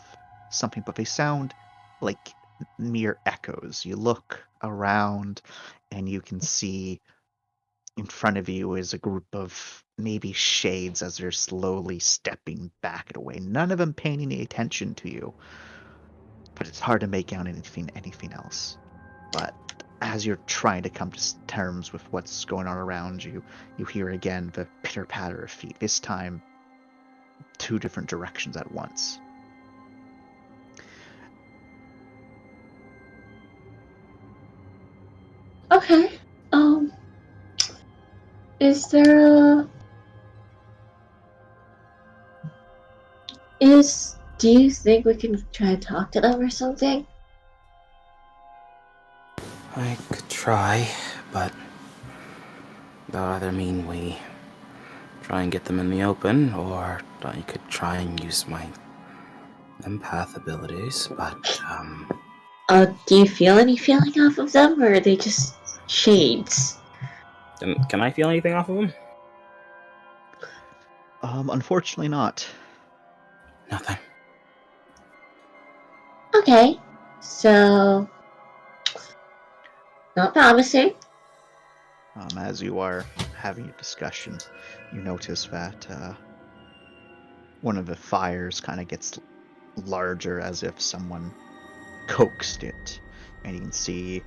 something, but they sound like mere echoes. You look around and you can see in front of you is a group of maybe shades as they're slowly stepping back and away. None of them paying any attention to you, but it's hard to make out anything else. But as you're trying to come to terms with what's going on around you, you hear again the pitter patter of feet. This time, two different directions at once. Okay. Um. Is there a? Is Do you think we can try and talk to them or something? I could try, but that would either mean we try and get them in the open, or I could try and use my empath abilities, but, Do you feel any feeling off of them, or are they just shades? Can I feel anything off of them? Unfortunately not. Nothing. Okay. So, not promising. As you are having a discussion, you notice that one of the fires kind of gets larger as if someone coaxed it, and you can see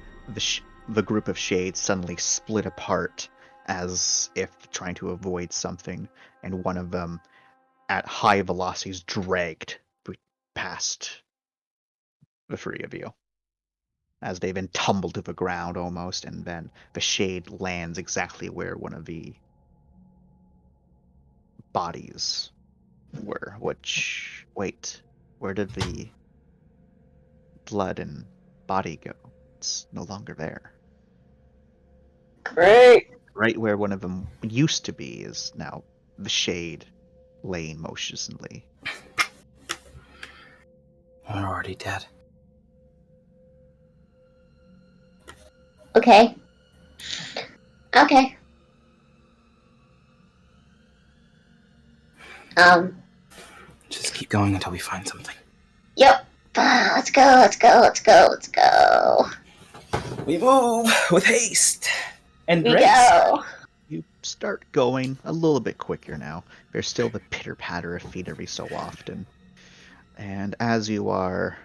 the group of shades suddenly split apart as if trying to avoid something, and one of them at high velocities dragged past the three of you as they then tumble to the ground almost, and then the shade lands exactly where one of the bodies were. Which, wait, where did the blood and body go? It's no longer there. Great. Right where one of them used to be is now the shade laying motionlessly. We're already dead. Okay. Okay. Just keep going until we find something. Yep. Let's go, let's go, let's go, let's go. We move with haste and We grace. go. You start going a little bit quicker now. There's still the pitter patter of feet every so often. And as you are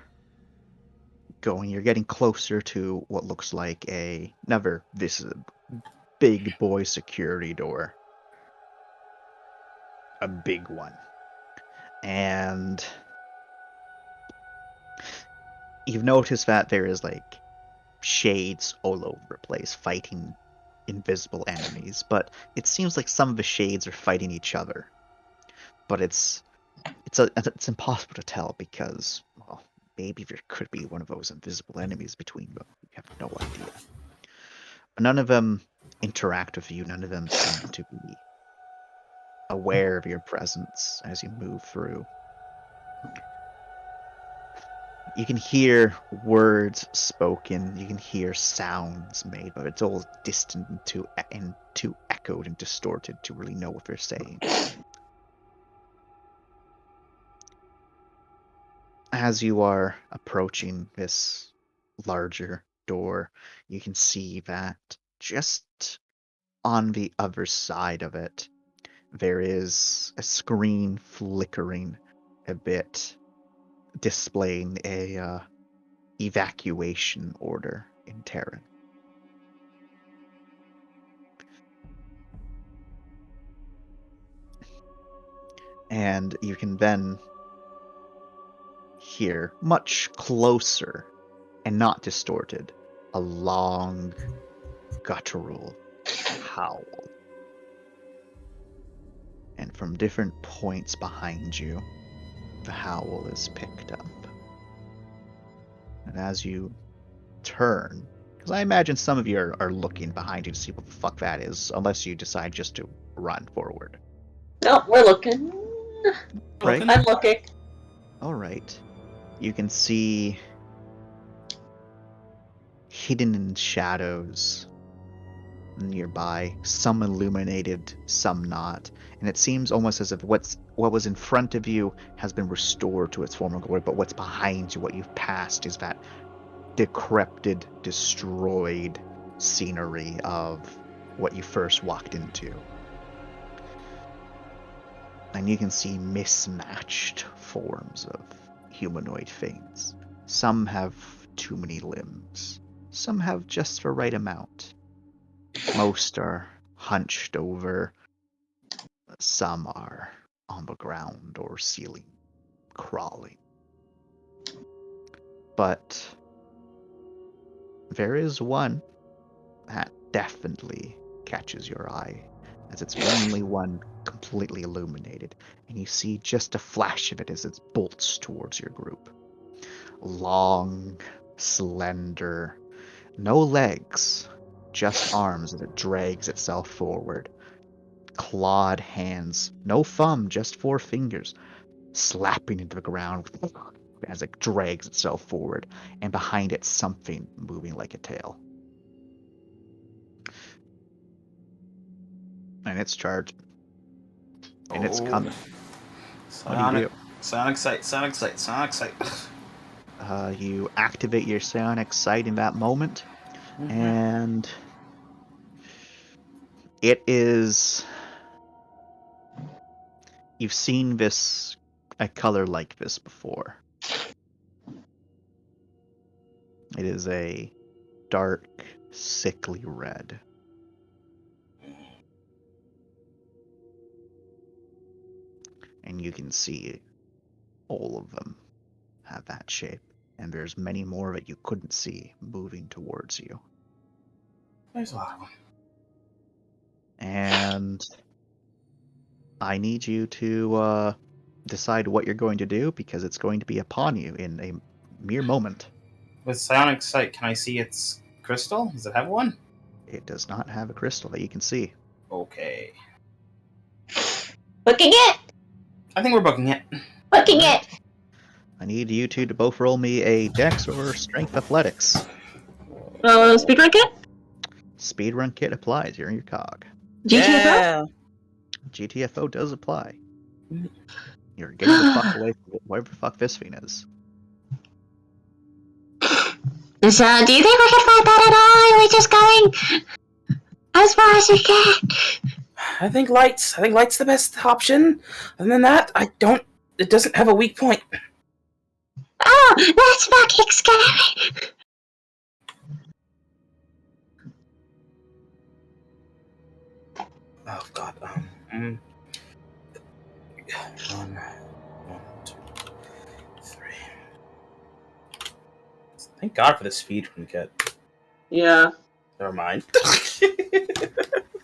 going, you're getting closer to what looks like another this is a big boy security door. A big one. And you've noticed that there is like shades all over the place fighting invisible enemies, but it seems like some of the shades are fighting each other. But it's impossible to tell because, well, maybe there could be one of those invisible enemies between them. You have no idea. But none of them interact with you. None of them seem to be aware of your presence as you move through. You can hear words spoken. You can hear sounds made, but it's all distant and too echoed and distorted to really know what they're saying. As you are approaching this larger door, you can see that just on the other side of it, there is a screen flickering a bit, displaying a evacuation order in Terran. And you can then hear, much closer and not distorted, a long, guttural howl. And from different points behind you, the howl is picked up. And as you turn, because I imagine some of you are looking behind you to see what the fuck that is, unless you decide just to run forward. No, we're looking. Right? I'm looking. All right. You can see hidden in shadows nearby, some illuminated, some not, and it seems almost as if what was in front of you has been restored to its former glory, but what's behind you, what you've passed, is that decrepit, destroyed scenery of what you first walked into. And you can see mismatched forms of humanoid things. Some have too many limbs. Some have just the right amount. Most are hunched over. Some are on the ground or ceiling, crawling. But there is one that definitely catches your eye, as it's the only one completely illuminated, and you see just a flash of it as it bolts towards your group. Long, slender, no legs, just arms as it drags itself forward. Clawed hands, no thumb, just 4 fingers, slapping into the ground as it drags itself forward, and behind it something moving like a tail. And it's charged. And it's coming. What do you do? Sonic sight. You activate your psionic sight in that moment, and it is... You've seen a color like this before. It is a dark, sickly red. And you can see all of them have that shape. And there's many more that you couldn't see moving towards you. There's a lot of them. And I need you to decide what you're going to do, because it's going to be upon you in a mere moment. With psionic sight, can I see its crystal? Does it have one? It does not have a crystal that you can see. Okay. Booking it! I think we're booking it. Booking it! I need you two to both roll me a Dex or Strength Athletics. Speedrun kit? Speedrun kit applies. You're in your cog. GTFO? GTFO does apply. You're getting the fuck away from whatever the fuck this thing is. So, do you think we can find that at all? Are we just going as far as we can? I think light's the best option. Other than that, it doesn't have a weak point. Oh, that's fucking scary! Oh god. One, two, three. Thank God for the speedrun kit. Yeah. Never mind.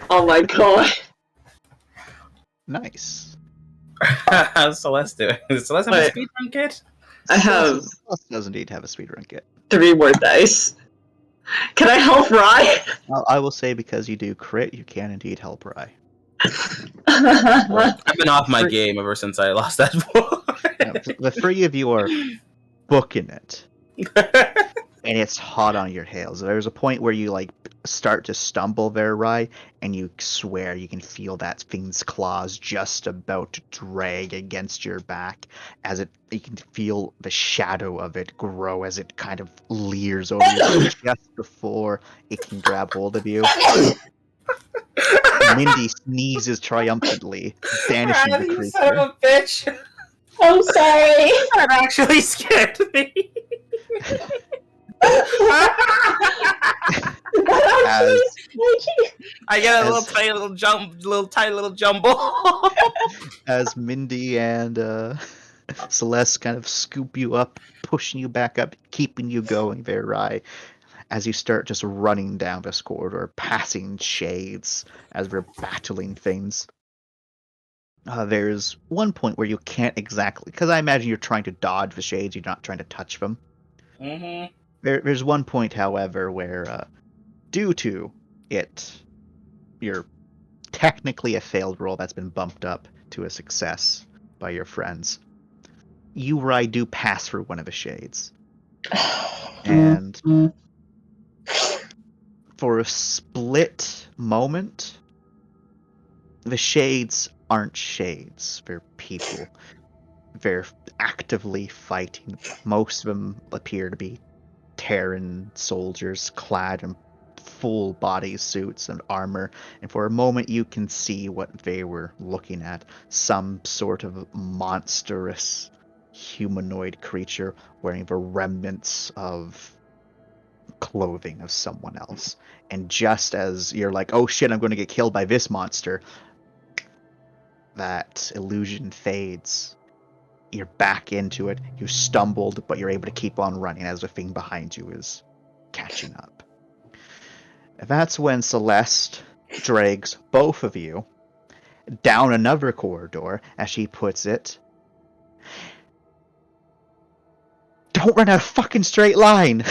Oh my god. Nice. How's Celeste doing? Does Celeste have a speedrun kit? I have Celeste does indeed have a speedrun kit. 3 more dice. Can I help Rye? I will say, because you do crit, you can indeed help Rye. I've been off my game ever since I lost that boy. The 3 of you are booking it. And it's hot on your heels. There's a point where you start to stumble there, Rye, and you swear you can feel that thing's claws just about to drag against your back as you can feel the shadow of it grow as it kind of leers over you just before it can grab hold of you. Mindy sneezes triumphantly, banishing the You son creature. of a bitch! I'm sorry. That actually scared me. As I get a as little tiny little jumble. as Mindy and Celeste kind of scoop you up, pushing you back up, keeping you going there, Rye, as you start just running down this corridor, passing shades as we're battling things. There's one point where you can't exactly, because I imagine you're trying to dodge the shades, you're not trying to touch them. Mm-hmm. There's one point, however, where due to it, you're technically a failed roll that's been bumped up to a success by your friends. You, Rye, do pass through one of the shades. And for a split moment, the shades aren't shades. They're people. They're actively fighting. Most of them appear to be Terran soldiers clad in full body suits and armor, and for a moment you can see what they were looking at. Some sort of monstrous humanoid creature wearing the remnants of clothing of someone else. And just as you're like, oh shit, I'm going to get killed by this monster, that illusion fades. You're back into it. You stumbled, but you're able to keep on running as the thing behind you is catching up. That's when Celeste drags both of you down another corridor, as she puts it. Don't run a fucking straight line!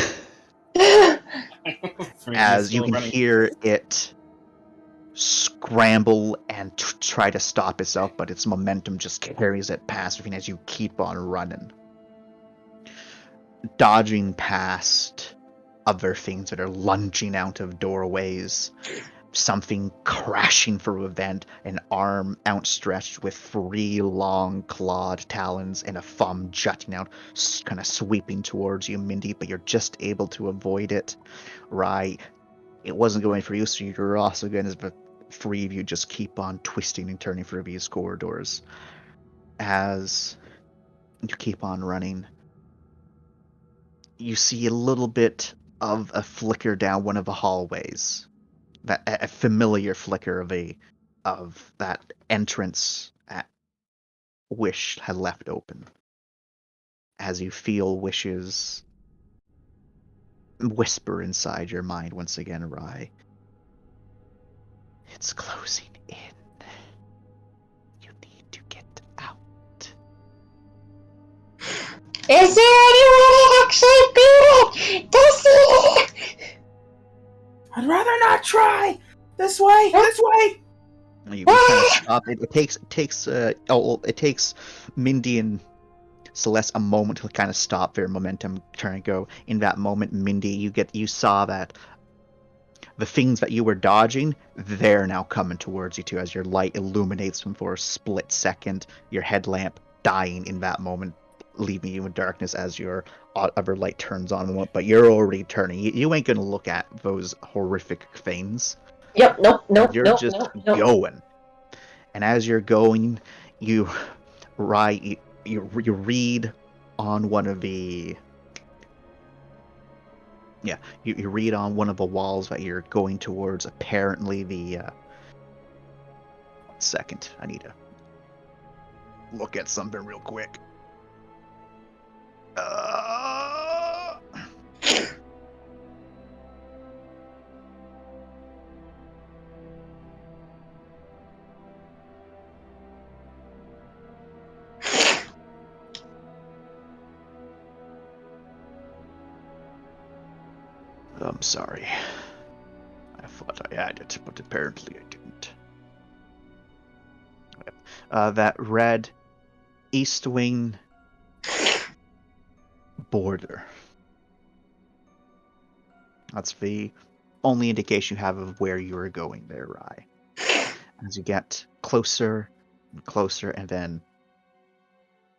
As you can hear it scramble and try to stop itself, but its momentum just carries it past everything as you keep on running. Dodging past other things that are lunging out of doorways, something crashing through a vent, an arm outstretched with 3 long clawed talons and a thumb jutting out, kind of sweeping towards you, Mindy, but you're just able to avoid it. Right. It wasn't going for you, so you're also going to, the 3 of you just keep on twisting and turning through these corridors. As you keep on running, you see a little bit of a flicker down one of the hallways. That a familiar flicker of that entrance at Wish had left open. As you feel Wish's whisper inside your mind once again, Rye. It's closing in. You need to get out. Is there any way to actually beat it? Does it? I'd rather not try. This way. This way. You can kind of stop. It takes Mindy and Celeste a moment to kind of stop their momentum, turn and go. In that moment, Mindy, you saw that the things that you were dodging, they're now coming towards you too, as your light illuminates them for a split second, your headlamp dying in that moment, leaving you in darkness as your other light turns on. But you're already turning. You ain't gonna look at those horrific things. Yep, nope. You're just going. And as you're going, you read on one of the you read on one of the walls that you're going towards. Apparently the 1 second, I need to look at something real quick. I'm sorry. I thought I had it, but apparently I didn't. That red east wing border. That's the only indication you have of where you are going there, Rye. As you get closer and closer, and then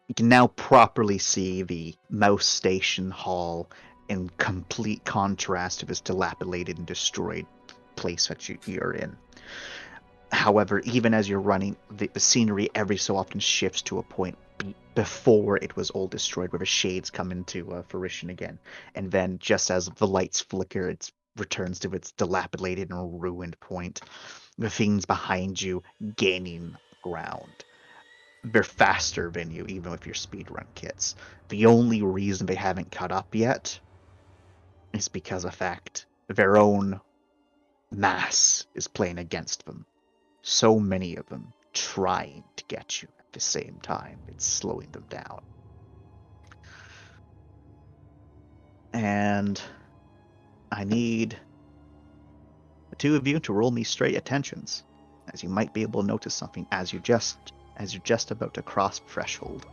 you can now properly see the mouse station hall in complete contrast to this dilapidated and destroyed place that you're in. However, even as you're running, the scenery every so often shifts to a point before it was all destroyed, where the shades come into fruition again. And then, just as the lights flicker, it returns to its dilapidated and ruined point. The things behind you gaining ground. They're faster than you, even with your speedrun kits. The only reason they haven't caught up yet is because of fact their own mass is playing against them. So many of them trying to get you at the same time. It's slowing them down. And I need the two of you to roll me straight attentions, as you might be able to notice something as you're just about to cross threshold.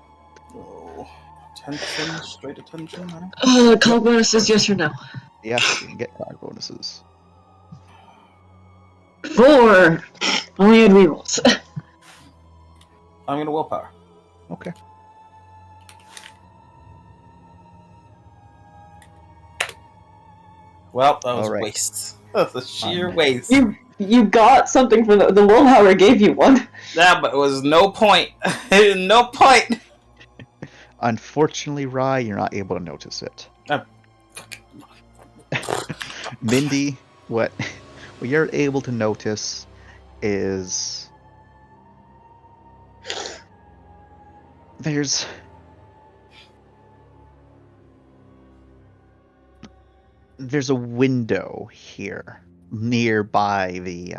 Oh, attention, straight attention. Call bonuses, yes or no? Yes, you can get card bonuses. 4! Only had rerolls. I'm gonna willpower. Okay. Well, that was All right. waste. That was a sheer I'm- waste. You got something from the willpower gave you one. Yeah, but it was no point. No point. Unfortunately, Rye, you're not able to notice it. Oh. Mindy, what you're able to notice is there's a window here nearby the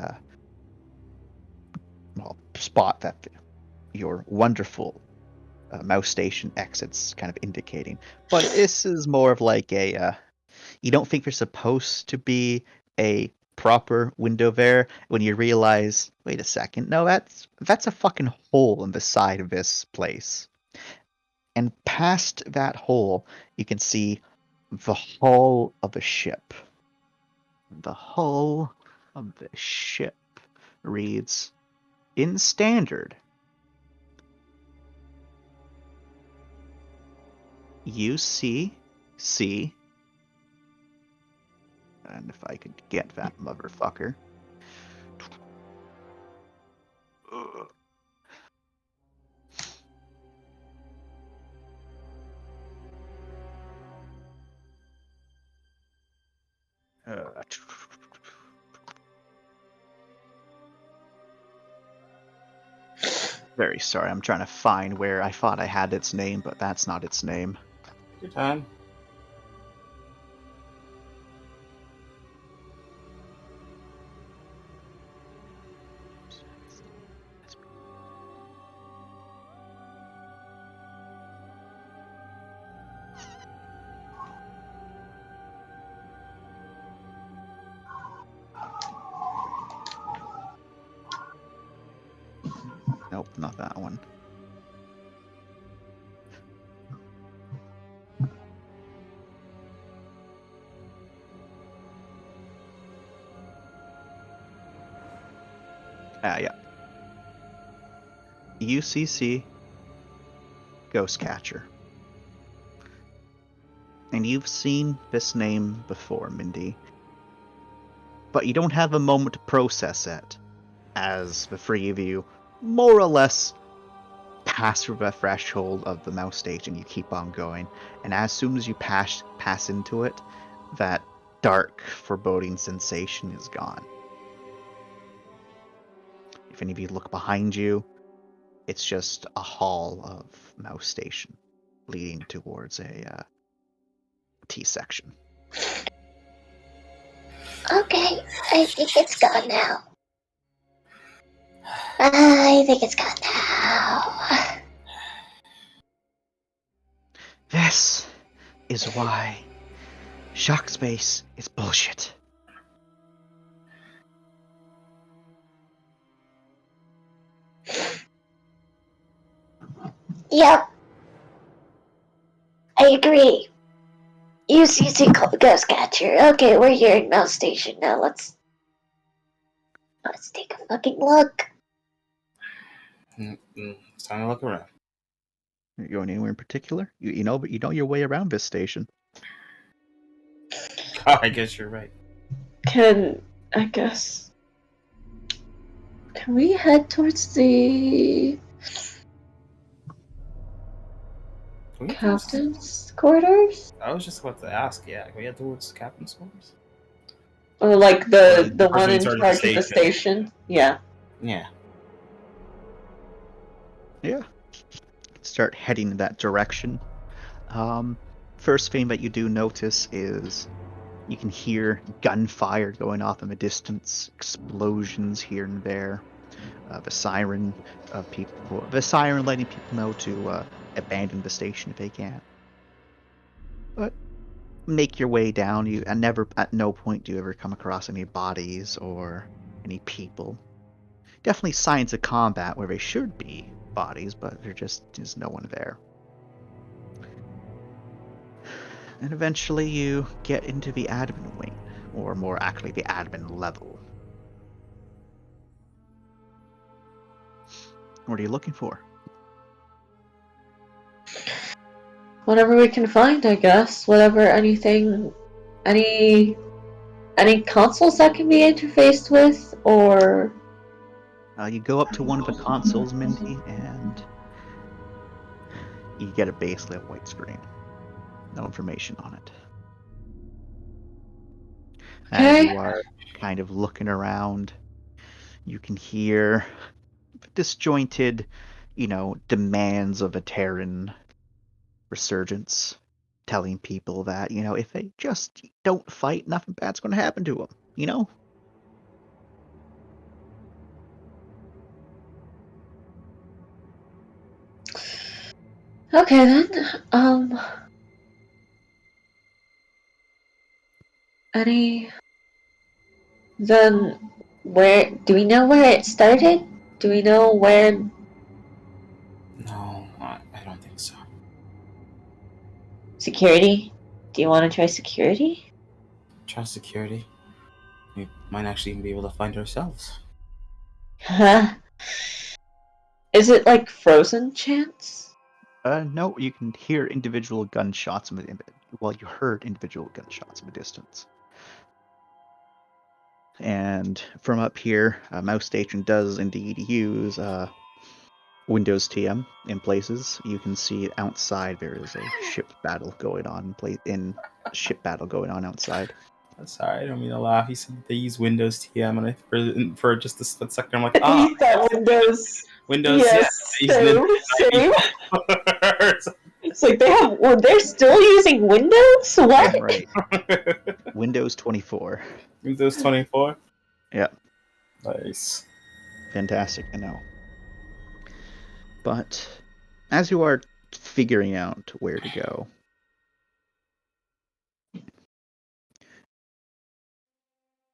spot that your wonderful mouse station exits kind of indicating. But this is more of like a you don't think there's supposed to be a proper window there when you realize, wait a second, no, that's a fucking hole in the side of this place. And past that hole, you can see the hull of a ship. The hull of the ship reads, in standard, UCC, and if I could get that motherfucker. Very sorry, I'm trying to find where I thought I had its name, but that's not its name. Your time. Nope, not that one. Yeah. UCC Ghost Catcher. And you've seen this name before, Mindy. But you don't have a moment to process it, as the three of you more or less pass through the threshold of the mouse station. You keep on going, and as soon as you pass into it, that dark, foreboding sensation is gone. If any of you look behind you, it's just a hall of mouse station leading towards a T section. Okay, I think it's gone now. I think it's gone now. This is why shockspace is bullshit. Yep. I agree. UCC Ghost Catcher. Okay, we're here at Mouse Station now. Let's take a fucking look. It's time to look around. Are you going anywhere in particular? You know, but you know your way around this station. Oh, I guess you're right. Can we head towards the Can we just- captain's quarters? I was just about to ask. Yeah, can we head towards the captain's quarters? Or like Or the person one in of charge of the station? Yeah. Yeah. Yeah. Start heading in that direction. First thing that you do notice is you can hear gunfire going off in the distance, explosions here and there. The siren letting people know to abandon the station if they can. But make your way down. At no point do you ever come across any bodies or any people. Definitely signs of combat where they should be bodies, but there's no one there. And eventually you get into the admin wing, or more accurately, the admin level. What are you looking for? Whatever we can find, I guess. Whatever, any consoles that can be interfaced with, or You go up to one of the consoles, Mindy, and you get basically a white screen. No information on it. As okay. you are kind of looking around, you can hear disjointed, demands of a Terran resurgence, telling people that, if they just don't fight, nothing bad's going to happen to them, Okay then. Any then where do we know where it started? Do we know where No, I don't think so. security? Do you want to try security? Try security. We might actually even be able to find ourselves. Huh? Is it like frozen chance? No, you can hear individual gunshots you heard individual gunshots in the distance. And from up here, Mouse Station does indeed use Windows TM in places. You can see outside there is a ship battle going on outside. I'm sorry, I don't mean to laugh. He said they use Windows TM, and for just a split second, I'm like, He thought Windows. Windows. Yes, Yeah, they use same. Windows. It's like they're still using Windows? What? Right. Windows 24. Windows 24. Yeah, Nice. fantastic to know. But as you are figuring out where to go,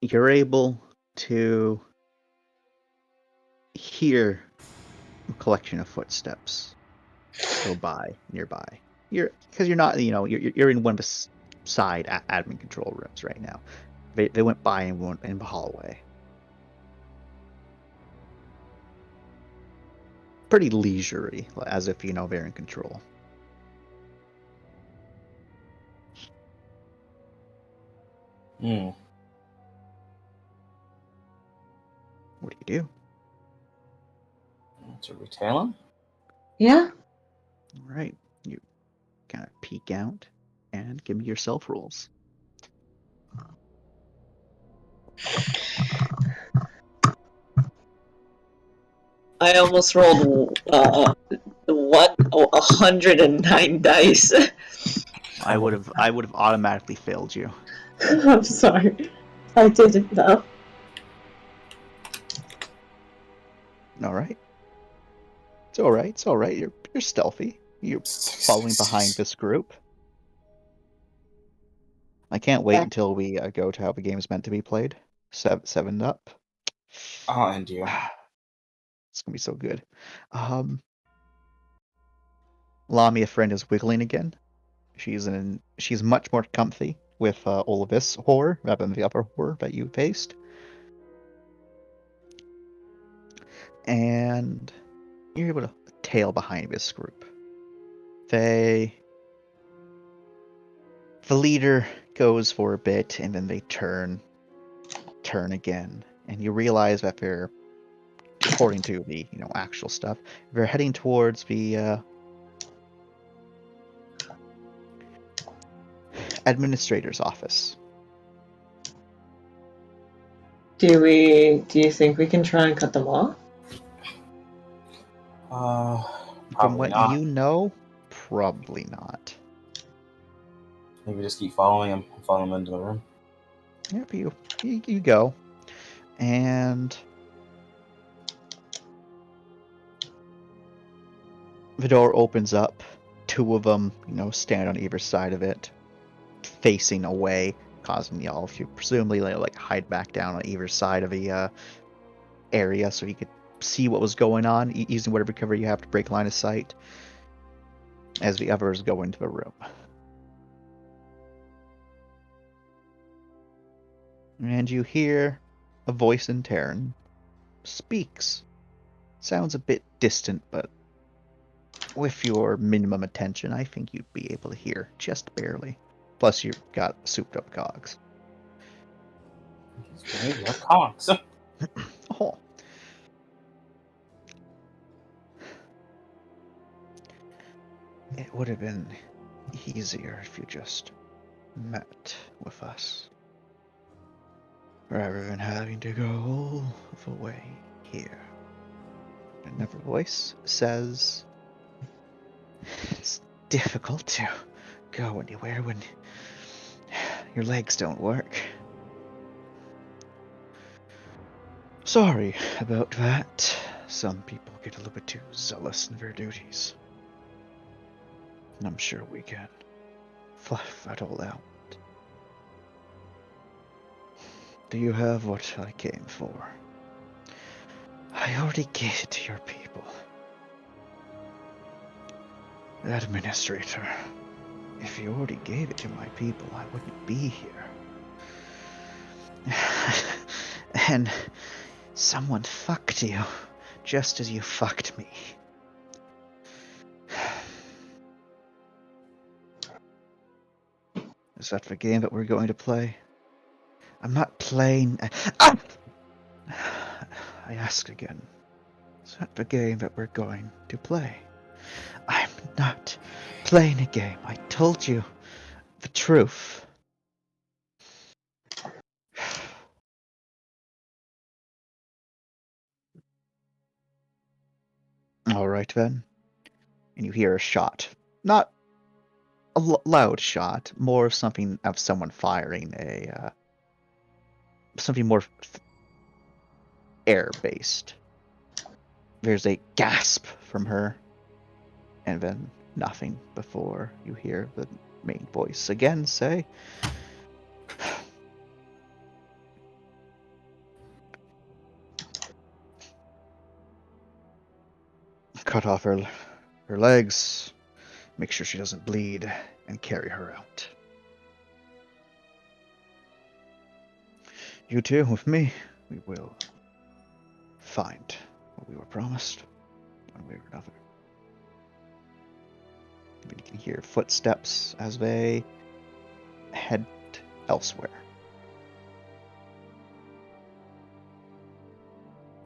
you're able to hear a collection of footsteps go by nearby. Because you're not, you're in one of the side admin control rooms right now. They went by and went in the hallway. Pretty leisurely, as if they're in control. Hmm. What do you do? Should we tail him? Yeah. All right, you kind of peek out and give me your self rolls. I almost rolled 109 dice. I would have automatically failed you. I'm sorry. I didn't know. All right. It's all right. It's all right. You're stealthy. You're following behind this group. I can't wait until we go to how the game is meant to be played. Seven up. I'll end you. It's gonna be so good. Lamia friend is wiggling again. She's much more comfy with all of this horror rather than the other horror that you faced. And you're able to tail behind this group. The leader goes for a bit, and then they turn again, and you realize that they're, according to the actual stuff, they're heading towards the administrator's office. Do you think we can try and cut them off? From Probably what not. you know, probably not. Maybe just keep following him. Follow him into the room. Yep, you go, and the door opens up. Two of them, stand on either side of it, facing away, causing y'all to presumably like hide back down on either side of the area so you could see what was going on, using whatever cover you have to break line of sight as the others go into the room. And you hear a voice in Terran. Speaks. Sounds a bit distant, but with your minimum attention, I think you'd be able to hear just barely. Plus, you've got souped up cogs. Maybe our cogs. Oh. It would have been easier if you just met with us, rather than having to go all the way here. Another voice says, it's difficult to go anywhere when your legs don't work. Sorry about that. Some people get a little bit too zealous in their duties. And I'm sure we can fluff that all out. Do you have what I came for? I already gave it to your people. Administrator, if you already gave it to my people, I wouldn't be here. And someone fucked you, just as you fucked me. Is that the game that we're going to play? I'm not playing... Ah! I ask again. Is that the game that we're going to play? I'm not playing a game. I told you the truth. Alright then. And you hear a shot. Not a loud shot, more of something of someone firing a... something more air-based. There's a gasp from her, and then nothing before you hear the main voice again say, cut off her legs, make sure she doesn't bleed, and carry her out. You two, with me, we will find what we were promised, one way or another. You can hear footsteps as they head elsewhere.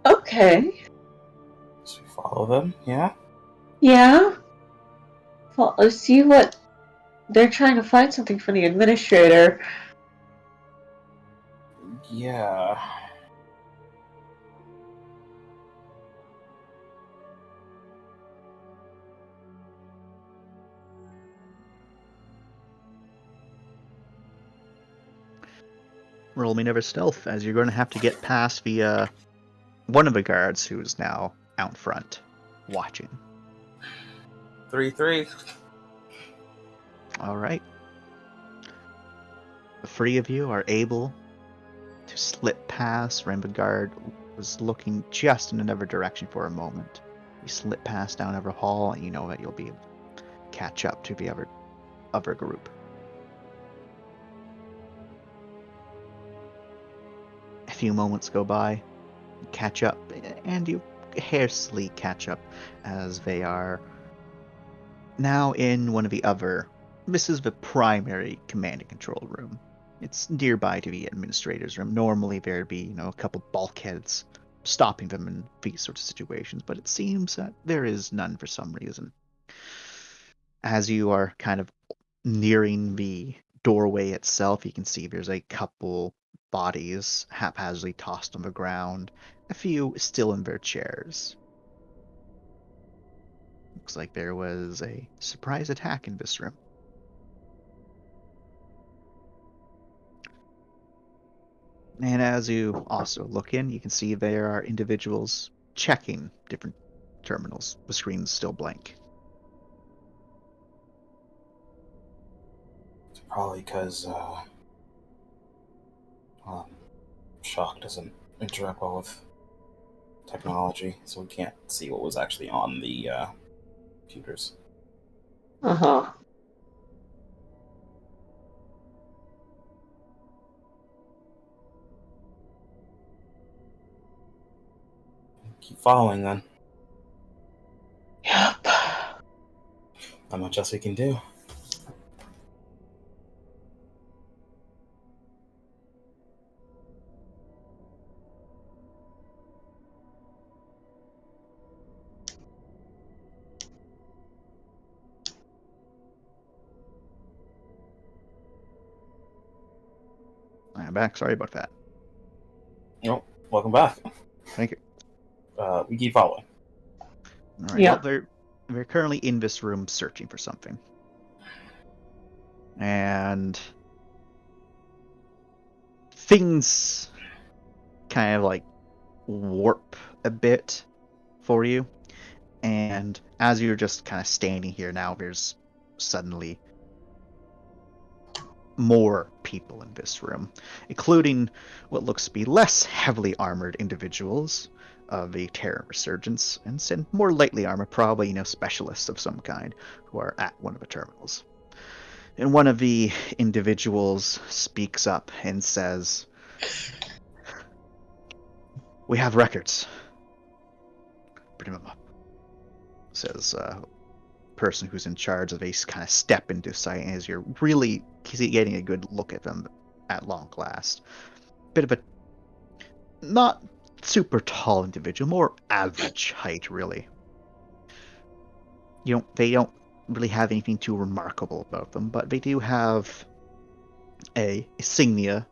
Okay. So we follow them, yeah? Yeah. Well, let's see what they're trying to find something for the administrator. Yeah. Roll me never stealth, as you're going to have to get past the one of the guards who's now out front, watching. 3-3. All right. The three of you are able to slip past. Rainbow Guard was looking just in another direction for a moment. You slip past down every hall, and you know that you'll be able to catch up to the other other group. A few moments go by, you catch up, and you hastily catch up as they are now in one of the other. This is the primary command and control room. It's nearby to the administrator's room. Normally there'd be, a couple bulkheads stopping them in these sorts of situations, but it seems that there is none for some reason. As you are kind of nearing the doorway itself, you can see there's a couple bodies haphazardly tossed on the ground, a few still in their chairs. Looks like there was a surprise attack in this room. And as you also look in, you can see there are individuals checking different terminals. The screen's still blank. It's probably because Shock doesn't interact well with technology, so we can't see what was actually on the computers. Uh-huh. Keep following then. Yep. Not much else we can do. I'm back. Sorry about that. Nope. Welcome back. Thank you. We keep following. All right. Yeah. Well, they're currently in this room searching for something, and things kind of like warp a bit for you. And as you're just kind of standing here now, there's suddenly more people in this room, including what looks to be less heavily armored individuals of the Terran Resurgence, and some more lightly armored, probably, specialists of some kind, who are at one of the terminals. And one of the individuals speaks up and says, "We have records." Bring them up. Says person who's in charge of a kind of step into sight as you're really getting a good look at them at long last. Bit of a not super tall individual, more average height, really. They don't really have anything too remarkable about them, but they do have a insignia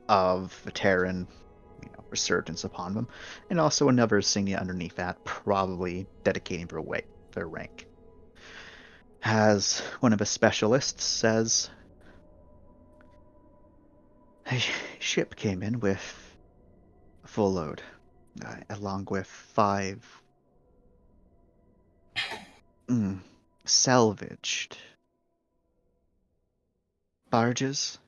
of the Terran resurgence upon them, and also another insignia underneath that, probably dedicating their rank. As one of the specialists says, a ship came in with a full load, along with 5 salvaged barges.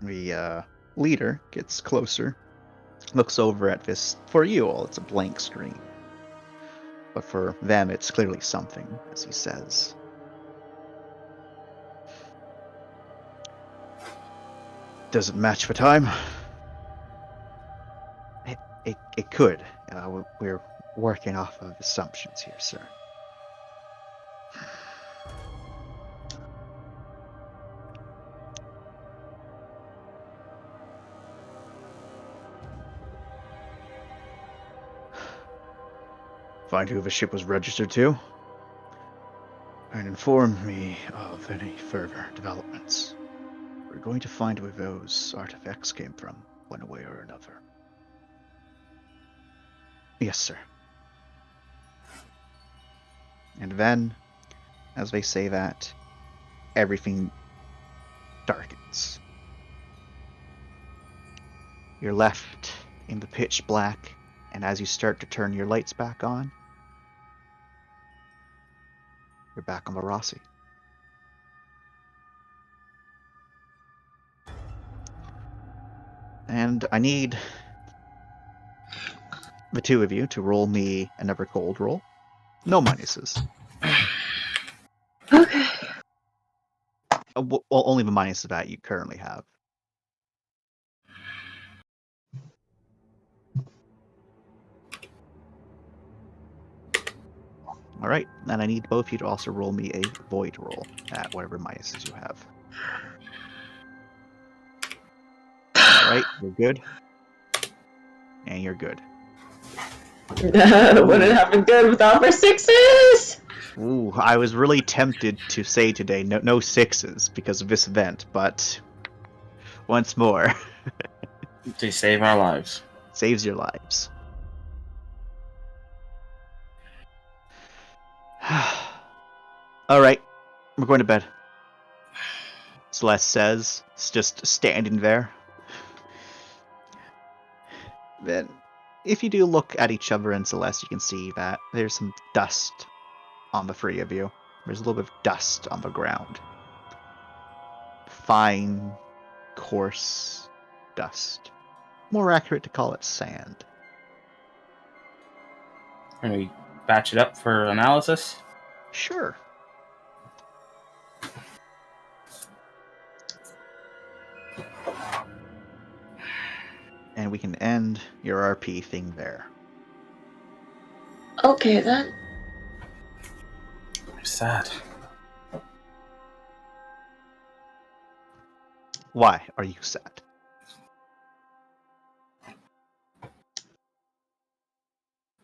The leader gets closer, looks over at this. For you all, it's a blank screen. But for them, it's clearly something, as he says. Does it match the time? It could. We're working off of assumptions here, sir. Find who the ship was registered to, and inform me of any further developments. We're going to find where those artifacts came from, one way or another. Yes, sir. And then, as they say that, everything darkens. You're left in the pitch black, and as you start to turn your lights back on, you're back on the Rossi. And I need the two of you to roll me another cold roll. No minuses. Okay. Well, only the minuses that you currently have. All right, and I need both of you to also roll me a void roll at whatever minuses you have. All right, you're good. And you're good. Wouldn't have been good without our sixes. Ooh, I was really tempted to say today no sixes because of this event, but once more, They save our lives. saves your lives. All right, we're going to bed. Celeste says, it's just standing there. Then, if you do look at each other and Celeste, you can see that there's some dust on the three of you. There's a little bit of dust on the ground. Fine, coarse dust. More accurate to call it sand. Can we batch it up for analysis? Sure. And we can end your RP thing there. Okay then. I'm sad. Why are you sad?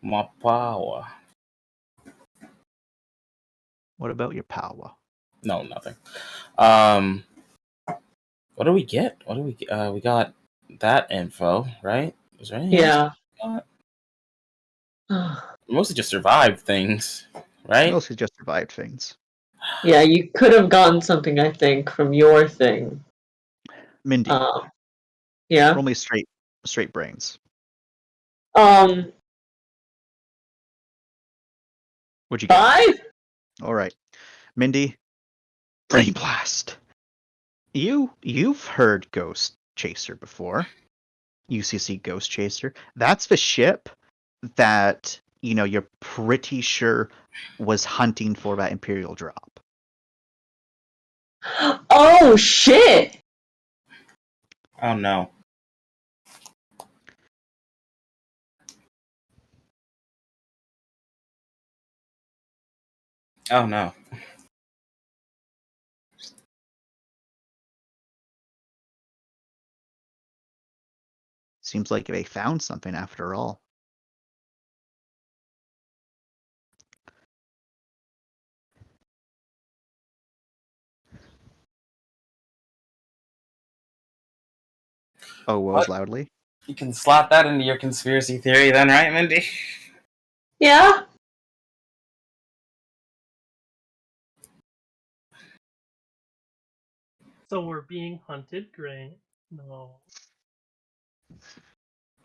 My power. What about your power? No, nothing. What do we get? What do we get? We got that info, right? Was there anything else Yeah. we got? We mostly just survived things, right? Mostly just survived things. Yeah, you could have gotten something, I think, from your thing. Mindy, Yeah. roll me straight brains. Um, What'd you get? 5? All right, Mindy, brain blast. You've heard Ghost Chaser before. UCC Ghost Chaser. That's the ship that you're pretty sure was hunting for that Imperial drop. Oh shit! Oh no. Oh no. Seems like they found something after all. Oh, woes What? loudly. You can slot that into your conspiracy theory then, right, Mindy? Yeah? So we're being hunted, great. No.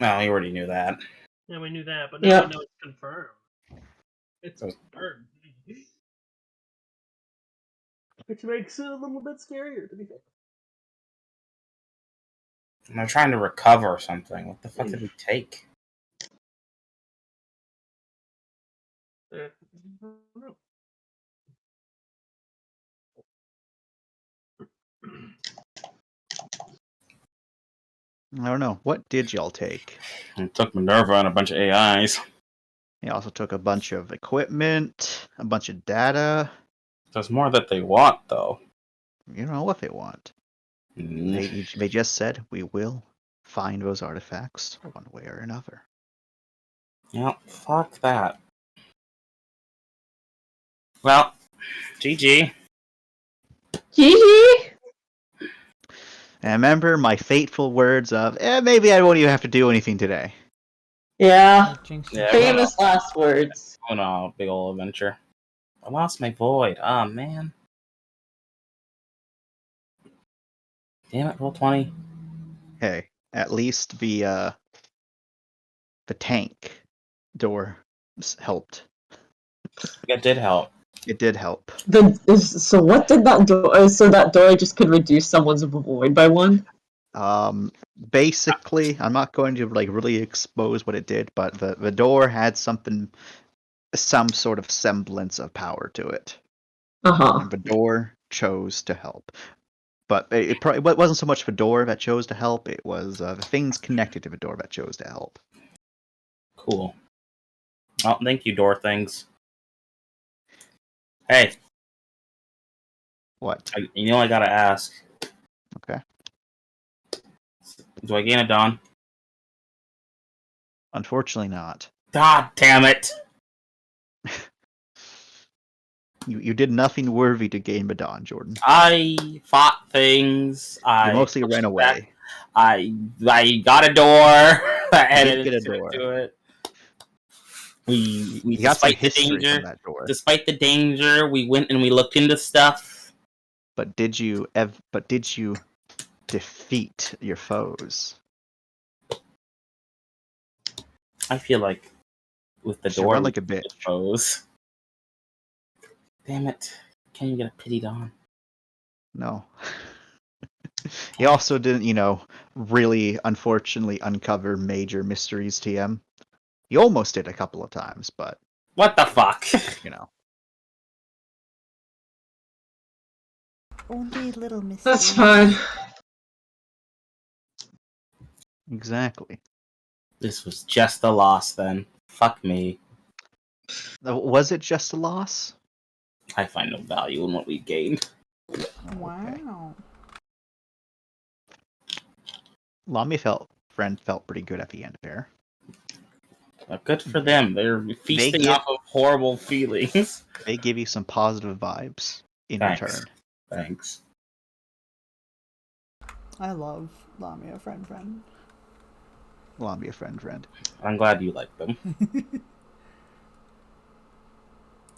No, you already knew that. Yeah, we knew that, but now Yep. we know it's confirmed. It's So- confirmed. Which makes it a little bit scarier, to be fair. I'm trying to recover something. What the fuck did we take? I don't know. I don't know. What did y'all take? I took Minerva and a bunch of AIs. They also took a bunch of equipment, a bunch of data. There's more that they want, though. You don't know what they want. They just said we will find those artifacts one way or another. Yeah, fuck that. Well, GG. GG? And remember my fateful words of, maybe I won't even have to do anything today. Yeah. Jinx. Yeah, Famous last words. going on a big old adventure. I lost my void. Oh man. Damn it, roll 20. Hey, at least the tank door helped. That did help. It did help. So what did that door? So that door just could reduce someone's void by 1. Basically, I'm not going to really expose what it did, but the door had something some sort of semblance of power to it. Uh-huh. And Vidor chose to help. But it wasn't so much Vidor that chose to help, it was the things connected to Vidor that chose to help. Cool. Oh, thank you, door things. Hey, What? I gotta ask. Okay. Do I gain a Dawn? Unfortunately not. God damn it! You did nothing worthy to gain Madon, Jordan. I fought things. You I mostly pushed ran it back. away. I got a door and did I get a didn't door. do it. We You got some despite the history danger, from that door. despite the danger, we went and we looked into stuff. But did you defeat your foes? I feel like with the Should door run we like a did bitch. foes. Damn it! Can you get a pity Dawn? No. He also didn't, really unfortunately uncover major mysteries, TM. He almost did a couple of times, but What the fuck? Only little mysteries. That's fine. Exactly. This was just a loss then. Fuck me. Was it just a loss? I find no value in what we gained. Wow. Lami friend felt pretty good at the end there. Good for them. They're feasting off of horrible feelings. They give you some positive vibes in Thanks. return. Thanks. I love Lamia friend. Lami friend. I'm glad you like them.